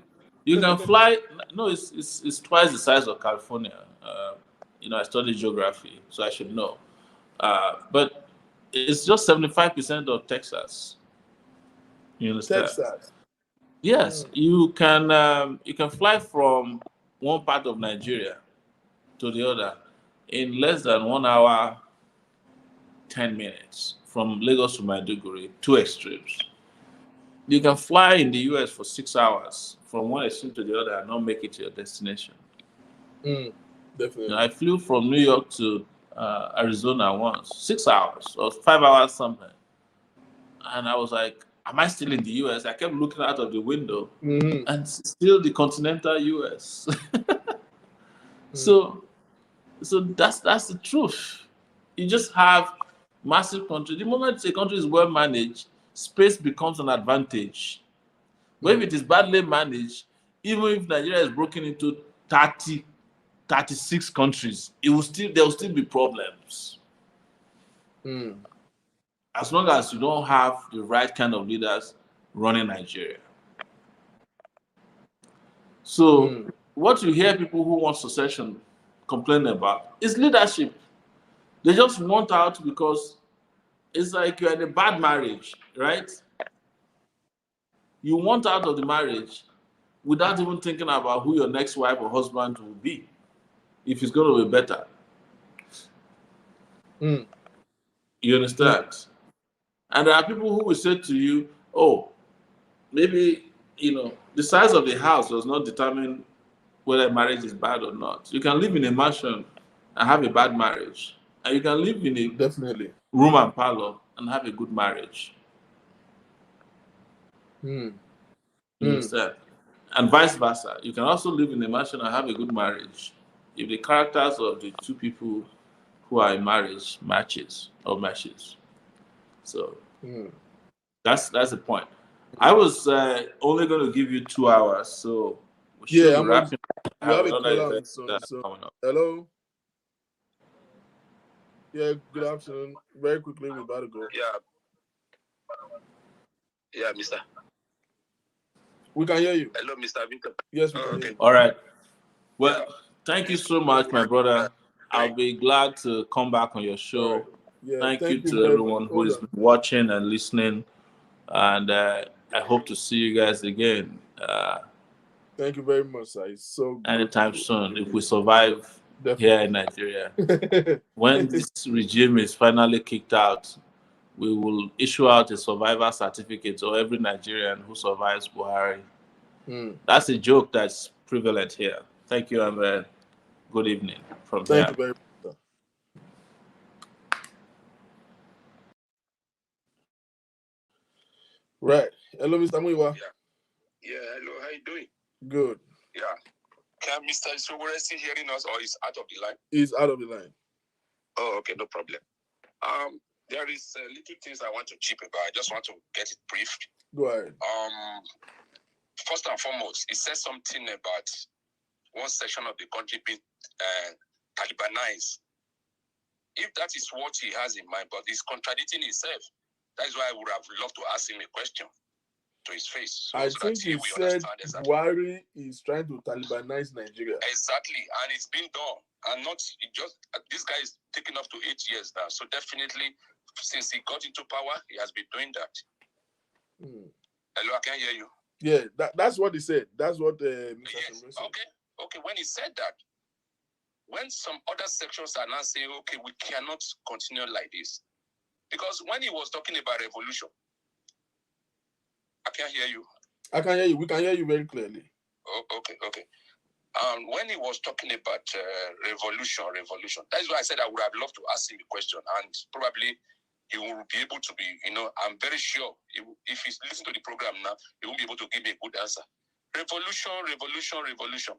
you can fly. No, it's twice the size of California. I studied geography, so I should know. But it's just 75% of Texas. You understand? Texas. Yes, you can fly from one part of Nigeria to the other in less than 1 hour, 10 minutes from Lagos to Maiduguri. Two extremes. You can fly in the US for 6 hours from one extreme to the other and not make it to your destination. Definitely. I flew from New York to Arizona once, 6 hours or 5 hours something, and I was like, "Am I still in the US?" I kept looking out of the window, and still the continental US. So, that's the truth. You just have massive country. The moment a country is well managed, space becomes an advantage. But if it is badly managed, even if Nigeria is broken into 30, 36 countries, there will still be problems. As long as you don't have the right kind of leaders running Nigeria. So what you hear people who want secession complain about is leadership. They just want out because it's like you're in a bad marriage, right? You want out of the marriage without even thinking about who your next wife or husband will be, if it's going to be better. You understand? And there are people who will say to you, oh, maybe, the size of the house does not determine whether marriage is bad or not. You can live in a mansion and have a bad marriage. And you can live in a Definitely. room and parlor and have a good marriage. You understand? And vice versa. You can also live in a mansion and have a good marriage if the characters of the two people who are in marriage matches. So that's the point. I was only going to give you 2 hours, so we should be wrapping up. I We have have a another caller on event the phone. So, coming up. hello. Yeah, good afternoon. Very quickly, we're about to go. Yeah, Mr. We can hear you. Hello, Mr. Victor. Yes, we can hear you. All right. Well, thank you so much, my brother. I'll be glad to come back on your show. Right. Yeah, thank you to very everyone who is watching and listening. And I hope to see you guys again. Thank you very much, sir. It's so good. Anytime soon, if we survive here in Nigeria. When this regime is finally kicked out, we will issue out a survivor certificate to every Nigerian who survives Buhari. That's a joke that's prevalent here. Thank you, and good evening from here. Thank you very much, sir. Right. Hello, Mr. Muiwa. Yeah, hello. How you doing? Good. Yeah. Can Mr. Sowore still hearing us, or is out of the line? He's out of the line. Oh, okay, no problem. There is little things I want to chip about. I just want to get it briefed. Go ahead. First and foremost, it says something about one section of the country being Talibanized. If that is what he has in mind, but he's contradicting himself. That is why I would have loved to ask him a question to his face. I think he said Buhari is trying to Talibanize Nigeria. Exactly, and it's been done. And not just this guy is taking up to 8 years now. So definitely, since he got into power, he has been doing that. Hello, I can hear you. Yeah, that's what he said. That's what Mr. Yes. said. Okay. When he said that, when some other sections are now saying, okay, we cannot continue like this, because when he was talking about revolution, I can't hear you. I can hear you. We can hear you very clearly. Oh, okay. When he was talking about revolution, that's why I said I would have loved to ask him a question, and probably he will be able to be, I'm very sure if he's listening to the program now, he will be able to give me a good answer. Revolution, revolution, revolution.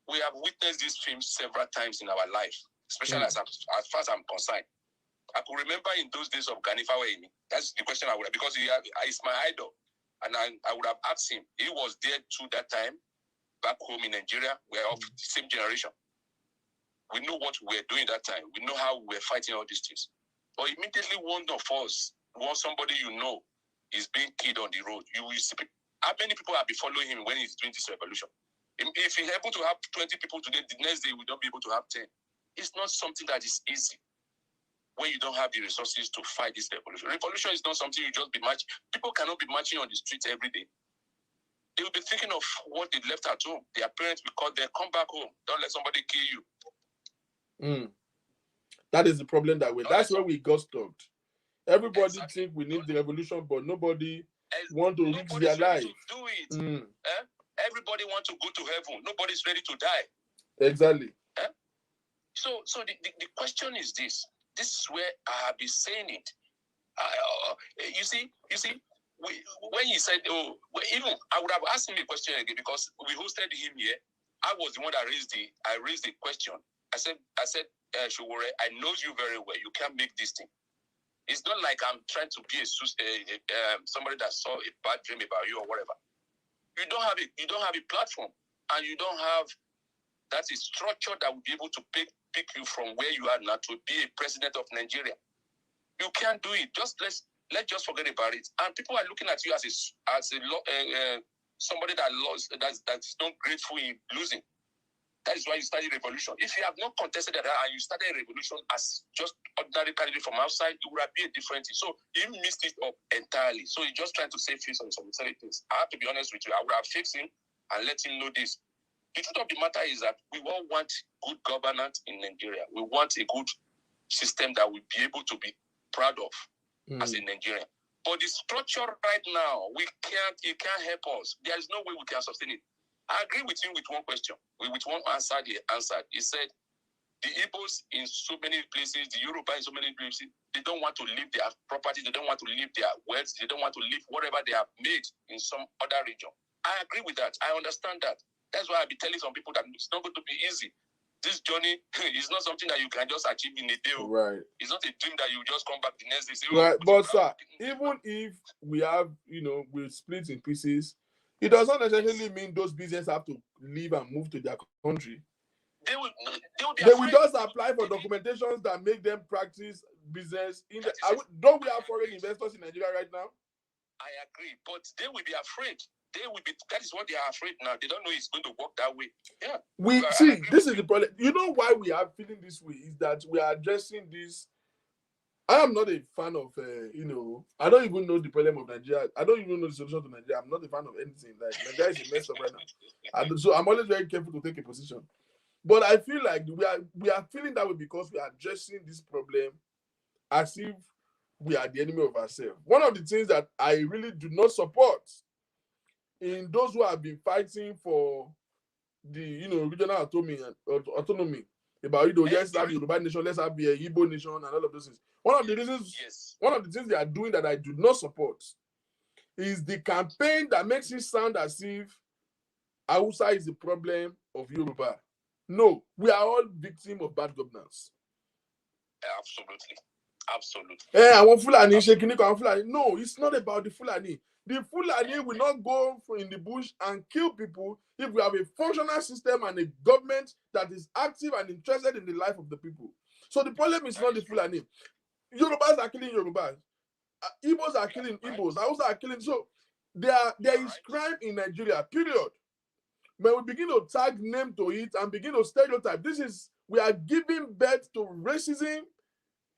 We have witnessed this film several times in our life, especially as far as I'm concerned. I could remember in those days of Gani Fawehinmi. That's the question I would have, because he's my idol. And I would have asked him. He was there too that time, back home in Nigeria. We're of the same generation. We know what we were doing that time. We know how we were fighting all these things. But immediately one of us, somebody is being killed on the road. You will see how many people have been following him when he's doing this revolution. If he's able to have 20 people today, the next day we don't be able to have 10. It's not something that is easy when you don't have the resources to fight this revolution. Revolution is not something you just be marching. People cannot be marching on the streets every day. They will be thinking of what they left at home. Their parents will call them, come back home. Don't let somebody kill you. That is the problem that's where we got stuck. Everybody think we need the revolution, but nobody want to risk their life. To do it. Everybody want to go to heaven. Nobody's ready to die. Exactly. So the question is this. This is where I have been saying it. You see, when he said, even I would have asked him a question again, because we hosted him here. I was the one that raised the question. I said, Sowore, I know you very well. You can't make this thing. It's not like I'm trying to be somebody that saw a bad dream about you or whatever. You don't have a platform, and you don't have that is structure that will be able to pick you from where you are now to be a president of Nigeria. You can't do it. Let's just forget about it. And people are looking at you as somebody that lost, that's not grateful in losing. That is why you started revolution. If you have not contested that and you started a revolution as just ordinary candidate from outside, it would have been a different thing. So he missed it up entirely. So he's just trying to save face on some silly things. I have to be honest with you. I would have fixed him and let him know this. The truth of the matter is that we all want good governance in Nigeria. We want a good system that we'll be able to be proud of as a Nigerian. But the structure right now, it can't help us. There is no way we can sustain it. I agree with him with one question, with one answer he answered. He said, the Igbos in so many places, the Yoruba in so many places, they don't want to leave their property, they don't want to leave their wealth, they don't want to leave whatever they have made in some other region. I agree with that. I understand that. That's why I'll be telling some people that it's not going to be easy. This journey is not something that you can just achieve in a day. Right. It's not a dream that you just come back the next day. Say, right. But sir, even if we have, we split in pieces, it does not necessarily mean those businesses have to leave and move to their country. They will just apply for documentations that make them practice business. Don't we have foreign investors in Nigeria right now? I agree, but they will be afraid. That is what they are afraid now. They don't know it's going to work that way. Yeah. This is the problem. You know why we are feeling this way is that we are addressing this. I am not a fan of, I don't even know the problem of Nigeria. I don't even know the solution to Nigeria. I'm not a fan of anything. Like, Nigeria is a mess up right now. So I'm always very careful to take a position. But I feel like we are feeling that way because we are addressing this problem as if we are the enemy of ourselves. One of the things that I really do not support in those who have been fighting for the, regional autonomy, about, let's have Yoruba nation, let's have the Igbo nation and all of those things. One of the things they are doing that I do not support is the campaign that makes it sound as if Hausa is the problem of Yoruba. No, we are all victims of bad governance. Absolutely. I want Fulani, shaking Fulani. No, it's not about the Fulani. The Fulani will not go in the bush and kill people if we have a functional system and a government that is active and interested in the life of the people. So the problem is not the Fulani. Yorubas are killing Yorubas. Igbos are killing Igbos. Hausa are killing. So there is crime in Nigeria, period. When we begin to tag name to it and begin to stereotype, we are giving birth to racism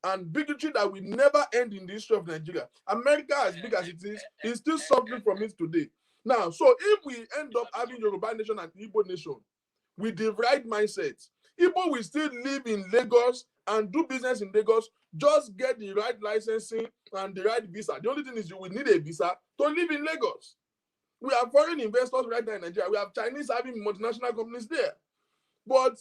and bigotry that will never end in the history of Nigeria. America, as big as it is still suffering from it today. Now, so if we end up having Yoruba nation and Igbo nation with the right mindset, Igbo will still live in Lagos and do business in Lagos, just get the right licensing and the right visa. The only thing is you will need a visa to live in Lagos. We have foreign investors right now in Nigeria. We have Chinese having multinational companies there. But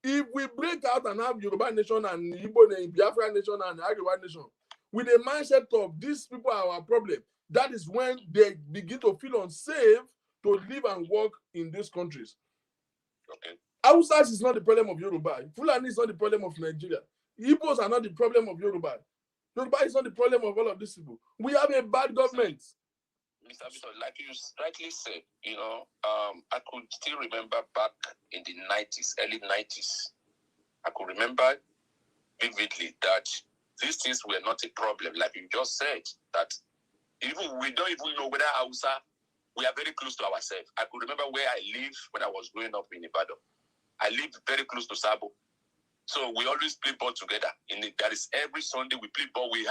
if we break out and have Yoruba nation and Igbo nation, Biafra nation and Ariwa nation, with a mindset of these people are our problem, that is when they begin to feel unsafe to live and work in these countries. Okay. Hausas is not the problem of Yoruba. Fulani is not the problem of Nigeria. Igbos are not the problem of Yoruba. Yoruba is not the problem of all of these people. We have a bad government. Mr. Victor, like you rightly said, you know, I could still remember back in the 90s, early 90s, I could remember vividly that these things were not a problem. Like you just said, that even we don't even know whether Hausa, we are very close to ourselves. I could remember where I lived when I was growing up in Ibadan. I lived very close to Sabo. So we always play ball together. That is every Sunday we play ball. We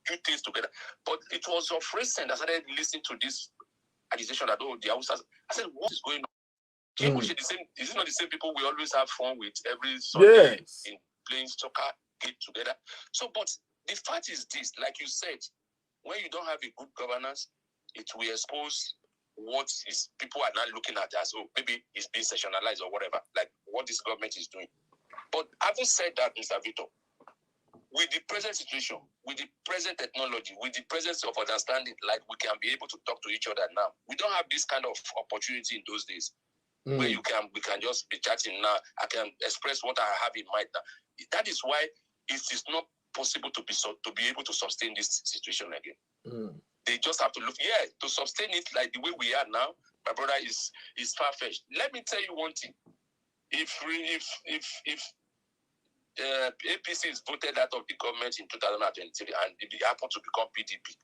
do things together. But it was of recent I started listening to this accusation that, oh, the Hausas. I said, what is going on? Is it not the same people we always have fun with every Sunday in playing soccer, get together? So, but the fact is this, like you said, when you don't have a good governance, it will expose what is people are not looking at as, oh, maybe it's being sectionalized or whatever, like what this government is doing. But having said that, Mr. Victor, with the present situation, with the present technology, with the presence of understanding, like we can be able to talk to each other now. We don't have this kind of opportunity in those days where we can just be chatting now. I can express what I have in mind now. That is why it is not possible to be able to sustain this situation again. They just have to look, to sustain it like the way we are now. My brother is far-fetched. Let me tell you one thing: if APC is voted out of the government in 2023 and they happen to become PDP,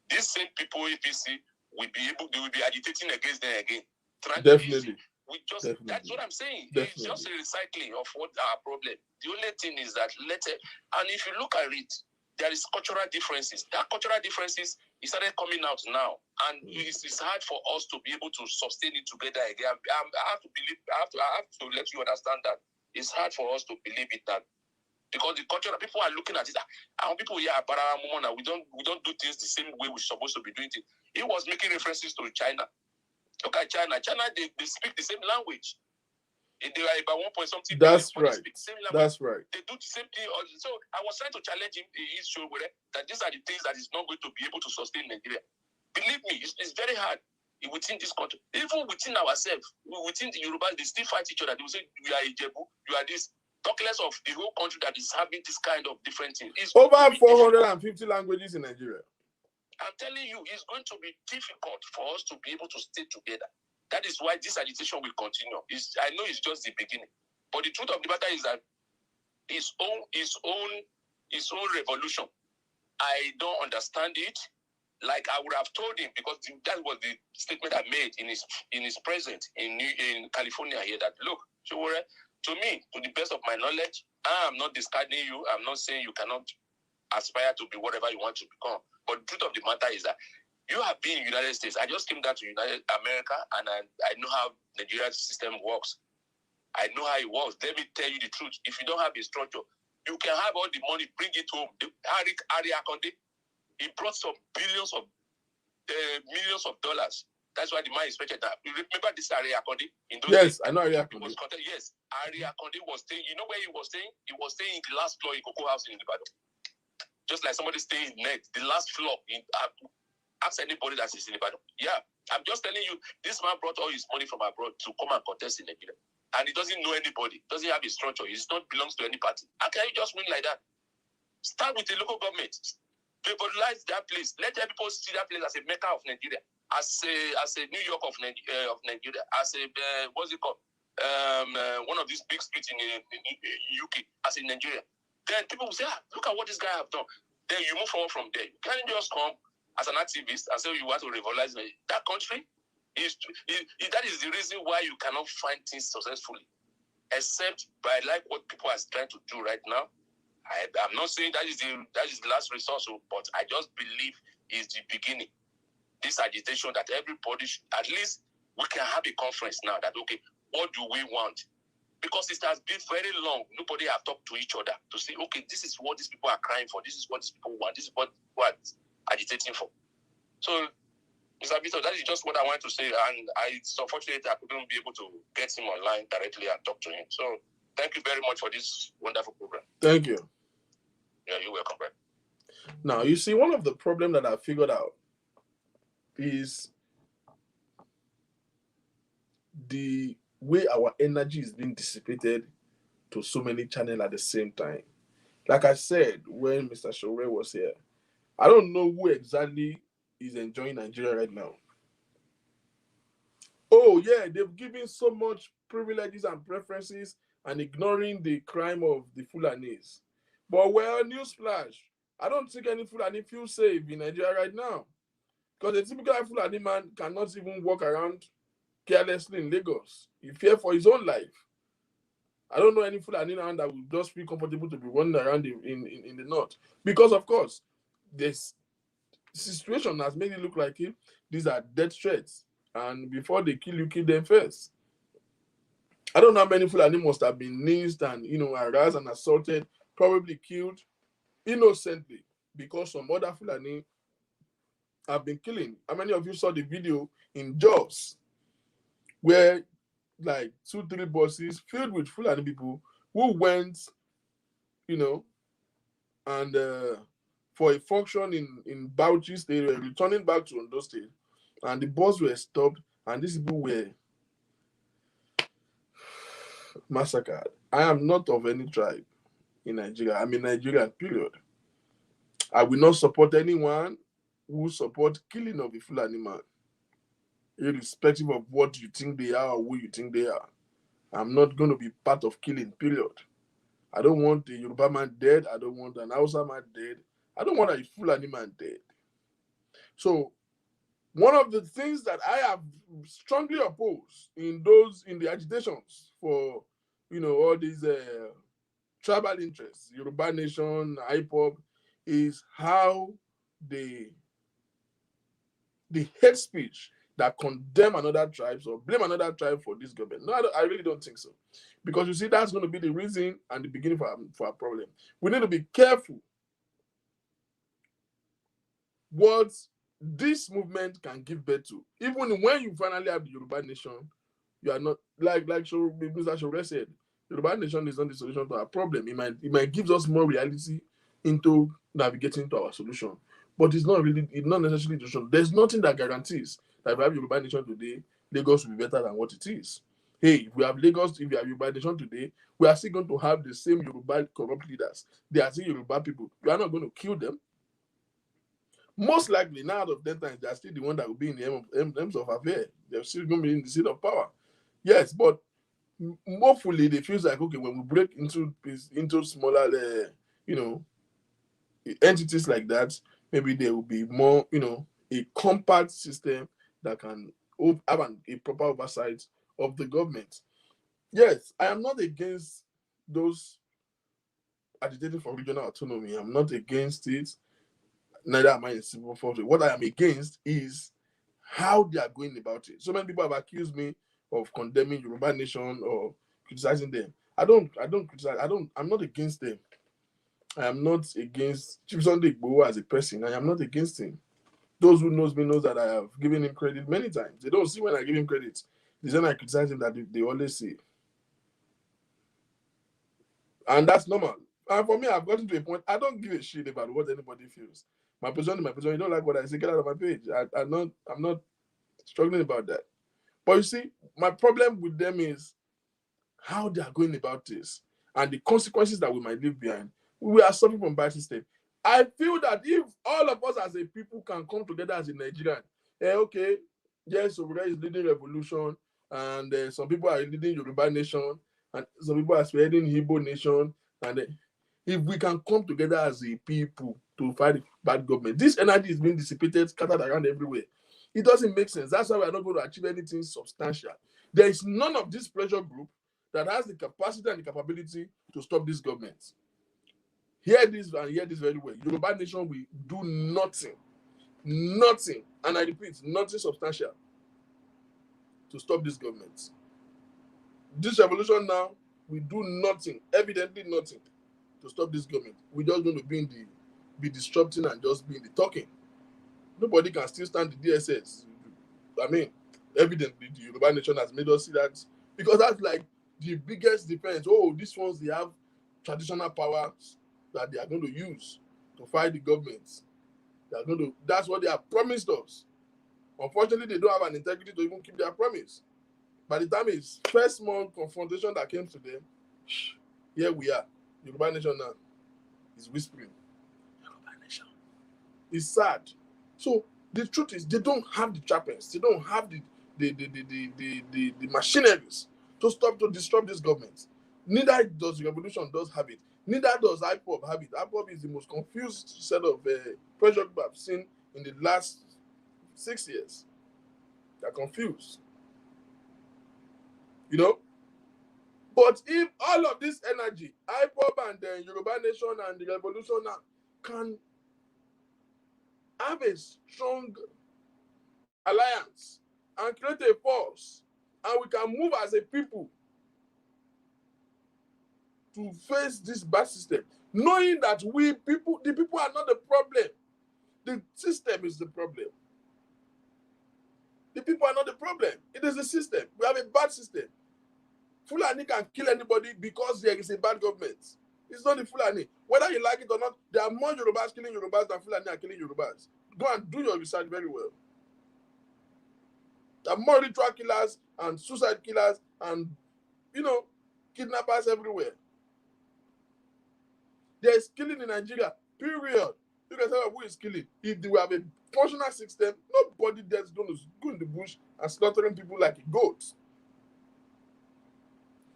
these same people APC will be agitating against them again. Definitely. That's what I'm saying. Definitely. It's just a recycling of what our problem. The only thing is that and if you look at it, there is cultural differences. That cultural differences it started coming out now, and it's hard for us to be able to sustain it together again. I have to let you understand that it's hard for us to believe it that because the cultural people are looking at it. And people here are we don't do things the same way we're supposed to be doing it. He was making references to China. Look at China. China, they speak the same language. They are about 1 point something That's billion, right. They speak the same language. That's right. They do the same thing. So I was trying to challenge him in his show that these are the things that is not going to be able to sustain Nigeria. Believe me, it's very hard within this country. Even within ourselves, within the Yorubas, they still fight each other. They will say, you are Ijebu, you are this. Talk less of the whole country that is having this kind of different things. Over 450 languages in Nigeria. I'm telling you, it's going to be difficult for us to be able to stay together. That is why this agitation will continue. I know it's just the beginning, but the truth of the matter is that his own revolution, I don't understand it. Like I would have told him, because that was the statement I made in his presence in California here. That look, Sowore, to me, to the best of my knowledge, I am not discarding you. I'm not saying you cannot aspire to be whatever you want to become. But the truth of the matter is that you have been in the United States. I just came down to United America, and I know how Nigeria's system works. I know how it works. Let me tell you the truth. If you don't have a structure, you can have all the money, bring it home. Ari Akonde, he brought some millions of dollars. That's why the man is expected that. You remember this Ari Akonde? Yes, I know Ari Akonde. Yes, Ari Akonde was staying. You know where he was staying? He was staying in the last floor in Cocoa House in Ibadan. Just like somebody staying in next, the last floor in. Ask anybody that is in Ibadan. Yeah, I'm just telling you, this man brought all his money from abroad to come and contest in Nigeria. And he doesn't know anybody, doesn't have a structure, he does not belongs to any party. How can you just win like that? Start with the local government. Revitalize that place. Let people see that place as a mecca of Nigeria, as a New York of Nigeria, as a what's it called? One of these big streets in UK, as in Nigeria. Then people will say, look at what this guy have done. Then you move forward from there. You can't just come as an activist and say you want to revitalize that country. That is the reason why you cannot find things successfully, except by like what people are trying to do right now. I'm not saying that is the last resource, but I just believe is the beginning. This agitation that everybody at least we can have a conference now that okay, what do we want? Because it has been very long. Nobody have talked to each other to say, okay, this is what these people are crying for. This is what these people want. This is what agitating for. So, Mr. Vito, that is just what I wanted to say. And it's unfortunate I couldn't be able to get him online directly and talk to him. So, thank you very much for this wonderful program. Thank you. Yeah, you're welcome, Brad. Now, you see, one of the problem that I figured out is the way our energy is being dissipated to so many channels at the same time. Like I said when Mr. Sowore was here, I don't know who exactly is enjoying Nigeria right now. Oh, yeah, they've given so much privileges and preferences and ignoring the crime of the Fulanis. But, well, newsflash, I don't think any Fulani feels safe in Nigeria right now. Because a typical Fulani man cannot even walk around carelessly in Lagos. He fears for his own life. I don't know any Fulani now that will just feel comfortable to be running around in the north. Because, of course, this situation has made it look like these are death threats. And before they kill you, kill them first. I don't know how many Fulani must have been niced and, harassed and assaulted, probably killed innocently because some other Fulani have been killing. How many of you saw the video in Jos where like 2-3 buses filled with Fulani people who went, and for a function in Bauchi State, were returning back to Ondo State, and the bus were stopped, and these people were massacred. I am not of any tribe in Nigeria. I'm a Nigerian, period. I will not support anyone who support killing of a Fulani man, irrespective of what you think they are or who you think they are. I'm not going to be part of killing, period. I don't want a Yoruba man dead. I don't want an Hausa man dead. I don't want a Fulani man dead. So one of the things that I have strongly opposed in the agitations for, all these tribal interests, Yoruba Nation, IPOB, is how the hate speech that condemn another tribes or blame another tribe for this government. No, I really don't think so. Because you see, that's going to be the reason and the beginning for our problem. We need to be careful what this movement can give birth to. Even when you finally have the Yoruba Nation, you are not, like Mr. Sowore said, Yoruba Nation is not the solution to our problem. It might give us more reality into navigating to our solution. But it's not necessarily the solution. There's nothing that guarantees that if we have Yoruba Nation today, Lagos will be better than what it is. Hey, if we have Yoruba Nation today, we are still going to have the same Yoruba corrupt leaders. They are still Yoruba people. We are not going to kill them. Most likely, 9 out of 10 times, they are still the one that will be in the ends of affair. They're still going to be in the seat of power. Yes, but hopefully they feel like, okay, when we break into smaller, entities like that, maybe there will be more, a compact system that can have a proper oversight of the government. Yes, I am not against those agitating for regional autonomy. I'm not against it. Neither am I in civil force. What I am against is how they are going about it. So many people have accused me of condemning Yoruba Nation or criticizing them. I don't criticize. I'm not against them. I am not against Chief Sunday Igboho as a person. I am not against him. Those who knows me knows that I have given him credit many times. They don't see when I give him credit. It's when I criticize him that they always see. And that's normal. And for me, I've gotten to a point, I don't give a shit about what anybody feels. My position is my position. You don't like what I say, get out of my page. I'm not struggling about that. But you see, my problem with them is how they are going about this and the consequences that we might leave behind. We are suffering from bad system. I feel that if all of us as a people can come together as a Nigerian, okay, yes, Sowore is leading revolution, and some people are leading Yoruba Nation, and some people are spreading Igbo Nation, and if we can come together as a people to fight bad government, this energy is being dissipated, scattered around everywhere. It doesn't make sense. That's why we're not going to achieve anything substantial. There is none of this pressure group that has the capacity and the capability to stop this government. Hear this and hear this very well. Yoruba Nation will do nothing, and I repeat, nothing substantial to stop this government. This revolution now will do nothing, evidently nothing, to stop this government. We're just going to be disrupting and just be in the talking. Nobody can still stand the DSS. I mean, evidently the Yoruba Nation has made us see that, because that's like the biggest defense. Oh, these ones, they have traditional powers that they are going to use to fight the government. They are going to. That's what they have promised us. Unfortunately, they don't have an integrity to even keep their promise. By the time it's first month confrontation that came to them, here we are. Yoruba Nation now is whispering. Yoruba Nation. It's sad. So the truth is, they don't have the trappings. They don't have the machineries to disrupt this government. Neither does Revolution does have it. Neither does IPOB have it. IPOB is the most confused set of pressure group I've seen in the last 6 years. They're confused. You know? But if all of this energy, IPOB and the Yoruba Nation and the Revolution now can have a strong alliance and create a force, and we can move as a people to face this bad system, knowing that the people are not the problem. The system is the problem. The people are not the problem. It is the system. We have a bad system. Fulani can kill anybody because there is a bad government. It's not the Fulani. Whether you like it or not, there are more Yorubas killing Yorubas than Fulani are killing Yorubas. Go and do your research very well. There are more ritual killers and suicide killers and, kidnappers everywhere. There is killing in Nigeria, period. You can tell who is killing. If we have a functional system, nobody that's going to go in the bush and slaughtering people like goats.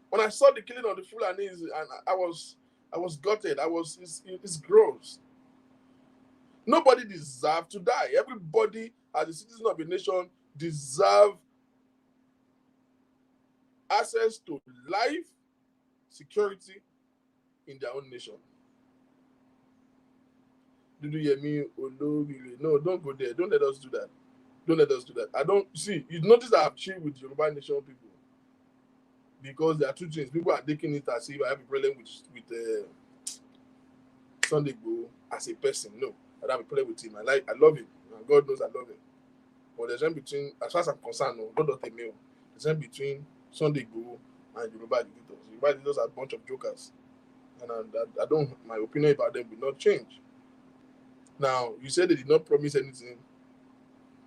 When I saw the killing of the Fulanis, and I was gutted. It's gross. Nobody deserves to die. Everybody, as a citizen of a nation, deserve access to life, security in their own nation. Did you hear me? No, don't go there. Don't let us do that. Don't let us do that. I don't see. You notice that I've chilled with Yoruba Nation people because there are two things. People are taking it as if I have a problem with Sunday Igboho as a person. No, I don't have a problem with him. I love him. And God knows I love him. But there's one between, as far as I'm concerned, no, God don't me. There's one between Sunday Igboho and Yoruba agitators. Yoruba agitators are a bunch of jokers, and I don't. My opinion about them will not change. Now, you said they did not promise anything.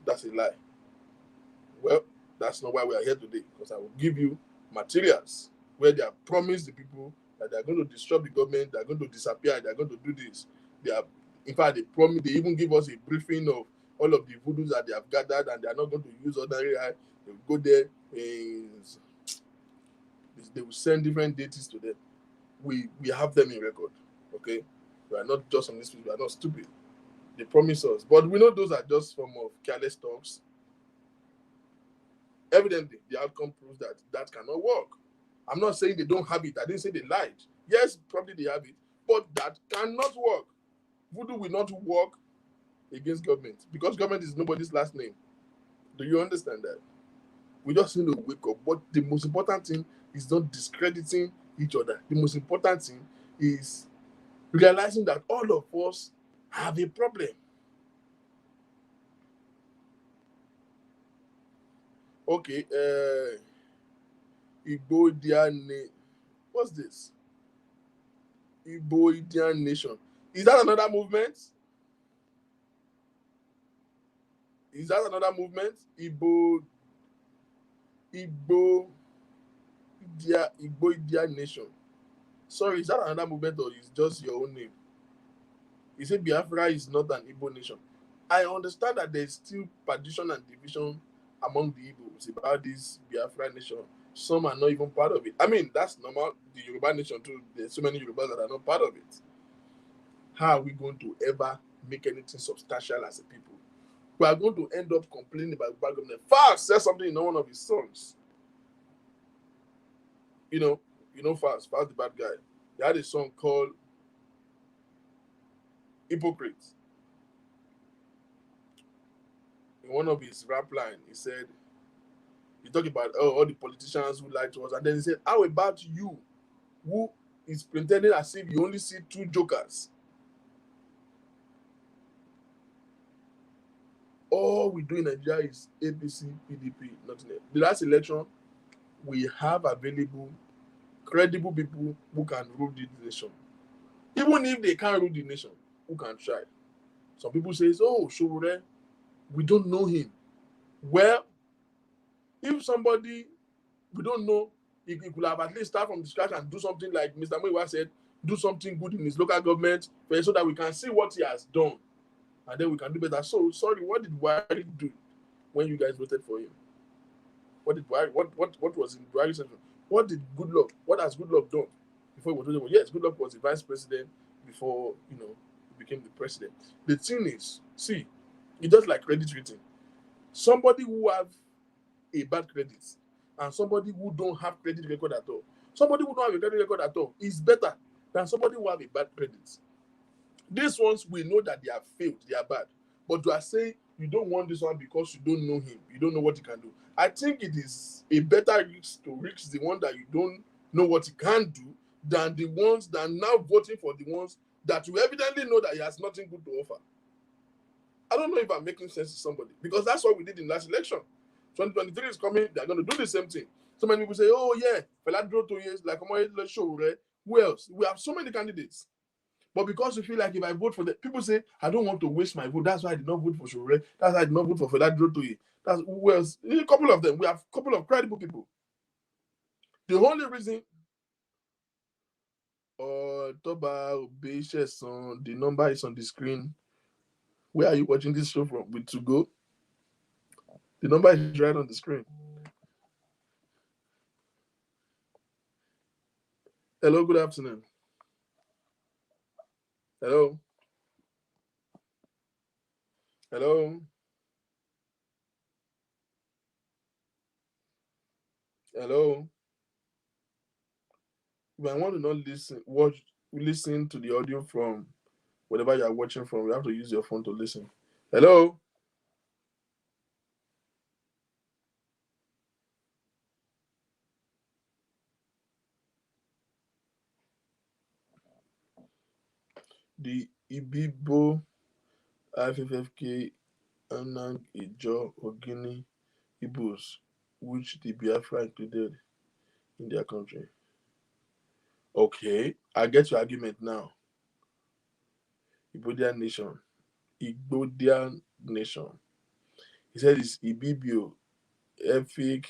That's a lie. Well, that's not why we are here today, because I will give you materials where they have promised the people that they are going to disrupt the government, they are going to disappear, they are going to do this. In fact, they even give us a briefing of all of the voodoos that they have gathered, and they are not going to use ordinary eye. They will go there, they will send different deities to them. We have them in record, okay? We are not just on this people, we are not stupid. They promise us, but we know those are just form of careless talks. Evidently, the outcome proves that cannot work. I'm not saying they don't have it. I didn't say they lied. Yes, probably they have it, but that cannot work. Voodoo will not work against government because government is nobody's last name. Do you understand that? We just need to wake up. But the most important thing is not discrediting each other. The most important thing is realizing that all of us have a problem. Okay, Igbo-Indian, what's this? Igbo-Indian Nation. Is that another movement? Is that another movement? Igbo-Indian Nation. Sorry, is that another movement or is just your own name? You say Biafra is not an Igbo nation. I understand that there's still partition and division among the Igbos about this Biafra nation. Some are not even part of it. I mean, that's normal. The Yoruba nation too. There's so many Yorubas that are not part of it. How are we going to ever make anything substantial as a people? We are going to end up complaining about bad government. Fast said something in one of his songs. You know, Fast the bad guy. He had a song called Hypocrites. In one of his rap line, he talked about all the politicians who lied to us, and then he said, how about you, who is pretending as if you only see two jokers? All we do in Nigeria is APC, PDP, nothing else. The last election, we have available credible people who can rule the nation. Even if they can't rule the nation, who can try. Some people say, oh, Sowore, we don't know him. Well, if somebody we don't know, he could have at least start from the scratch and do something like Mr. Muiwa said, do something good in his local government so that we can see what he has done. And then we can do better. So, sorry, what did Buhari do when you guys voted for him? What did Buhari, what was in Buhari's session? What has Goodluck done before he was voted for? Yes, Goodluck was the vice president before, he became the president. The thing is, see, it's just like credit rating. Somebody who have a bad credit and somebody who don't have credit record at all. Somebody who don't have a credit record at all is better than somebody who have a bad credit. These ones, we know that they have failed, they are bad. But you are saying you don't want this one because you don't know him, you don't know what he can do. I think it is a better risk to risk the one that you don't know what he can do than the ones that are now voting for the ones that you evidently know that he has nothing good to offer. I don't know if I'm making sense to somebody, because that's what we did in last election. 2023 is coming, they're going to do the same thing. So many people say, oh yeah, Fela drove 2 years, like Sowore. Who else? We have so many candidates. But because you feel like if I vote for them, people say, I don't want to waste my vote. That's why I did not vote for Sowore. That's why I did not vote for Fela drove 2 years. That's who else? A couple of them. We have a couple of credible people. The only reason Toba Obeisheson, the number is on the screen. Where are you watching this show from? With to go? The number is right on the screen. Hello, good afternoon. Hello. Hello. Hello. If I want to not listen to the audio from whatever you are watching from, you have to use your phone to listen. Hello. The Ibibo IFFK Anang Ijo Ogini Igbos, which the Biafra included in their country. Okay, I get your argument now. Igbodian nation. Igbodian nation. He said it's Ibibio, Efik,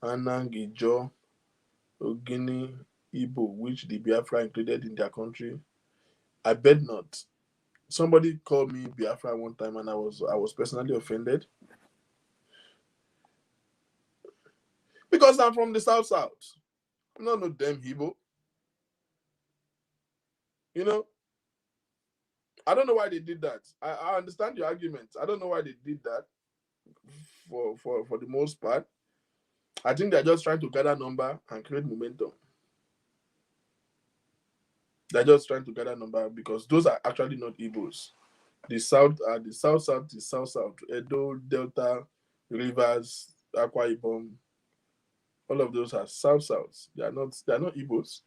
Anang Ijo Ogini Igbo, which the Biafra included in their country. I bet not. Somebody called me Biafra one time and I was personally offended. Because I'm from the South. I'm not no damn Igbo. I don't know why they did that. I understand your argument. I don't know why they did that for the most part. I think they're just trying to gather number and create momentum. They're just trying to gather number because those are actually not Igbos. The South are the South, the South, Edo, Delta, Rivers, Akwa Ibom. All of those are South. They are not Igbos.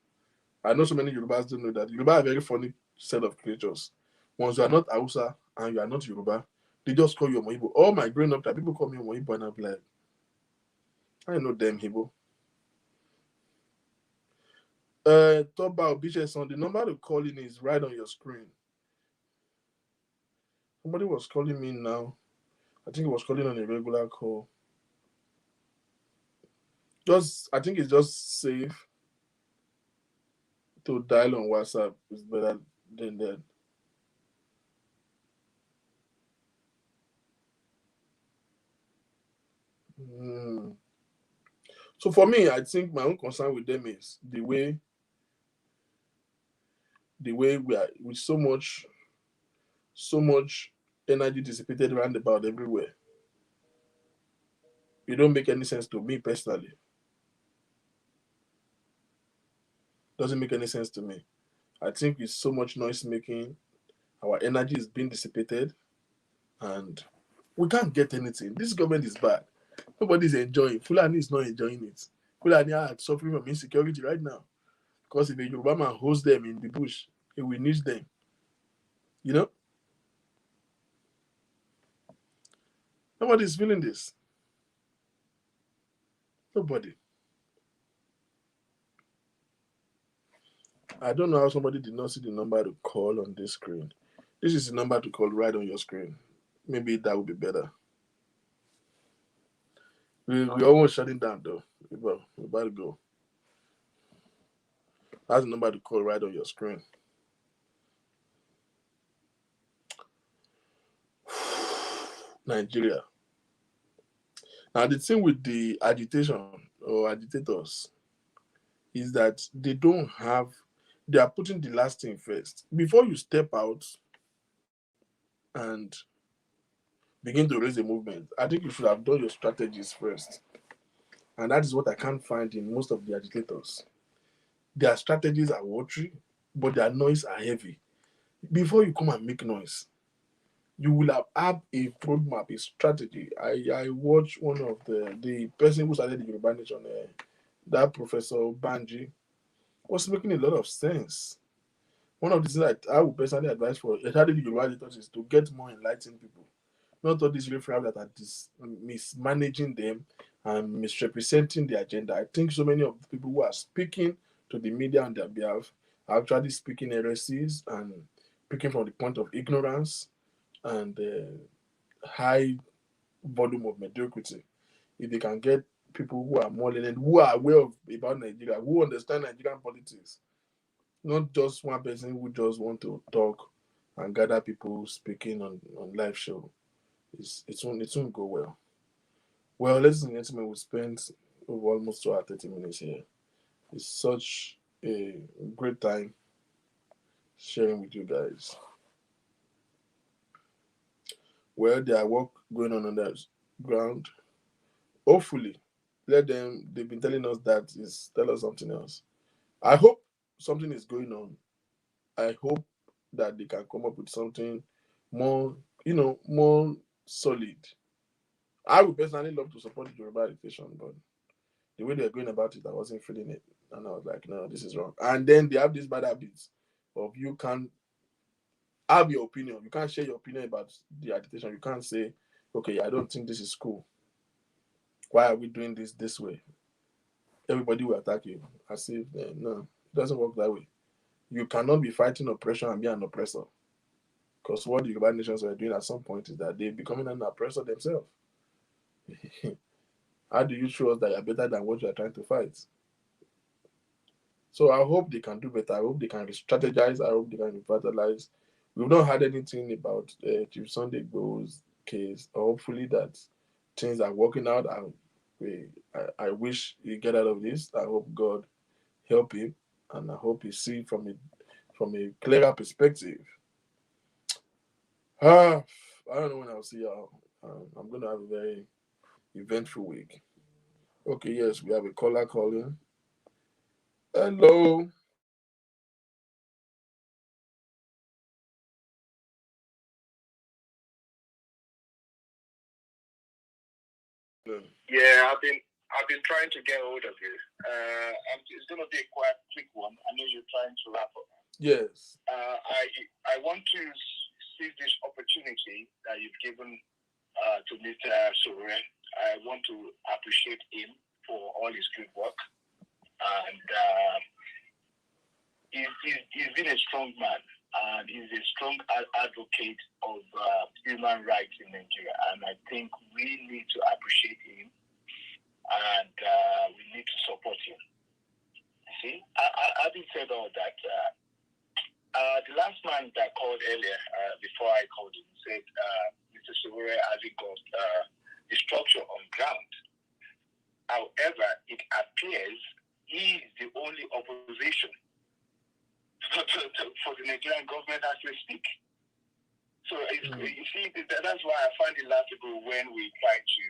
I know so many Yorubas don't know that. Yoruba are a very funny set of creatures. Once you are not Hausa and you are not Yoruba, they just call you Omo. All my growing up time, people call me Omo and I'm like, I know them Igbo. Toba Obicheson, the number to call in is right on your screen. Somebody was calling me now. I think he was calling on a regular call. I think it's just safe to dial on WhatsApp. It's better than that. So for me, I think my own concern with them is the way we are with so much energy dissipated around about everywhere. It don't make any sense to me personally. Doesn't make any sense to me. I think with so much noise making, our energy is being dissipated and we can't get anything. This government is bad. Nobody's enjoying. Fulani is not enjoying it. Fulani are suffering from insecurity right now. Because if a Yoruba man holds them in the bush, he will niche them. Nobody's feeling this. Nobody. I don't know how somebody did not see the number to call on this screen. This is the number to call right on your screen. Maybe that would be better. We're almost shutting down though. We're about to go. That's the number to call right on your screen. Nigeria. Now the thing with the agitation or agitators is that they are putting the last thing first. Before you step out and begin to raise a movement, I think you should have done your strategies first. And that is what I can't find in most of the agitators. Their strategies are watery, but their noise are heavy. Before you come and make noise, you will have had a roadmap, a strategy. I watched one of the person who started the Yoruba Nation, that Professor Banji, was making a lot of sense. One of the things that I would personally advise for starting the Yoruba Nation is to get more enlightened people, not all these referrals that are mismanaging them and misrepresenting the agenda. I think so many of the people who are speaking to the media on their behalf are actually speaking heresies and speaking from the point of ignorance and high volume of mediocrity. If they can get people who are more learned, who are aware about Nigeria, who understand Nigerian politics, not just one person who just want to talk and gather people speaking on live show, it won't go well. Well, ladies and gentlemen, we spent over almost 2 hours 30 minutes here. It's such a great time sharing with you guys. Well, there are work going on the ground. Hopefully, they've been telling us that is tell us something else. I hope something is going on. I hope that they can come up with something more, more solid. I would personally love to support the Yoruba education, but the way they're going about it, I wasn't feeling it. And I was like, no, this is wrong. And then they have these bad habits of you can't have your opinion. You can't share your opinion about the agitation. You can't say, okay, I don't think this is cool. Why are we doing this way? Everybody will attack you. As if, no, it doesn't work that way. You cannot be fighting oppression and be an oppressor. Because what the Yoruba nations were doing at some point is that they're becoming an oppressor themselves. How do you show us that you're better than what you're trying to fight? So I hope they can do better. I hope they can strategize. I hope they can revitalize. We've not had anything about Chief Sunday Igboho's case. Hopefully that things are working out. I wish he get out of this. I hope God help him, and I hope he see from a clearer perspective. I don't know when I'll see y'all. I'm going to have a very eventful week. Okay, yes, we have a caller calling. Hello. Yeah, I've been trying to get hold of you. It's going to be a quite quick one. I know you're trying to wrap up. Yes. I want to seize this opportunity that you've given to Mr. Sowore. I want to appreciate him for all his good work, and he's been a strong man, and he's a strong advocate of human rights in Nigeria, and I think we need to appreciate him, and we need to support him. See, having said all that, the last man that called earlier, before I called him, said Mr. Sowore hasn't got the structure on ground. However, it appears he is the only opposition for the Nigerian government as we speak. So you see, that's why I find it laughable when we try to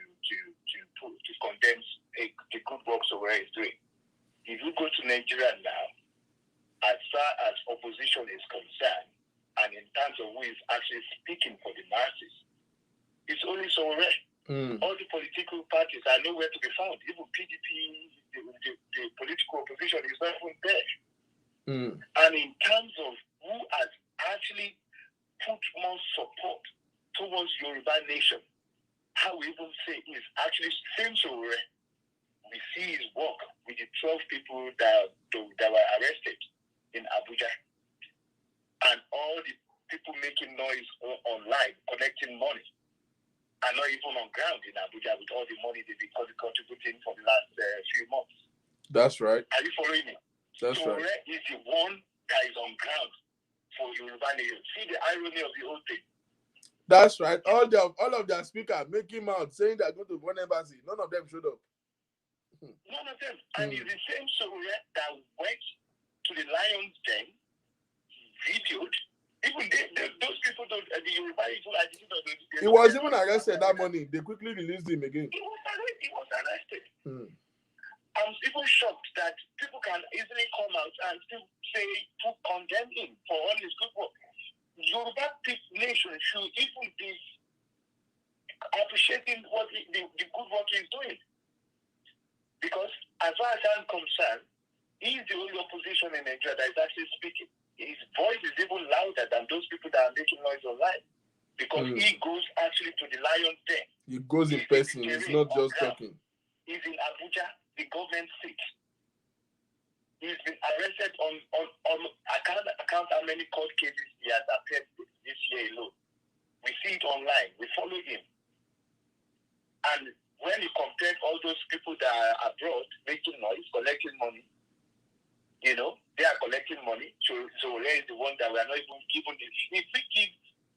condense the good work Sowore is doing. If you go to Nigeria now, as far as opposition is concerned, and in terms of who is actually speaking for the masses, it's only Sowore. All the political parties are nowhere to be found. Even PDP, the political opposition is not even there. And in terms of who has actually put more support towards Yoruba nation, how we even say is actually same Sowore. We see his work with the 12 people that were arrested in Abuja, and all the people making noise online, collecting money, and not even on ground in Abuja with all the money they've been contributing for the last few months. That's right. Are you following me? That's Sowore right. is the one that is on ground for Yoruba nation. See the irony of the whole thing. That's right. All of their speakers making out saying they're going to one embassy. None of them showed up. None of them. And it's the same Sowore that went to the lion's den, videoed. Even those people, the Yoruba people, he was even arrested that morning. They quickly released him again. He was arrested. I'm even shocked that people can easily come out and still say to condemn him for all his good work. Yoruba nation should even be appreciating what the good work he's doing. Because as far as I'm concerned, he's the only opposition in Nigeria that is actually speaking. His voice is even louder than those people that are making noise online. Because he goes actually to the lion's den. He goes in person. He's not just talking. He's in Abuja, the government seat. He's been arrested on I can't how many court cases he has appeared this year alone. We see it online. We follow him. And when you compare all those people that are abroad making noise, collecting money, they are collecting money. So where is the one that we are not even given this? If we give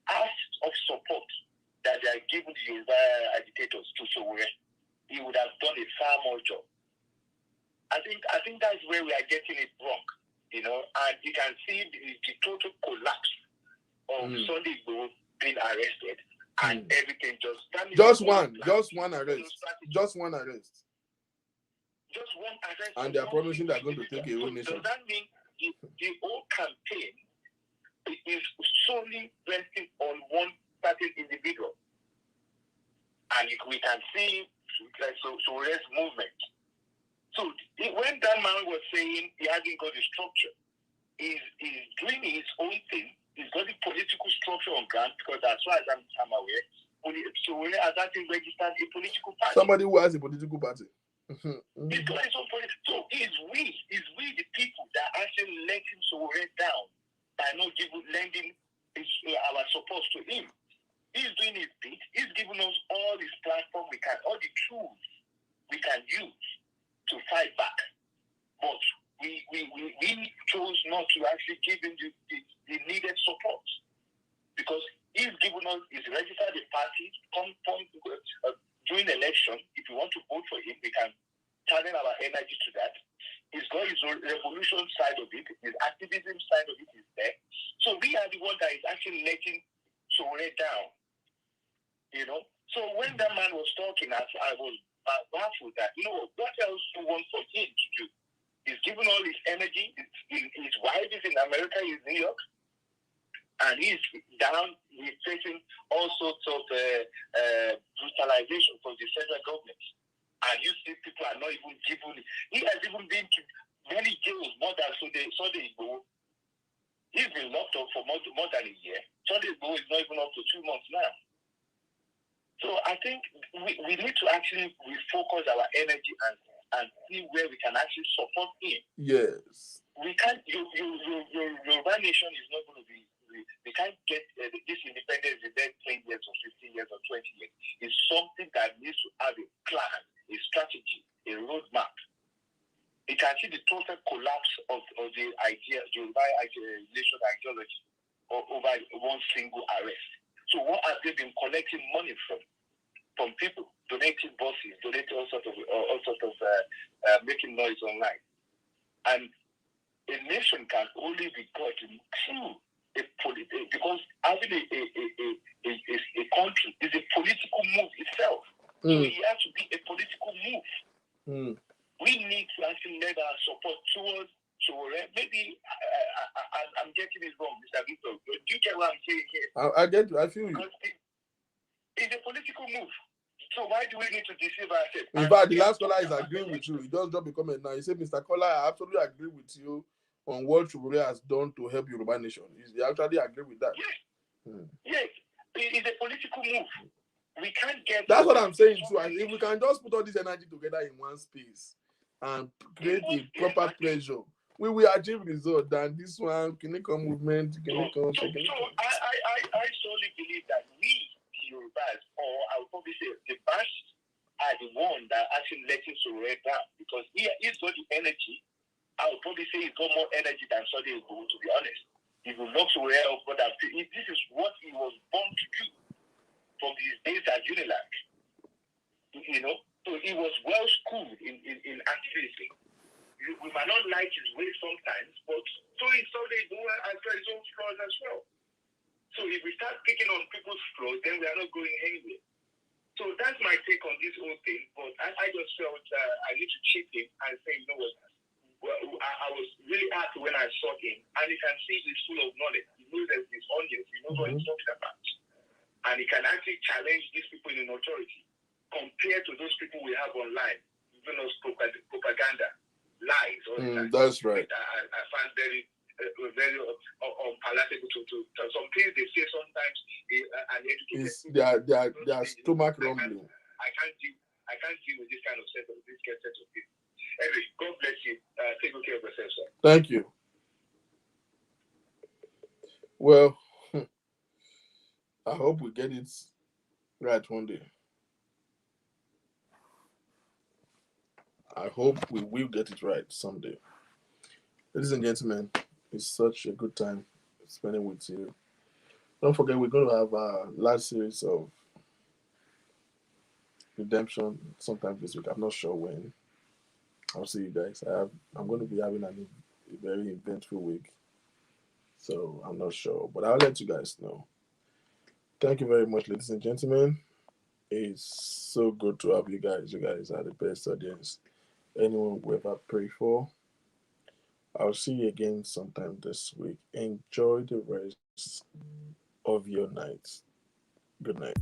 acts of support that they are giving the Yoruba agitators to Sowore, he would have done a far more job. I think that's where we are getting it wrong, and you can see the total collapse of Sunday Igboho being arrested and everything just one arrest. Just one arrest. And they are promising they are going to take away nation. Does that mean the whole campaign is solely resting on one certain individual? And we can see Sowore's movement. So when that man was saying he hasn't got a structure, he's doing his own thing. He's got the political structure on ground because as far as I'm aware, Sowore has actually registered a political party. Somebody who has a political party. He's got his own political. So it's we the people that actually letting Sowore down by not lending our support to him. He's doing his bit. He's giving us all this platform all the tools we can use to fight back. But we chose not to actually give him the needed support. Because he's given us, he's registered a party, during election, if you want to vote for him, we can channel our energy to that. He's got his revolution side of it, his activism side of it is there. So we are the one that is actually letting Sowore down. So when that man was talking, I was baffled that, what else do you want for him to do? He's given all his energy. His wife is in America, he's in New York. And he's down, he's facing all sorts of brutalization from the federal government. And you see people are not even given. He has even been to many jails more than Sunday Igboho. He's been locked up for more than a year. Sunday Igboho is not even up to 2 months now. So I think we need to actually refocus our energy and see where we can actually support him. Yes. We can't. Your nation is not going to be. We can't get this independence in 10 years or 15 years or 20 years. It's something that needs to have a plan, a strategy, a roadmap. You can see the total collapse of the idea, Yoruba nation ideology, over one single arrest. So what have they been collecting money from people, donating buses, donating all sorts of making noise online, and a nation can only be gotten through because having a country is a political move itself. So it has to be a political move. We need to actually let our support towards Sowore. Maybe I'm getting it wrong, Mr. Victor. Do you get what I'm saying here? I get you. I feel you. It's a political move. So why do we need to deceive ourselves? In fact, the last caller is agreeing with you. He just dropped a comment now. He said, Mr. Kola, I absolutely agree with you on what Sowore has done to help Yoruba nation. He actually agree with that. Yes. Yes. It's a political move. We can't get... That's what I'm saying too. And if we can just put all this energy together in one space and create a proper pressure, we will achieve results than this one, Kineko movement, Kineko. So really believe that we, the Yorubas, or I would probably say the Bash, are the one that actually letting Sowore down because he's got the energy. I would probably say he's got more energy than Sunday Igboho, to be honest. He will knock Sowore off, but this is what he was born to do from his days at Unilag. You know, so he was well schooled in activism. We might not like his way sometimes, but so is Sunday Igboho has got his own flaws as well. So if we start picking on people's flaws, then we are not going anywhere. So that's my take on this whole thing. But I just felt I need to chip in and say, you know what? Well, I was really happy when I saw him, and you can see he's full of knowledge. He knows there's this audience. He knows what he's talking about, and he can actually challenge these people in authority compared to those people we have online, giving us propaganda, lies, all the time. That's right. I find very unpalatable to some things they say sometimes. And their stomach rumbling. I can't deal with this kind of set of people. Anyway, God bless you. Take good care of yourself, sir. Thank you. Well, I hope we get it right one day. I hope we will get it right someday. Ladies and gentlemen, it's such a good time spending with you. Don't forget, we're going to have our last series of Redemption sometime this week. I'm not sure when. I'll see you guys. I'm going to be having a very eventful week, so I'm not sure, but I'll let you guys know. Thank you very much, ladies and gentlemen. It's so good to have you guys. You guys are the best audience anyone will ever pray for. I'll see you again sometime this week. Enjoy the rest of your night. Good night.